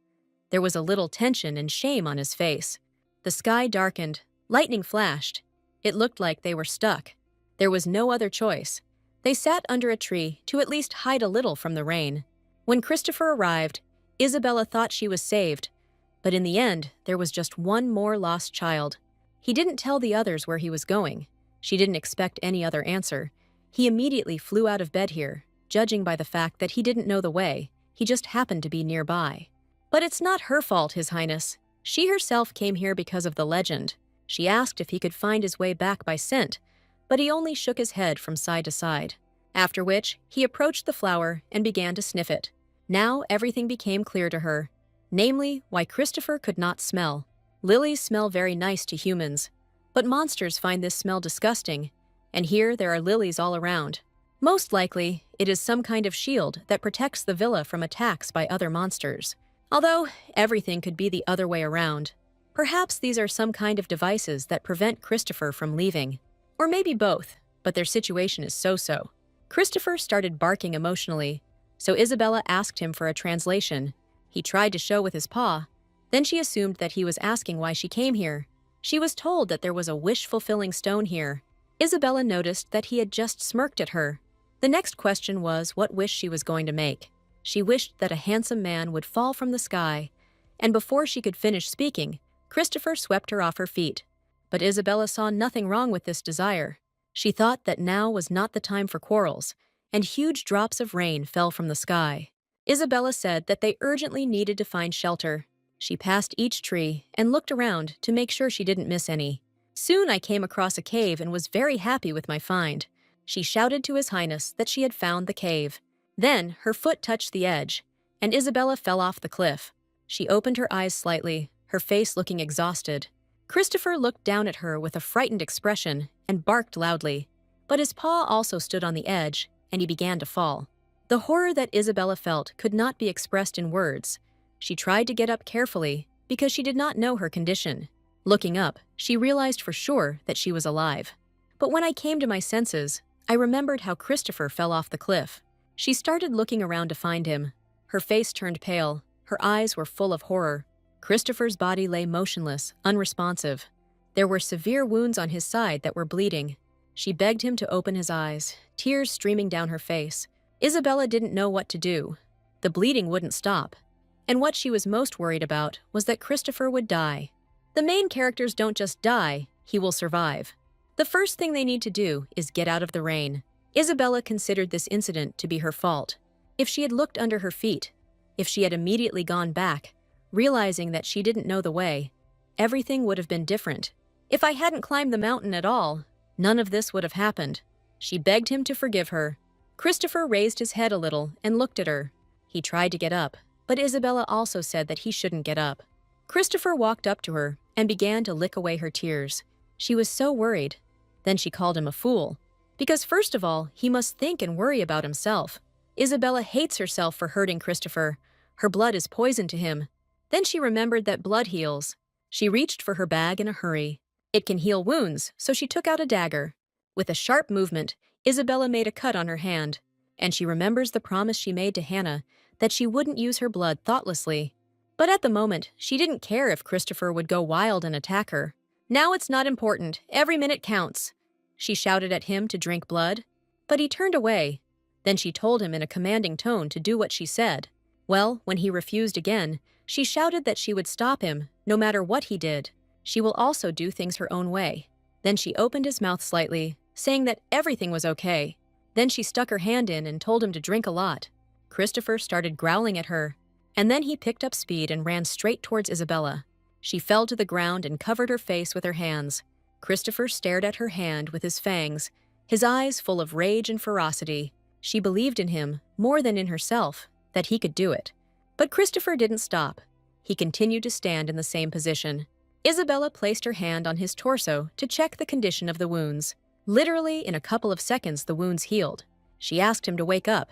There was a little tension and shame on his face. The sky darkened. Lightning flashed. It looked like they were stuck. There was no other choice. They sat under a tree to at least hide a little from the rain. When Christopher arrived, Isabella thought she was saved. But in the end, there was just one more lost child. He didn't tell the others where he was going. She didn't expect any other answer. He immediately flew out of bed here, judging by the fact that he didn't know the way. He just happened to be nearby. But it's not her fault, His Highness. She herself came here because of the legend. She asked if he could find his way back by scent, but he only shook his head from side to side. After which, he approached the flower and began to sniff it. Now everything became clear to her, namely why Christopher could not smell. Lilies smell very nice to humans, but monsters find this smell disgusting, and here there are lilies all around. Most likely, it is some kind of shield that protects the villa from attacks by other monsters. Although, everything could be the other way around. Perhaps these are some kind of devices that prevent Christopher from leaving. Or maybe both, but their situation is so-so. Christopher started barking emotionally, so Isabella asked him for a translation. He tried to show with his paw. Then she assumed that he was asking why she came here. She was told that there was a wish-fulfilling stone here. Isabella noticed that he had just smirked at her. The next question was what wish she was going to make. She wished that a handsome man would fall from the sky, and before she could finish speaking, Christopher swept her off her feet. But Isabella saw nothing wrong with this desire. She thought that now was not the time for quarrels, and huge drops of rain fell from the sky. Isabella said that they urgently needed to find shelter. She passed each tree and looked around to make sure she didn't miss any. Soon I came across a cave and was very happy with my find. She shouted to His Highness that she had found the cave. Then her foot touched the edge, and Isabella fell off the cliff. She opened her eyes slightly, her face looking exhausted. Christopher looked down at her with a frightened expression and barked loudly. But his paw also stood on the edge, and he began to fall. The horror that Isabella felt could not be expressed in words. She tried to get up carefully because she did not know her condition. Looking up, she realized for sure that she was alive. But when I came to my senses, I remembered how Christopher fell off the cliff. She started looking around to find him. Her face turned pale. Her eyes were full of horror. Christopher's body lay motionless, unresponsive. There were severe wounds on his side that were bleeding. She begged him to open his eyes, tears streaming down her face. Isabella didn't know what to do. The bleeding wouldn't stop. And what she was most worried about was that Christopher would die. The main characters don't just die, he will survive. The first thing they need to do is get out of the rain. Isabella considered this incident to be her fault. If she had looked under her feet, if she had immediately gone back, realizing that she didn't know the way, everything would have been different. If I hadn't climbed the mountain at all, none of this would have happened. She begged him to forgive her. Christopher raised his head a little and looked at her. He tried to get up, but Isabella also said that he shouldn't get up. Christopher walked up to her and began to lick away her tears. She was so worried. Then she called him a fool. Because first of all, he must think and worry about himself. Isabella hates herself for hurting Christopher. Her blood is poison to him. Then she remembered that blood heals. She reached for her bag in a hurry. It can heal wounds, so she took out a dagger. With a sharp movement, Isabella made a cut on her hand, and she remembers the promise she made to Hannah that she wouldn't use her blood thoughtlessly. But at the moment, she didn't care if Christopher would go wild and attack her. Now it's not important. Every minute counts. She shouted at him to drink blood, but he turned away. Then she told him in a commanding tone to do what she said. Well, when he refused again, she shouted that she would stop him, no matter what he did. She will also do things her own way. Then she opened his mouth slightly, saying that everything was okay. Then she stuck her hand in and told him to drink a lot. Christopher started growling at her, and then he picked up speed and ran straight towards Isabella. She fell to the ground and covered her face with her hands. Christopher stared at her hand with his fangs, his eyes full of rage and ferocity. She believed in him, more than in herself, that he could do it. But Christopher didn't stop. He continued to stand in the same position. Isabella placed her hand on his torso to check the condition of the wounds. Literally, in a couple of seconds, the wounds healed. She asked him to wake up,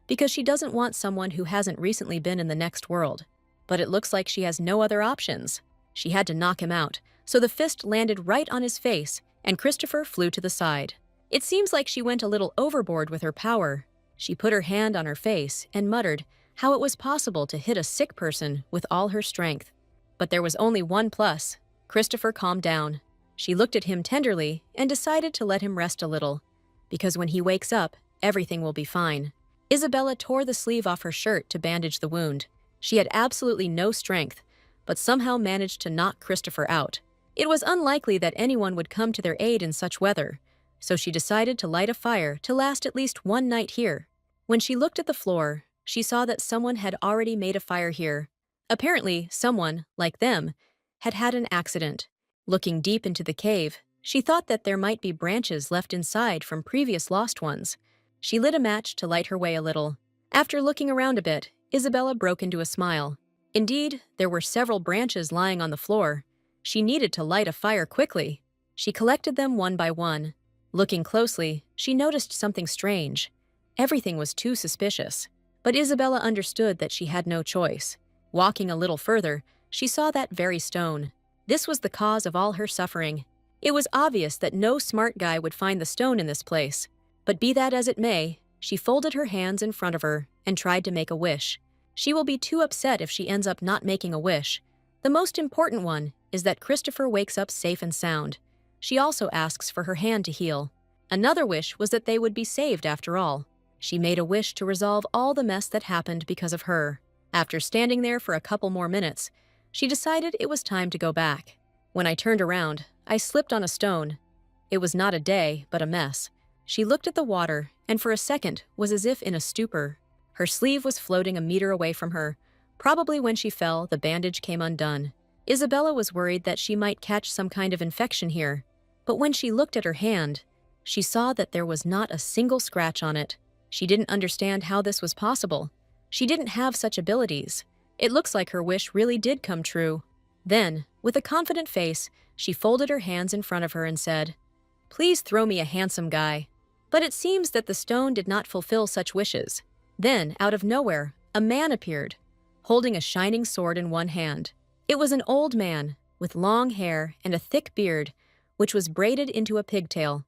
because she doesn't want someone who hasn't recently been in the next world. But it looks like she has no other options. She had to knock him out, so the fist landed right on his face, and Christopher flew to the side. It seems like she went a little overboard with her power. She put her hand on her face and muttered how it was possible to hit a sick person with all her strength. But there was only one plus. Christopher calmed down. She looked at him tenderly and decided to let him rest a little, because when he wakes up, everything will be fine. Isabella tore the sleeve off her shirt to bandage the wound. She had absolutely no strength, but somehow managed to knock Christopher out. It was unlikely that anyone would come to their aid in such weather, so she decided to light a fire to last at least one night here. When she looked at the floor, she saw that someone had already made a fire here. Apparently, someone, like them, had had an accident. Looking deep into the cave, she thought that there might be branches left inside from previous lost ones. She lit a match to light her way a little. After looking around a bit, Isabella broke into a smile. Indeed, there were several branches lying on the floor. She needed to light a fire quickly. She collected them one by one. Looking closely, she noticed something strange. Everything was too suspicious. But Isabella understood that she had no choice. Walking a little further, she saw that very stone. This was the cause of all her suffering. It was obvious that no smart guy would find the stone in this place. But be that as it may, she folded her hands in front of her and tried to make a wish. She will be too upset if she ends up not making a wish. The most important one is that Christopher wakes up safe and sound. She also asks for her hand to heal. Another wish was that they would be saved after all. She made a wish to resolve all the mess that happened because of her. After standing there for a couple more minutes, she decided it was time to go back. When I turned around, I slipped on a stone. It was not a day, but a mess. She looked at the water, and for a second was as if in a stupor. Her sleeve was floating a meter away from her. Probably when she fell, the bandage came undone. Isabella was worried that she might catch some kind of infection here. But when she looked at her hand, she saw that there was not a single scratch on it. She didn't understand how this was possible. She didn't have such abilities. It looks like her wish really did come true. Then, with a confident face, she folded her hands in front of her and said, "Please throw me a handsome guy." But it seems that the stone did not fulfill such wishes. Then, out of nowhere, a man appeared, holding a shining sword in one hand. It was an old man, with long hair and a thick beard, which was braided into a pigtail.